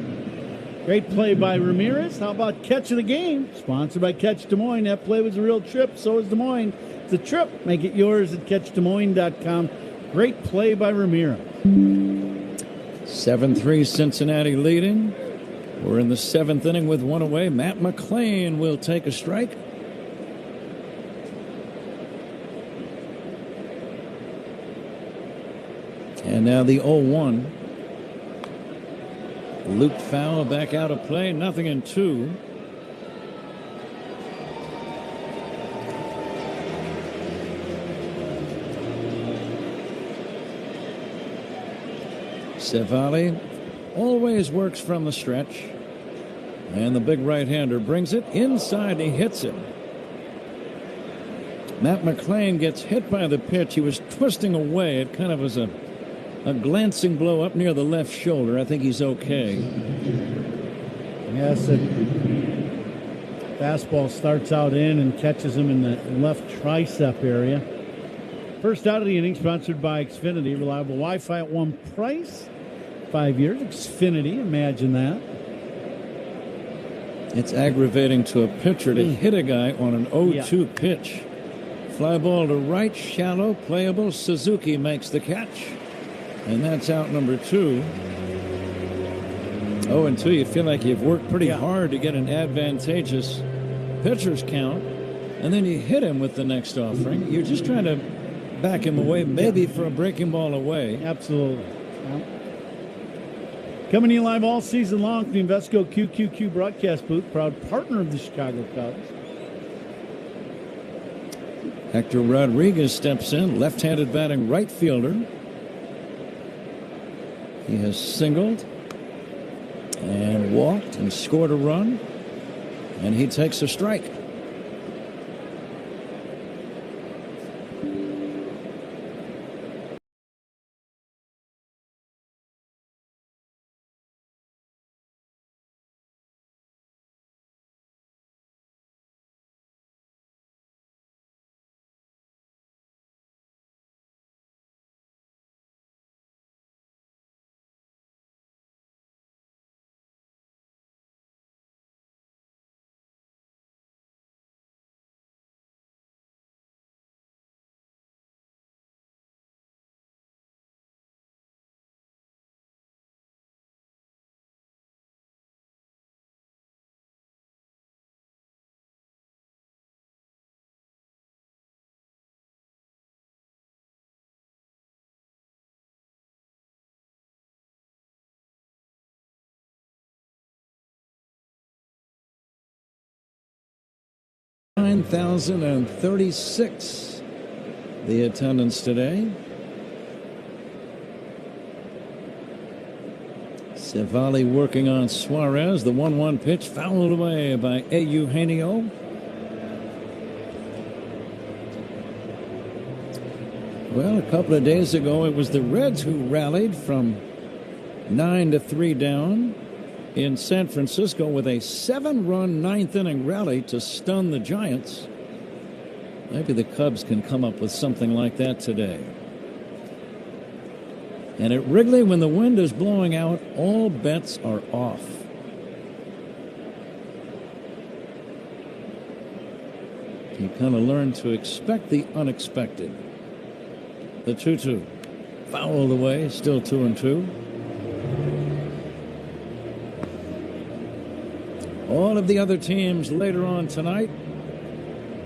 Great play by Ramirez. How about catch of the game? Sponsored by Catch Des Moines. That play was a real trip. So is Des Moines. It's a trip. Make it yours at CatchDesMoines.com. Great play by Ramirez. 7-3 Cincinnati leading. We're in the 7th inning with one away. Matt McClain will take a strike. And now the 0-1. Looped foul back out of play. Nothing in 2. Civale always works from the stretch. And the big right-hander brings it inside. He hits it. Matt McClain gets hit by the pitch. He was twisting away. It kind of was a glancing blow up near the left shoulder. I think he's okay. Yes, fastball starts out in and catches him in the left tricep area. First out of the inning, sponsored by Xfinity. Reliable Wi-Fi at one price. 5 years. Xfinity, imagine that. It's aggravating to a pitcher to hit a guy on an 0-2 pitch. Fly ball to right, shallow, playable. Suzuki makes the catch. And that's out number 2. 0-2, you feel like you've worked pretty hard to get an advantageous pitcher's count. And then you hit him with the next offering. You're just trying to back him away, maybe for a breaking ball away. Absolutely. Coming to you live all season long from the Invesco QQQ broadcast booth, proud partner of the Chicago Cubs. Hector Rodriguez steps in, left-handed batting right fielder. He has singled and walked and scored a run, and he takes a strike. 9,036 the attendance today. Civale working on Suarez. The 1-1 pitch fouled away by Eugenio. Well, a couple of days ago, it was the Reds who rallied from 9-3 down in San Francisco with a 7-run ninth-inning rally to stun the Giants. Maybe the Cubs can come up with something like that today. And at Wrigley, when the wind is blowing out, all bets are off. You kind of learn to expect the unexpected. The 2-2. Fouled away, still 2-2. All of the other teams later on tonight.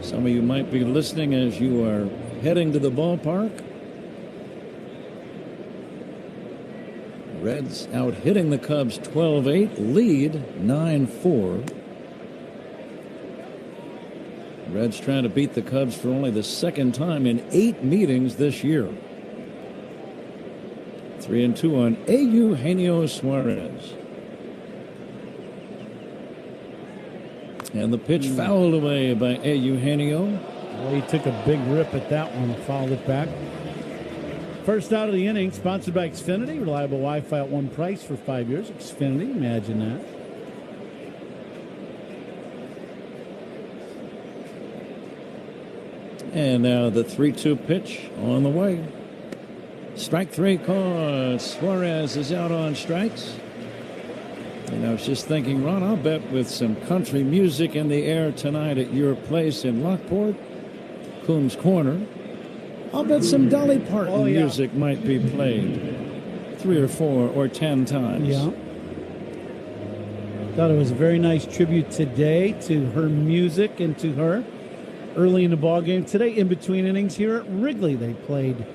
Some of you might be listening as you are heading to the ballpark. Reds out hitting the Cubs 12-8, lead 9-4. Reds trying to beat the Cubs for only the second time in 8 meetings this year. 3-2 on Eugenio Suarez. And the pitch fouled away by Eugenio. Well, he took a big rip at that one, fouled it back. First out of the inning, sponsored by Xfinity. Reliable Wi-Fi at one price for 5 years. Xfinity, imagine that. And now the 3-2 pitch on the way. Strike 3 caught. Suarez is out on strikes. And I was just thinking, Ron, I'll bet with some country music in the air tonight at your place in Lockport, Coombs Corner, I'll bet some Dolly Parton music might be played 3 or 4 or 10 times. Yeah. Thought it was a very nice tribute today to her music and to her. Early in the ball game today, in between innings here at Wrigley, they played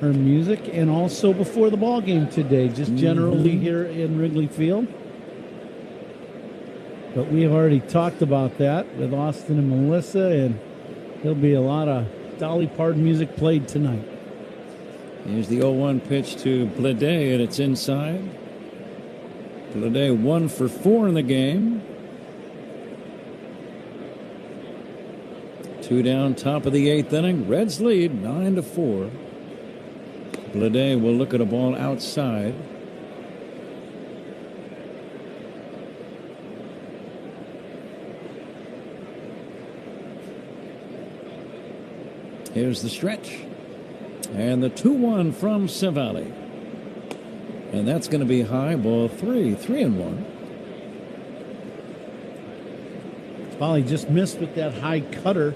her music, and also before the ball game today, just generally here in Wrigley Field. But we have already talked about that with Austin and Melissa, and there'll be a lot of Dolly Parton music played tonight. Here's the 0-1 pitch to Blade, and it's inside. Blade 1 for 4 in the game. 2 down, top of the 8th inning. Reds lead 9-4. Blade will look at a ball outside. Here's the stretch. And the 2-1 from Civale. And that's going to be high, ball 3, 3-1. Civale just missed with that high cutter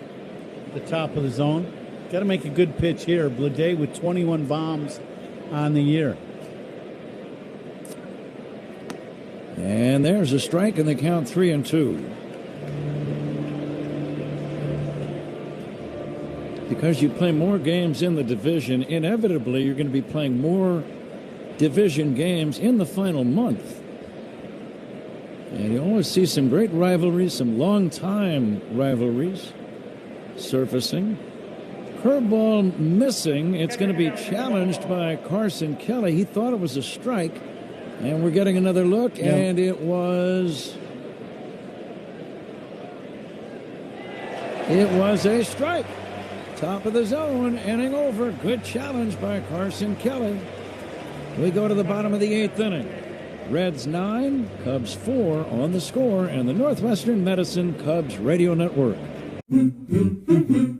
at the top of the zone. Got to make a good pitch here. Blade with 21 bombs on the year. And there's a strike in the count, 3-2. Because you play more games in the division, inevitably you're going to be playing more division games in the final month. And you always see some great rivalries, some long-time rivalries surfacing. Curveball missing. It's going to be challenged by Carson Kelly. He thought it was a strike. And we're getting another look, and it was a strike. Top of the zone, inning over. Good challenge by Carson Kelly. We go to the bottom of the 8th inning. Reds 9, Cubs 4 on the score, and the Northwestern Medicine Cubs Radio Network.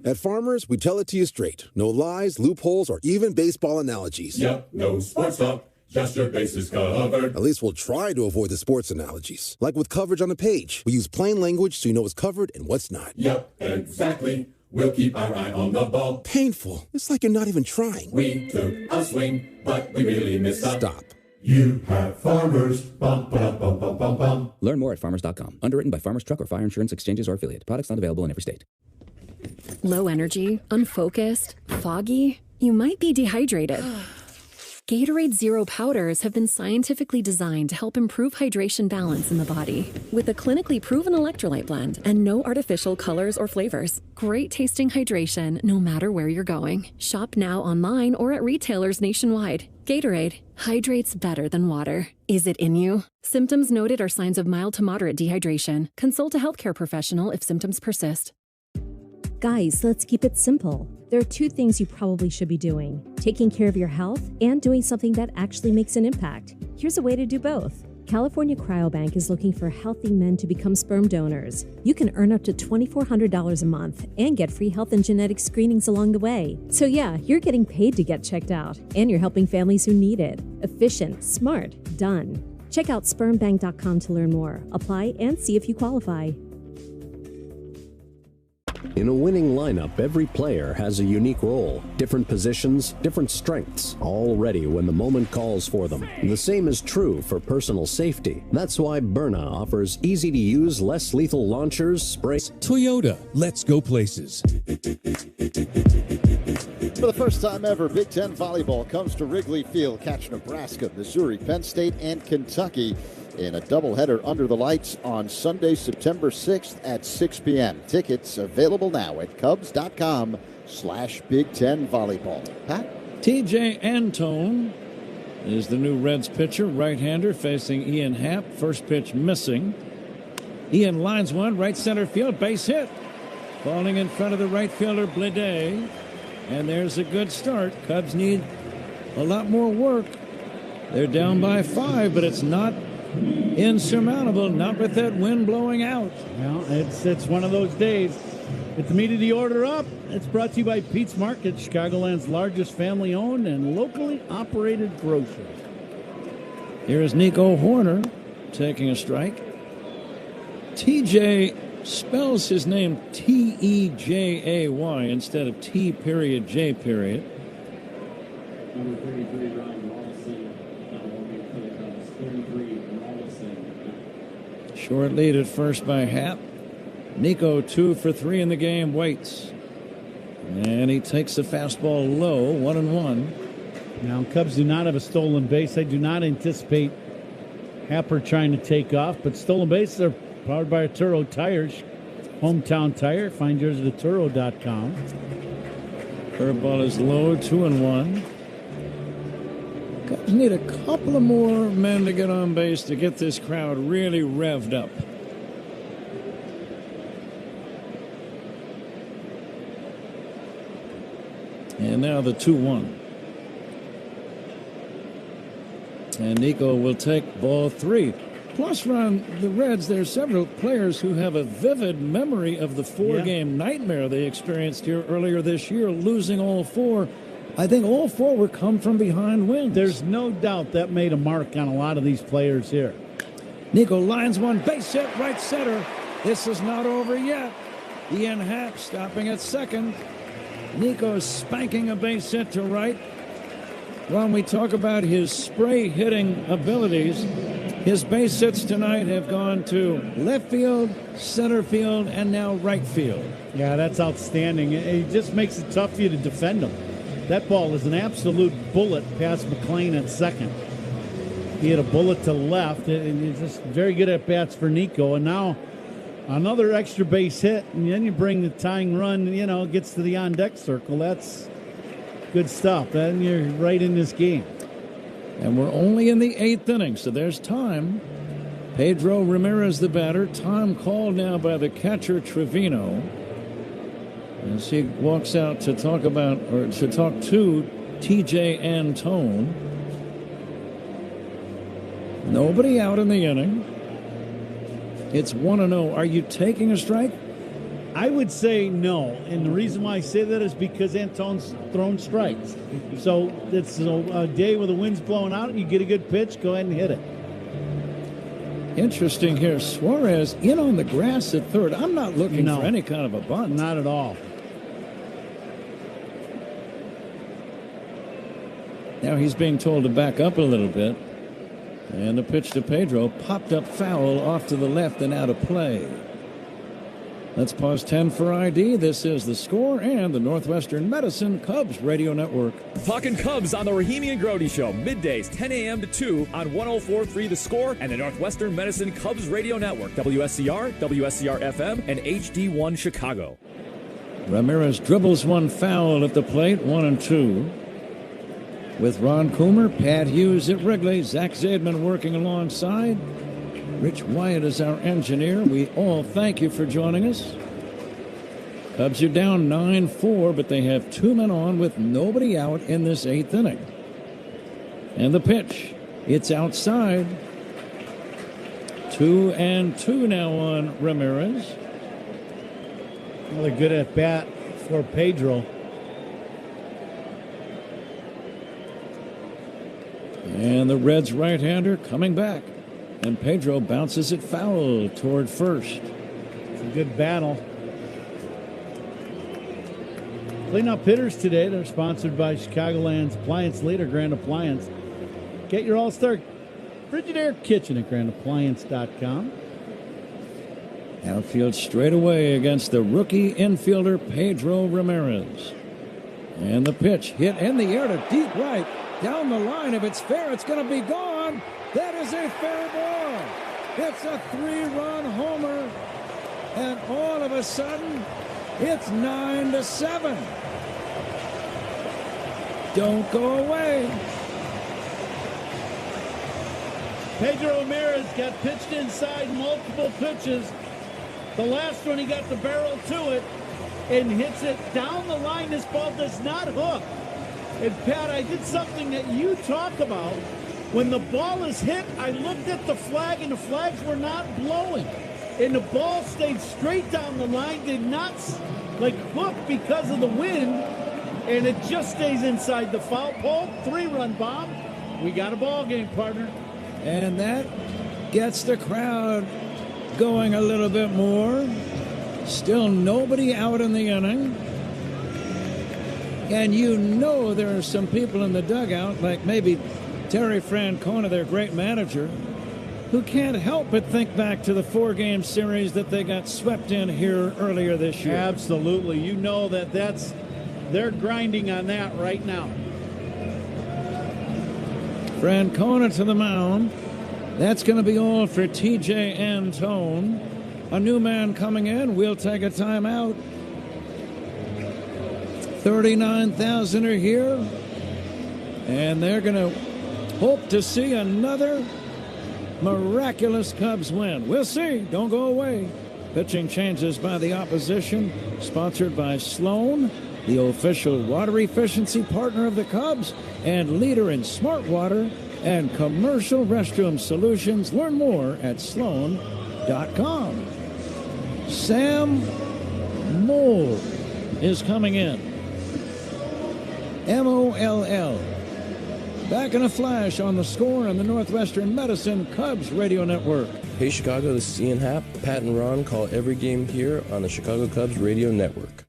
At Farmers, we tell it to you straight. No lies, loopholes, or even baseball analogies. Yep, no sports talk, just your bases covered. At least we'll try to avoid the sports analogies. Like with coverage on the page. We use plain language so you know what's covered and what's not. Yep, exactly. We'll keep our eye on the ball. Painful. It's like you're not even trying. We took a swing, but we really missed a... Stop. You have Farmers. Bum, ba, bum, bum, bum, bum. Learn more at farmers.com. Underwritten by Farmers Truck or Fire Insurance Exchanges or Affiliate. Products not available in every state. Low energy, unfocused, foggy. You might be dehydrated. Gatorade Zero powders have been scientifically designed to help improve hydration balance in the body. With a clinically proven electrolyte blend and no artificial colors or flavors. Great tasting hydration no matter where you're going. Shop now online or at retailers nationwide. Gatorade hydrates better than water. Is it in you? Symptoms noted are signs of mild to moderate dehydration. Consult a healthcare professional if symptoms persist. Guys, let's keep it simple. There are two things you probably should be doing: taking care of your health and doing something that actually makes an impact. Here's a way to do both. California Cryobank is looking for healthy men to become sperm donors. You can earn up to $2,400 a month and get free health and genetic screenings along the way. So yeah, you're getting paid to get checked out, and you're helping families who need it. Efficient, smart, done. Check out spermbank.com to learn more. Apply and see if you qualify. In a winning lineup, every player has a unique role, different positions, different strengths, all ready when the moment calls for them. The same is true for personal safety. That's why Byrna offers easy-to-use, less lethal launchers, sprays. Toyota, let's go places. For the first time ever, Big Ten volleyball comes to Wrigley Field. Catch Nebraska, Missouri, Penn State, and Kentucky in a doubleheader under the lights on Sunday, September 6th at 6 p.m. Tickets available now at Cubs.com/Big Ten volleyball. Pat? TJ Antone is the new Reds pitcher, right-hander, facing Ian Happ. First pitch missing. Ian lines one, right center field, base hit. Falling in front of the right fielder, Blede. And there's a good start. Cubs need a lot more work. They're down by 5, but it's not insurmountable, not with that wind blowing out. Well, it's one of those days. With the meat of the order up, it's brought to you by Pete's Market, Chicagoland's largest family-owned and locally operated grocer. Here is Nico Horner taking a strike. TJ spells his name T-E-J-A-Y instead of T.J. Short lead at first by Happ. Nico 2 for 3 in the game, waits. And he takes the fastball low, 1-1. Now, Cubs do not have a stolen base. I do not anticipate Happer trying to take off, but stolen bases are powered by Arturo Tires, hometown tire. Find yours at Arturo.com. Curveball is low, 2-1. Cubs need a couple of more men to get on base to get this crowd really revved up. And now the 2-1. And Nico will take ball 3. Plus, around the Reds, there are several players who have a vivid memory of the 4-game nightmare they experienced here earlier this year, losing all 4. I think all 4 were come from behind wins. There's no doubt that made a mark on a lot of these players here. Nico lines one, base hit, right center. This is not over yet. Ian Happ stopping at second. Nico spanking a base hit to right. When we talk about his spray hitting abilities, his base hits tonight have gone to left field, center field, and now right field. Yeah, that's outstanding. It just makes it tough for you to defend him. That ball is an absolute bullet past McClain at second. He had a bullet to left, and he's just very good at bats for Nico. And now another extra base hit, and then you bring the tying run, gets to the on-deck circle. That's good stuff. Then you're right in this game. And we're only in the 8th inning, so there's time. Pedro Ramirez, the batter. Time called now by the catcher, Trevino, as he walks out to talk to TJ Antone. Nobody out in the inning. It's 1-0. Are you taking a strike? I would say no, and the reason why I say that is because Antone's thrown strikes. So it's a day where the wind's blowing out, you get a good pitch, go ahead and hit it. Interesting here. Suarez in on the grass at third. I'm not looking for any kind of a bunt. Not at all. Now he's being told to back up a little bit. And the pitch to Pedro popped up foul off to the left and out of play. Let's pause 10 for ID. This is The Score and the Northwestern Medicine Cubs Radio Network. Talking Cubs on the Rahimi and Grody Show, middays 10 a.m. to 2 on 104.3 The Score and the Northwestern Medicine Cubs Radio Network, WSCR, WSCR-FM, and HD1 Chicago. Ramirez dribbles one foul at the plate, 1-2. With Ron Coomer, Pat Hughes at Wrigley, Zach Zaidman working alongside. Rich Wyatt is our engineer. We all thank you for joining us. Cubs are down 9-4, but they have 2 men on with nobody out in this 8th inning. And the pitch, it's outside. 2-2 now on Ramirez. Another good at bat for Pedro. And the Reds right-hander coming back. And Pedro bounces it foul toward first. It's a good battle. Cleanup hitters today. They're sponsored by Chicagoland's appliance leader, Grand Appliance. Get your all-star Frigidaire kitchen at grandappliance.com. Outfield straight away against the rookie infielder Pedro Ramirez. And the pitch hit in the air to deep right. Down the line. If it's fair, it's going to be gone. That is a fair ball. It's a 3-run homer. And all of a sudden, it's 9-7. Don't go away. Pedro Ramirez got pitched inside multiple pitches. The last one, he got the barrel to it and hits it down the line. This ball does not hook. And Pat, I did something that you talk about. When the ball is hit, I looked at the flag, and the flags were not blowing. And the ball stayed straight down the line, did not hook because of the wind, and it just stays inside the foul pole. 3-run bomb. We got a ball game, partner. And that gets the crowd going a little bit more. Still nobody out in the inning. And you know there are some people in the dugout, like maybe Terry Francona, their great manager, who can't help but think back to the 4-game series that they got swept in here earlier this year. Absolutely. You know they're grinding on that right now. Francona to the mound. That's going to be all for T.J. Antone. A new man coming in. We'll take a timeout. 39,000 are here. And they're going to hope to see another miraculous Cubs win. We'll see. Don't go away. Pitching changes by the opposition. Sponsored by Sloan, the official water efficiency partner of the Cubs and leader in smart water and commercial restroom solutions. Learn more at sloan.com. Sam Moll is coming in. M-O-L-L. Back in a flash on The Score and the Northwestern Medicine Cubs Radio Network. Hey Chicago, this is Ian Happ. Pat and Ron call every game here on the Chicago Cubs Radio Network.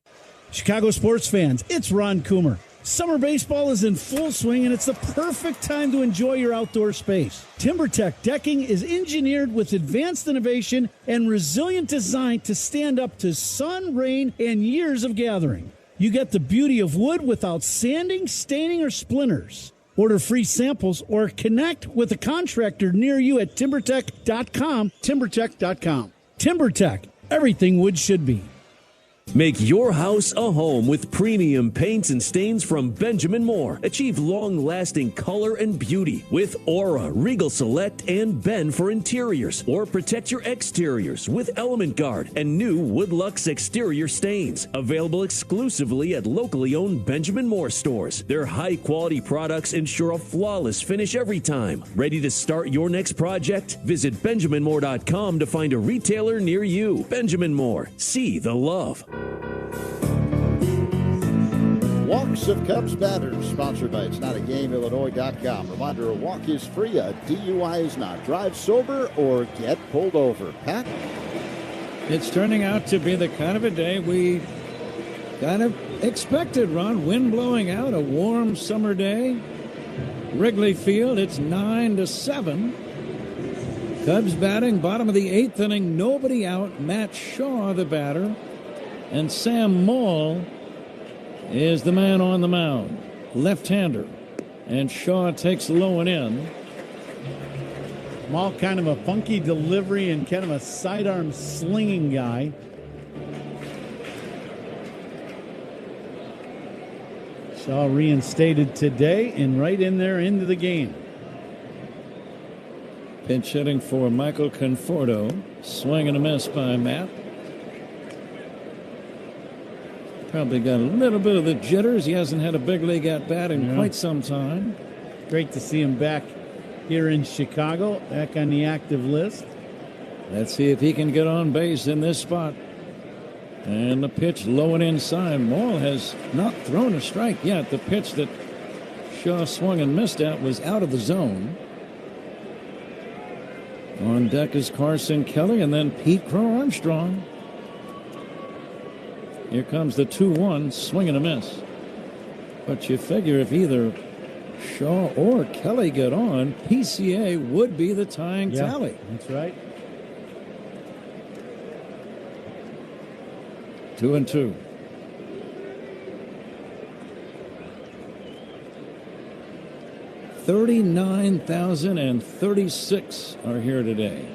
Chicago sports fans, it's Ron Coomer. Summer baseball is in full swing, and it's the perfect time to enjoy your outdoor space. TimberTech decking is engineered with advanced innovation and resilient design to stand up to sun, rain, and years of gathering. You get the beauty of wood without sanding, staining, or splinters. Order free samples or connect with a contractor near you at TimberTech.com. TimberTech.com. TimberTech, everything wood should be. Make your house a home with premium paints and stains from Benjamin Moore. Achieve long-lasting color and beauty with Aura, Regal Select, and Ben for interiors. Or protect your exteriors with Element Guard and new Woodlux exterior stains. Available exclusively at locally owned Benjamin Moore stores. Their high-quality products ensure a flawless finish every time. Ready to start your next project? Visit BenjaminMoore.com to find a retailer near you. Benjamin Moore. See the love. Walks of Cubs batters, sponsored by It'sNotAGameIllinois.com. Reminder, a walk is free, a DUI is not. Drive sober or get pulled over. Pat? It's turning out to be the kind of a day we kind of expected, Ron. Wind blowing out, a warm summer day. Wrigley Field, it's 9-7. Cubs batting, bottom of the 8th inning, nobody out. Matt Shaw, the batter, and Sam Maul is the man on the mound. Left-hander, and Shaw takes low and in. Maul kind of a funky delivery and kind of a sidearm slinging guy. Shaw reinstated today and right in there into the game. Pinch hitting for Michael Conforto. Swing and a miss by Matt. Probably got a little bit of the jitters. He hasn't had a big league at bat in quite some time. Great to see him back here in Chicago, back on the active list. Let's see if he can get on base in this spot. And the pitch low and inside. Maul has not thrown a strike yet. The pitch that Shaw swung and missed at was out of the zone. On deck is Carson Kelly and then Pete Crow Armstrong. Here comes the 2-1, swing and a miss. But you figure if either Shaw or Kelly get on, PCA would be the tying tally. That's right. 2-2. $39,036 are here today.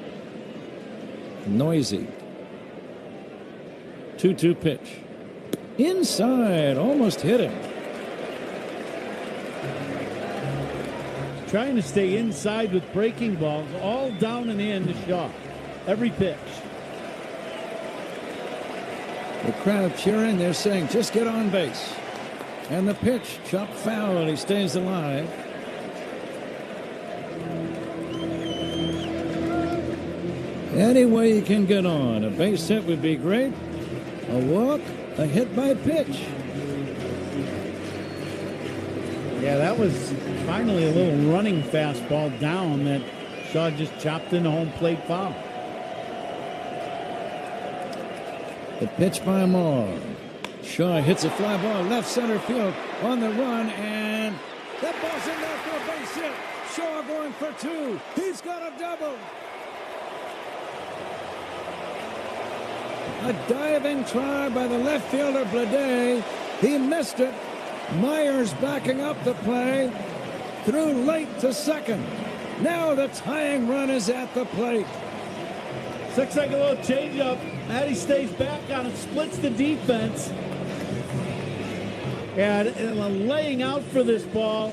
Noisy. 2-2 pitch. Inside, almost hit him. Trying to stay inside with breaking balls, all down and in to Shaw. Every pitch. The crowd cheering, they're saying, just get on base. And the pitch, chopped foul, and he stays alive. Any way you can get on. A base hit would be great. A walk, a hit by pitch. Yeah, that was finally a little running fastball down that Shaw just chopped in the home plate foul. The pitch by Maul. Shaw hits a fly ball left center field on the run, and that ball's in there for a base hit. Shaw going for 2. He's got a double. A diving try by the left fielder, Blade. He missed it. Myers backing up the play. Threw late to second. Now the tying run is at the plate. Looks like a little changeup. Matty stays back on it, splits the defense. And laying out for this ball.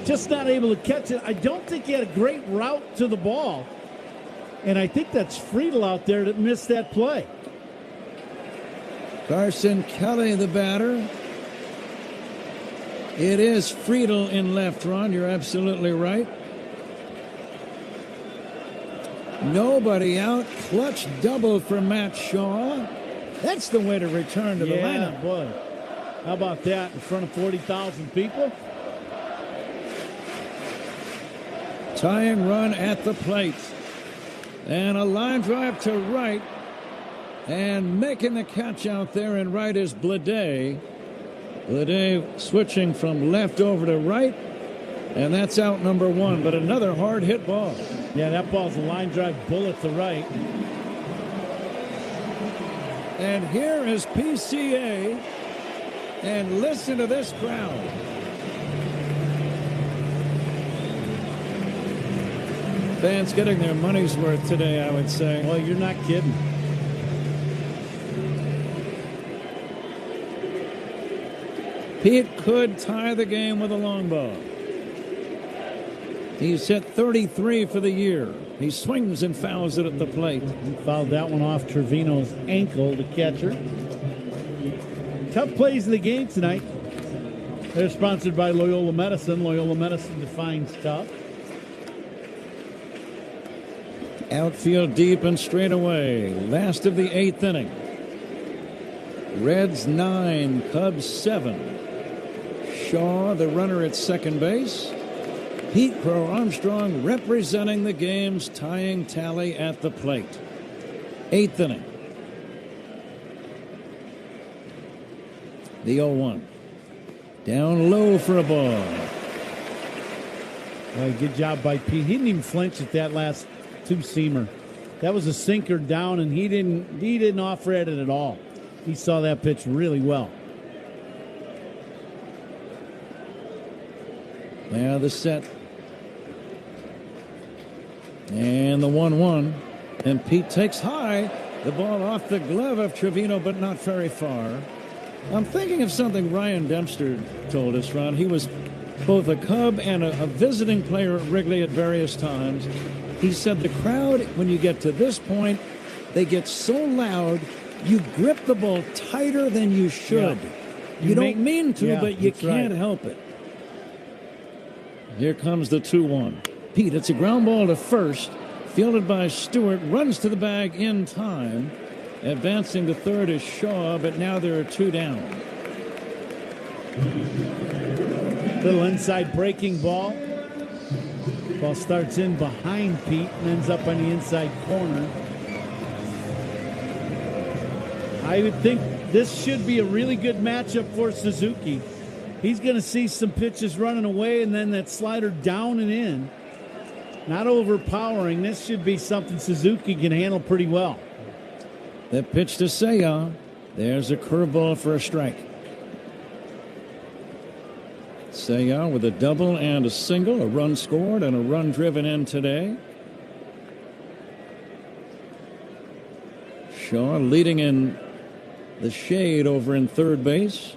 Just not able to catch it. I don't think he had a great route to the ball. And I think that's Friedel out there that missed that play. Carson Kelly, the batter. It is Friedel in left, Ron. You're absolutely right. Nobody out. Clutch double for Matt Shaw. That's the way to return to the lineup. Boy. How about that in front of 40,000 people? Tying run at the plate. And a line drive to right. And making the catch out there in right is Blade. Blade switching from left over to right. And that's out number 1. But another hard hit ball. Yeah, that ball's a line drive bullet to right. And here is PCA. And listen to this crowd. Fans getting their money's worth today, I would say. Well, you're not kidding. Pete could tie the game with a long ball. He's hit 33 for the year. He swings and fouls it at the plate. He fouled that one off Trevino's ankle, the catcher. Tough plays in the game tonight. They're sponsored by Loyola Medicine. Loyola Medicine defines tough. Outfield deep and straight away. Last of the 8th inning. Reds 9, Cubs 7. Shaw, the runner at second base. Pete Crow Armstrong representing the game's tying tally at the plate. 8th inning. The 0-1. Down low for a ball. Good job by Pete. He didn't even flinch at that last two-seamer. That was a sinker down, and he didn't offer at it at all. He saw that pitch really well. Now the set. And the 1-1. And Pete takes high. The ball off the glove of Trevino, but not very far. I'm thinking of something Ryan Dempster told us, Ron. He was both a Cub and a visiting player at Wrigley at various times. He said the crowd, when you get to this point, they get so loud, you grip the ball tighter than you should. Yeah. You don't mean to, but you can't help it. Here comes the 2-1. Pete, it's a ground ball to first. Fielded by Stewart, runs to the bag in time. Advancing to third is Shaw, but now there are two down. Little inside breaking ball. Ball starts in behind Pete and ends up on the inside corner. I would think this should be a really good matchup for Suzuki. He's going to see some pitches running away and then that slider down and in. Not overpowering. This should be something Suzuki can handle pretty well. That pitch to Seiya. There's a curveball for a strike. Seiya with a double and a single, a run scored and a run driven in today. Shaw leading in the shade over in third base.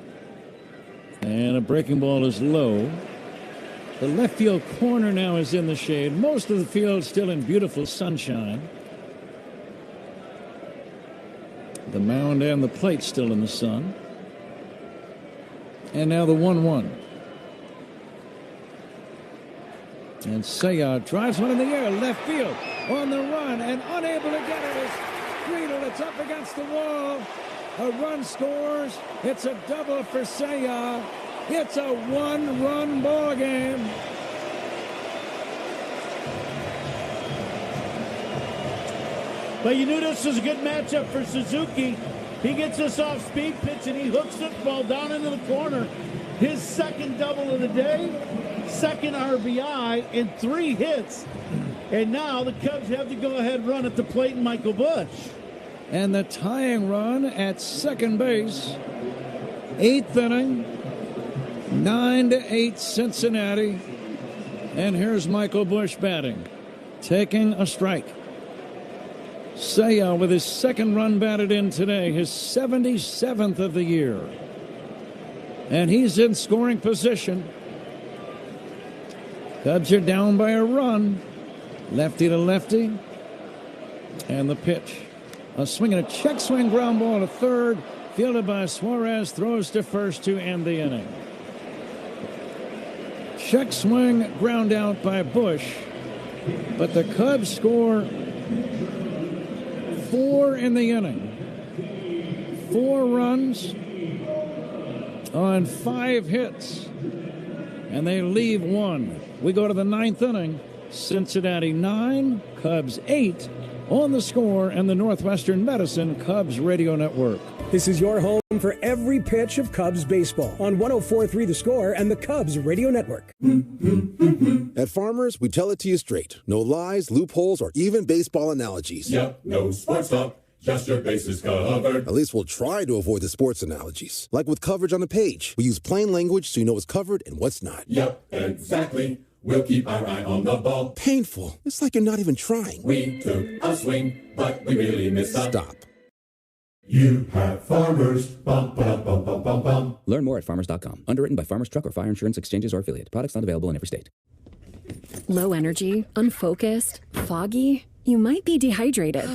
And a breaking ball is low. The left field corner now is in the shade. Most of the field still in beautiful sunshine. The mound and the plate still in the sun. And now the 1-1. And Seiya drives one in the air, left field, on the run, and unable to get it is Friedel. It's up against the wall. A run scores. It's a double for Seiya. It's a one-run ball game. But you knew this was a good matchup for Suzuki. He gets this off-speed pitch, and he hooks this ball down into the corner. His second double of the day, second RBI, and 3 hits. And now the Cubs have the go-ahead run at the plate and Michael Busch. And the tying run at second base. 8th inning. 9-8 Cincinnati. And here's Michael Busch batting. Taking a strike. Seiya with his second run batted in today. His 77th of the year. And he's in scoring position. Cubs are down by a run. Lefty to lefty. And the pitch. A swing and a check swing ground ball to third. Fielded by Suarez. Throws to first to end the inning. Check swing ground out by Busch. But the Cubs score 4 in the inning. 4 runs on 5 hits. And they leave 1. We go to the 9th inning. Cincinnati 9, Cubs 8 on the Score and the Northwestern Medicine Cubs Radio Network. This is your home for every pitch of Cubs baseball on 104.3 The Score and the Cubs Radio Network. At Farmers, we tell it to you straight. No lies, loopholes, or even baseball analogies. Yep, no sports talk. Just your bases covered. At least we'll try to avoid the sports analogies. Like with coverage on the page. We use plain language so you know what's covered and what's not. Yep, exactly. We'll keep our eye on the ball. Painful. It's like you're not even trying. We took a swing, but we really missed up. Stop. You have Farmers. Bum, bum, bum, bum, bum, bum. Learn more at farmers.com. Underwritten by Farmers Truck or Fire Insurance Exchanges or Affiliate. Products not available in every state. Low energy, unfocused, foggy. You might be dehydrated.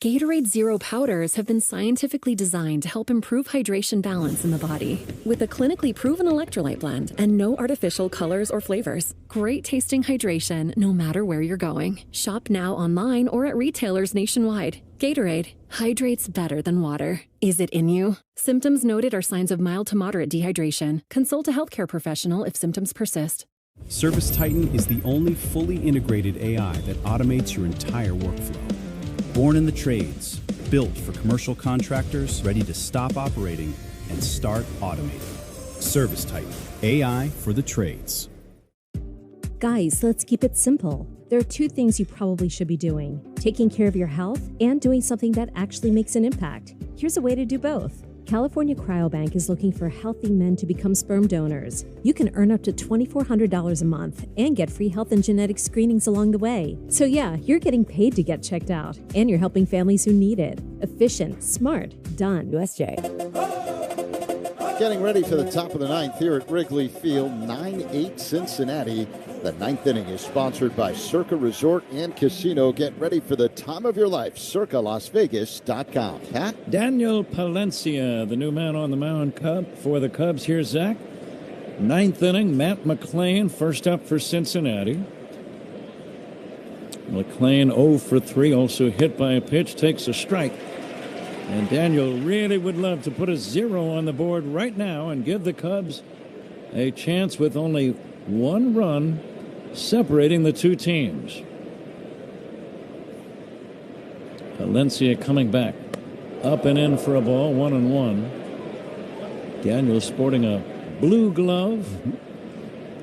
Gatorade Zero powders have been scientifically designed to help improve hydration balance in the body. With a clinically proven electrolyte blend and no artificial colors or flavors. Great tasting hydration no matter where you're going. Shop now online or at retailers nationwide. Gatorade hydrates better than water. Is it in you? Symptoms noted are signs of mild to moderate dehydration. Consult a healthcare professional if symptoms persist. Service Titan is the only fully integrated AI that automates your entire workflow. Born in the trades, built for commercial contractors ready to stop operating and start automating. Service Titan, AI for the trades. Guys, let's keep it simple. There are two things you probably should be doing: taking care of your health and doing something that actually makes an impact. Here's a way to do both. California Cryobank is looking for healthy men to become sperm donors. You can earn up to $2,400 a month and get free health and genetic screenings along the way. So yeah, you're getting paid to get checked out, and you're helping families who need it. Efficient, smart, done. USJ. Getting ready for the top of the ninth here at Wrigley Field, 9-8 Cincinnati. The ninth inning is sponsored by Circa Resort and Casino. Get ready for the time of your life. CircaLasVegas.com. Pat? Daniel Palencia, the new man on the mound for the Cubs. Here's Zach. Ninth inning, Matt McLean first up for Cincinnati. McLean 0 for 3, also hit by a pitch, takes a strike. And Daniel really would love to put a 0 on the board right now and give the Cubs a chance with only one run separating the two teams. Palencia coming back. Up and in for a ball, 1-1. Daniel sporting a blue glove,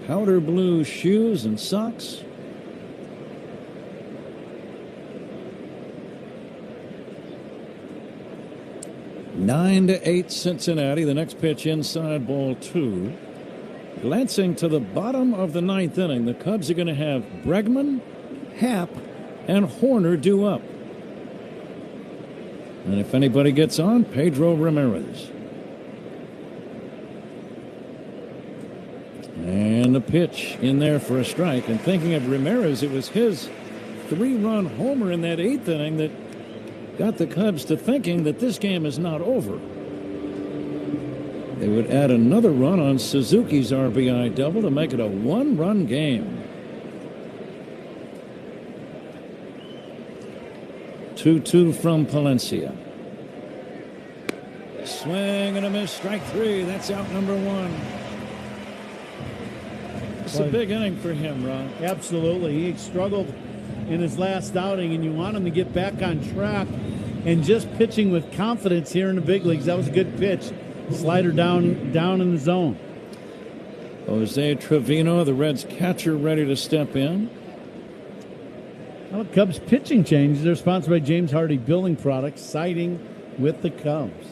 powder blue shoes and socks. Nine to 8 Cincinnati. The next pitch inside, ball 2. Glancing to the bottom of the ninth inning, the Cubs are going to have Bregman, Happ, and Horner due up. And if anybody gets on, Pedro Ramirez. And the pitch in there for a strike. And thinking of Ramirez, it was his 3-run homer in that 8th inning that got the Cubs to thinking that this game is not over. They would add another run on Suzuki's RBI double to make it a 1-run game. 2-2 from Palencia. Swing and a miss, strike 3. That's out number 1. It's a big inning for him, Ron. Absolutely. He struggled in his last outing, and you want him to get back on track and just pitching with confidence here in the big leagues. That was a good pitch. Slider down in the zone. Jose Trevino, the Reds catcher, ready to step in. Well, Cubs pitching changes. They're sponsored by James Hardy Building Products, siding with the Cubs.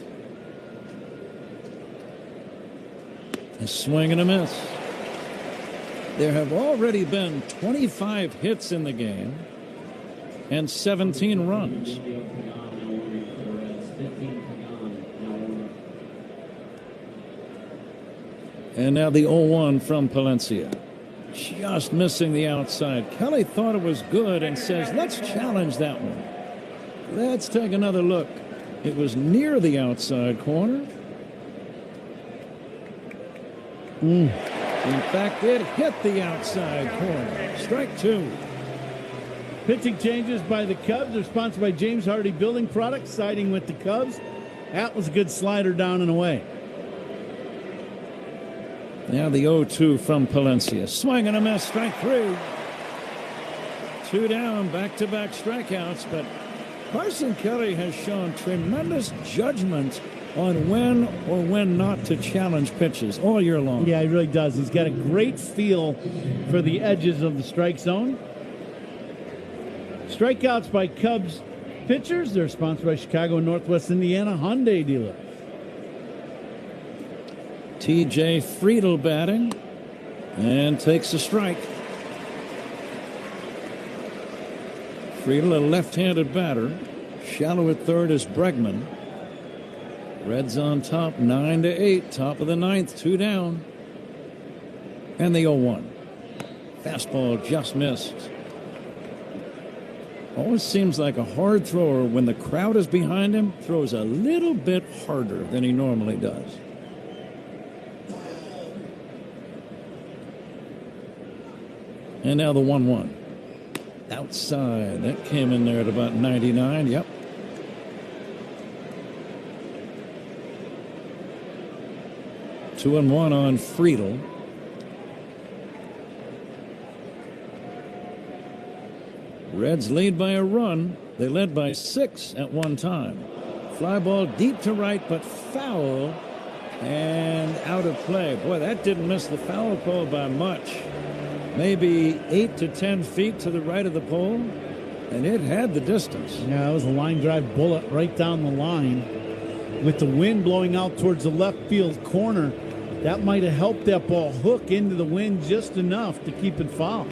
A swing and a miss. There have already been 25 hits in the game and 17 runs. And now the 0-1 from Palencia. Just missing the outside. Kelly thought it was good and says, let's challenge that one. Let's take another look. It was near the outside corner. In fact, it hit the outside corner. Strike 2. Pitching changes by the Cubs. They're sponsored by James Hardy Building Products, siding with the Cubs. That was a good slider down and away. Now the 0-2 from Palencia. Swing and a miss, strike 3. 2 down, back-to-back strikeouts, but Carson Kelly has shown tremendous judgment on when or when not to challenge pitches all year long. Yeah, he really does. He's got a great feel for the edges of the strike zone. Strikeouts by Cubs pitchers. They're sponsored by Chicago and Northwest Indiana Hyundai dealers. T.J. Friedel batting and takes a strike. Friedel, a left-handed batter. Shallow at third is Bregman. Reds on top, 9-8. Top of the ninth, 2 down. And the 0-1. Fastball just missed. Always seems like a hard thrower when the crowd is behind him, throws a little bit harder than he normally does. And now the 1-1. Outside. That came in there at about 99. Yep. Two and one on Friedel. Reds lead by a run. They led by 6 at one time. Fly ball deep to right, but foul and out of play. Boy, that didn't miss the foul pole by much. maybe 8 to 10 feet to the right of the pole, and it had the distance. Yeah, it was a line drive bullet right down the line. With the wind blowing out towards the left field corner, that might have helped that ball hook into the wind just enough to keep it foul.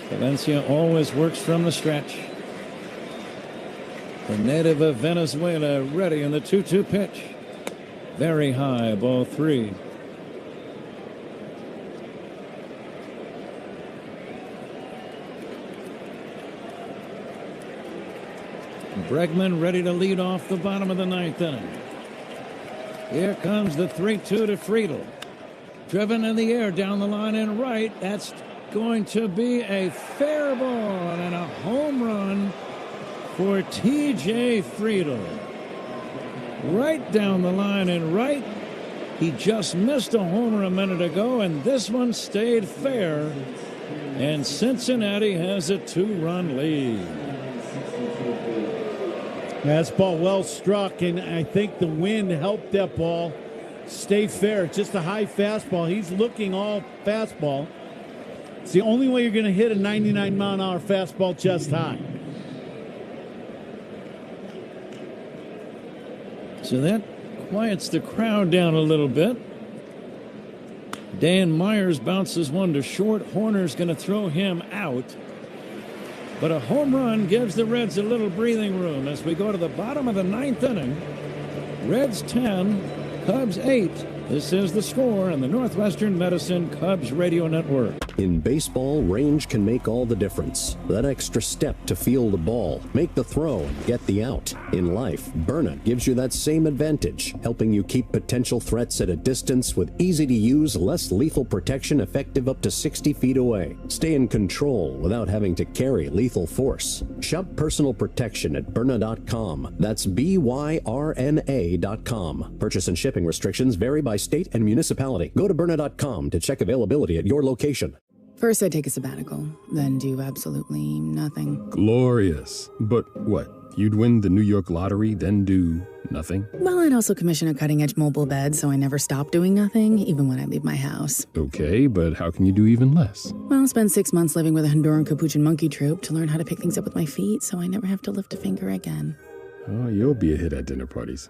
Valencia always works from the stretch. The native of Venezuela ready in the 2-2 pitch. Very high, ball 3. Bregman ready to lead off the bottom of the 9th inning. Here comes the 3-2 to Friedel. Driven in the air down the line and right. That's going to be a fair ball and a home run for T.J. Friedel. Right down the line and right. He just missed a homer a minute ago, and this one stayed fair. And Cincinnati has a 2-run lead. That's ball well struck, and I think the wind helped that ball stay fair. It's just a high fastball. He's looking all fastball. It's the only way you're going to hit a 99-mile-an-hour fastball chest high. So that quiets the crowd down a little bit. Dan Myers bounces one to short. Horner's going to throw him out. But a home run gives the Reds a little breathing room as we go to the bottom of the 9th inning. Reds 10, Cubs 8. This is The Score on the Northwestern Medicine Cubs Radio Network. In baseball, range can make all the difference. That extra step to field a ball, make the throw, and get the out. In life, Burnett gives you that same advantage, helping you keep potential threats at a distance with easy-to-use, less lethal protection effective up to 60 feet away. Stay in control without having to carry lethal force. Shop personal protection at Byrna.com. That's BYRNA.com. Purchase and shipping restrictions vary by state and municipality. Go to Byrna.com to check availability at your location. First, I take a sabbatical, then do absolutely nothing. Glorious. But what? You'd win the New York lottery, then do nothing? Well, I'd also commission a cutting-edge mobile bed, so I never stop doing nothing, even when I leave my house. Okay, but how can you do even less? Well, I'll spend 6 months living with a Honduran Capuchin monkey troupe to learn how to pick things up with my feet, so I never have to lift a finger again. Oh, you'll be a hit at dinner parties.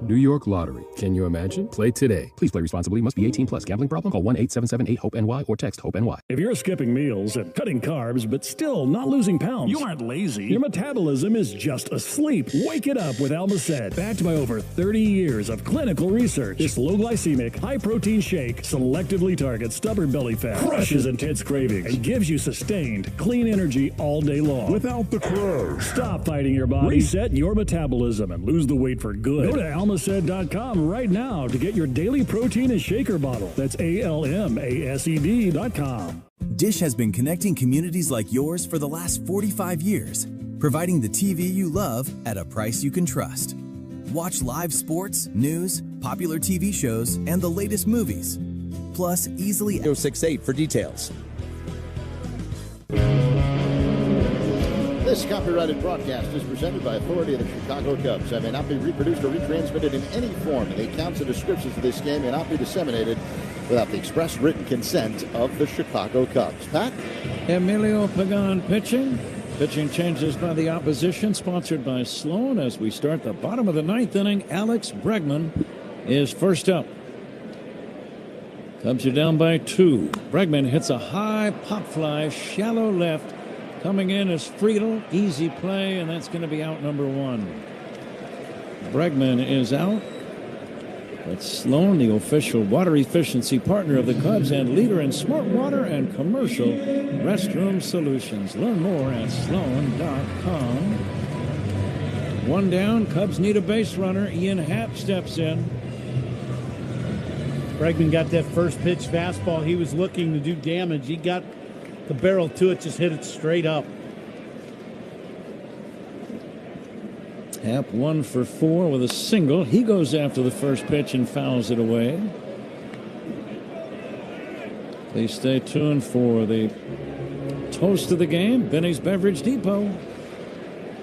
New York Lottery. Can you imagine? Play today. Please play responsibly. Must be 18 plus. Gambling problem? Call 1-877-8-HOPE-NY or text HOPE-NY. If you're skipping meals and cutting carbs but still not losing pounds, you aren't lazy. Your metabolism is just asleep. Wake it up with Almacet. Backed by over 30 years of clinical research, this low-glycemic, high-protein shake selectively targets stubborn belly fat, crushes intense cravings, and gives you sustained, clean energy all day long. Without the crows. Stop fighting your body. Reset your metabolism and lose the weight for good. Go to Almacet.com right now to get your daily protein and shaker bottle. That's ALMASED.com. Dish has been connecting communities like yours for the last 45 years, providing the TV you love at a price you can trust. Watch live sports, news, popular TV shows, and the latest movies. Plus, easily 068 for details. This copyrighted broadcast is presented by authority of the Chicago Cubs and may not be reproduced or retransmitted in any form. The accounts and descriptions of this game may not be disseminated without the express written consent of the Chicago Cubs. Pat? Emilio Pagan pitching. Pitching changes by the opposition, sponsored by Sloan. As we start the bottom of the 9th inning, Alex Bregman is first up. Cubs are down by 2. Bregman hits a high pop fly, shallow left. Coming in is Friedel, easy play, and that's going to be out number 1. Bregman is out. That's Sloan, the official water efficiency partner of the Cubs and leader in smart water and commercial restroom solutions. Learn more at Sloan.com. 1 down, Cubs need a base runner. Ian Happ steps in. Bregman got that first pitch fastball. He was looking to do damage. He got the barrel to it, just hit it straight up. Happ 1 for 4 with a single. He goes after the first pitch and fouls it away. Please stay tuned for the toast of the game, Benny's Beverage Depot.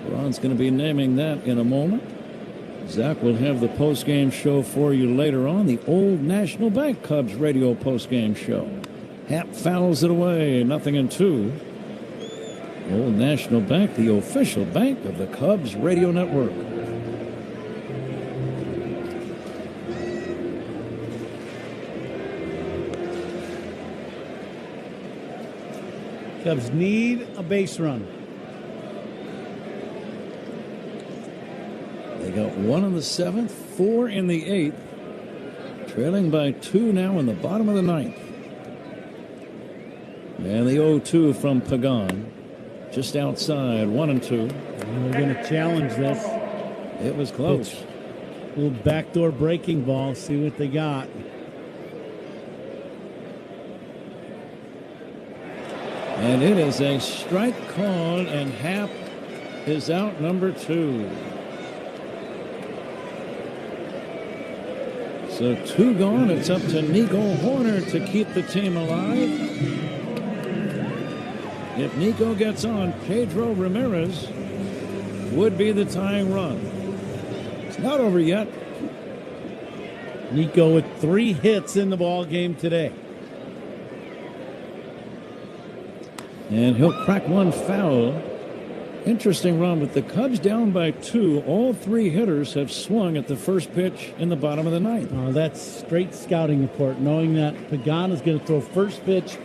Ron's going to be naming that in a moment. Zach will have the post-game show for you later on, the Old National Bank Cubs radio post-game show. Happ fouls it away, 0-2. Old National Bank, the official bank of the Cubs radio network. Cubs need a base run. They got 1 in the 7th, 4 in the 8th. Trailing by 2 now in the bottom of the 9th. And the 0-2 from Pagan. Just outside, 1-2. And they're going to challenge this. It was close. Little backdoor breaking ball. See what they got. And it is a strike called, and Happ is out, number 2. So 2 gone. It's up to Nico Horner to keep the team alive. If Nico gets on, Pedro Ramirez would be the tying run. It's not over yet. Nico with 3 hits in the ball game today. And he'll crack 1 foul. Interesting run with the Cubs down by 2. All 3 hitters have swung at the first pitch in the bottom of the 9th. That's straight scouting report, knowing that Pagan is going to throw first pitch,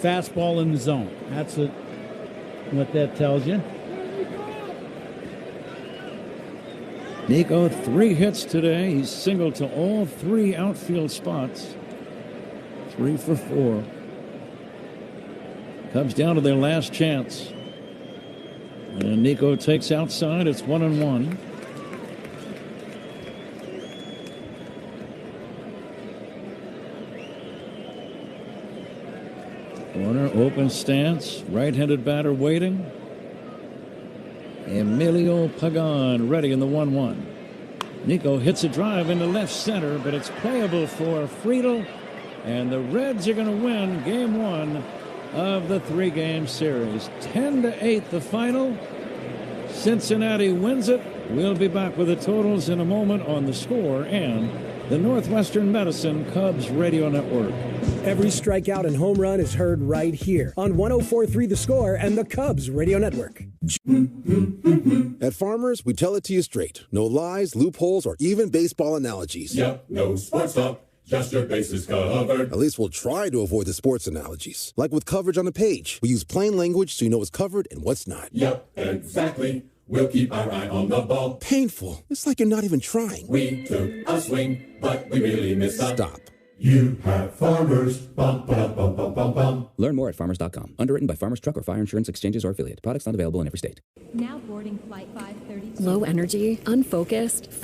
fastball in the zone. That's what that tells you. Nico, 3 hits today. He's singled to all 3 outfield spots. 3 for 4. Cubs down to their last chance. And Nico takes outside. It's 1-1. Corner, open stance. Right-handed batter waiting. Emilio Pagan ready in the 1-1. Nico hits a drive into left center, but it's playable for Friedel. And the Reds are going to win game 1 of the 3-game series. 10-8 the final. Cincinnati wins it. We'll be back with the totals in a moment on The Score and the Northwestern Medicine Cubs radio network. Every strikeout and home run is heard right here on 104.3 The Score and the Cubs radio network. At Farmers, we tell it to you straight. No lies, loopholes, or even baseball analogies. Yep, no sports talk. Just your bases covered. At least we'll try to avoid the sports analogies. Like with coverage on the page. We use plain language so you know what's covered and what's not. Yep, exactly. We'll keep our eye on the ball. Painful. It's like you're not even trying. We took a swing, but we really missed up. Stop. You have Farmers. Bum, ba, bum, bum, bum, bum. Learn more at farmers.com. Underwritten by Farmers Truck or Fire Insurance Exchanges or Affiliate. Products not available in every state. Now boarding flight 532. Low energy, unfocused,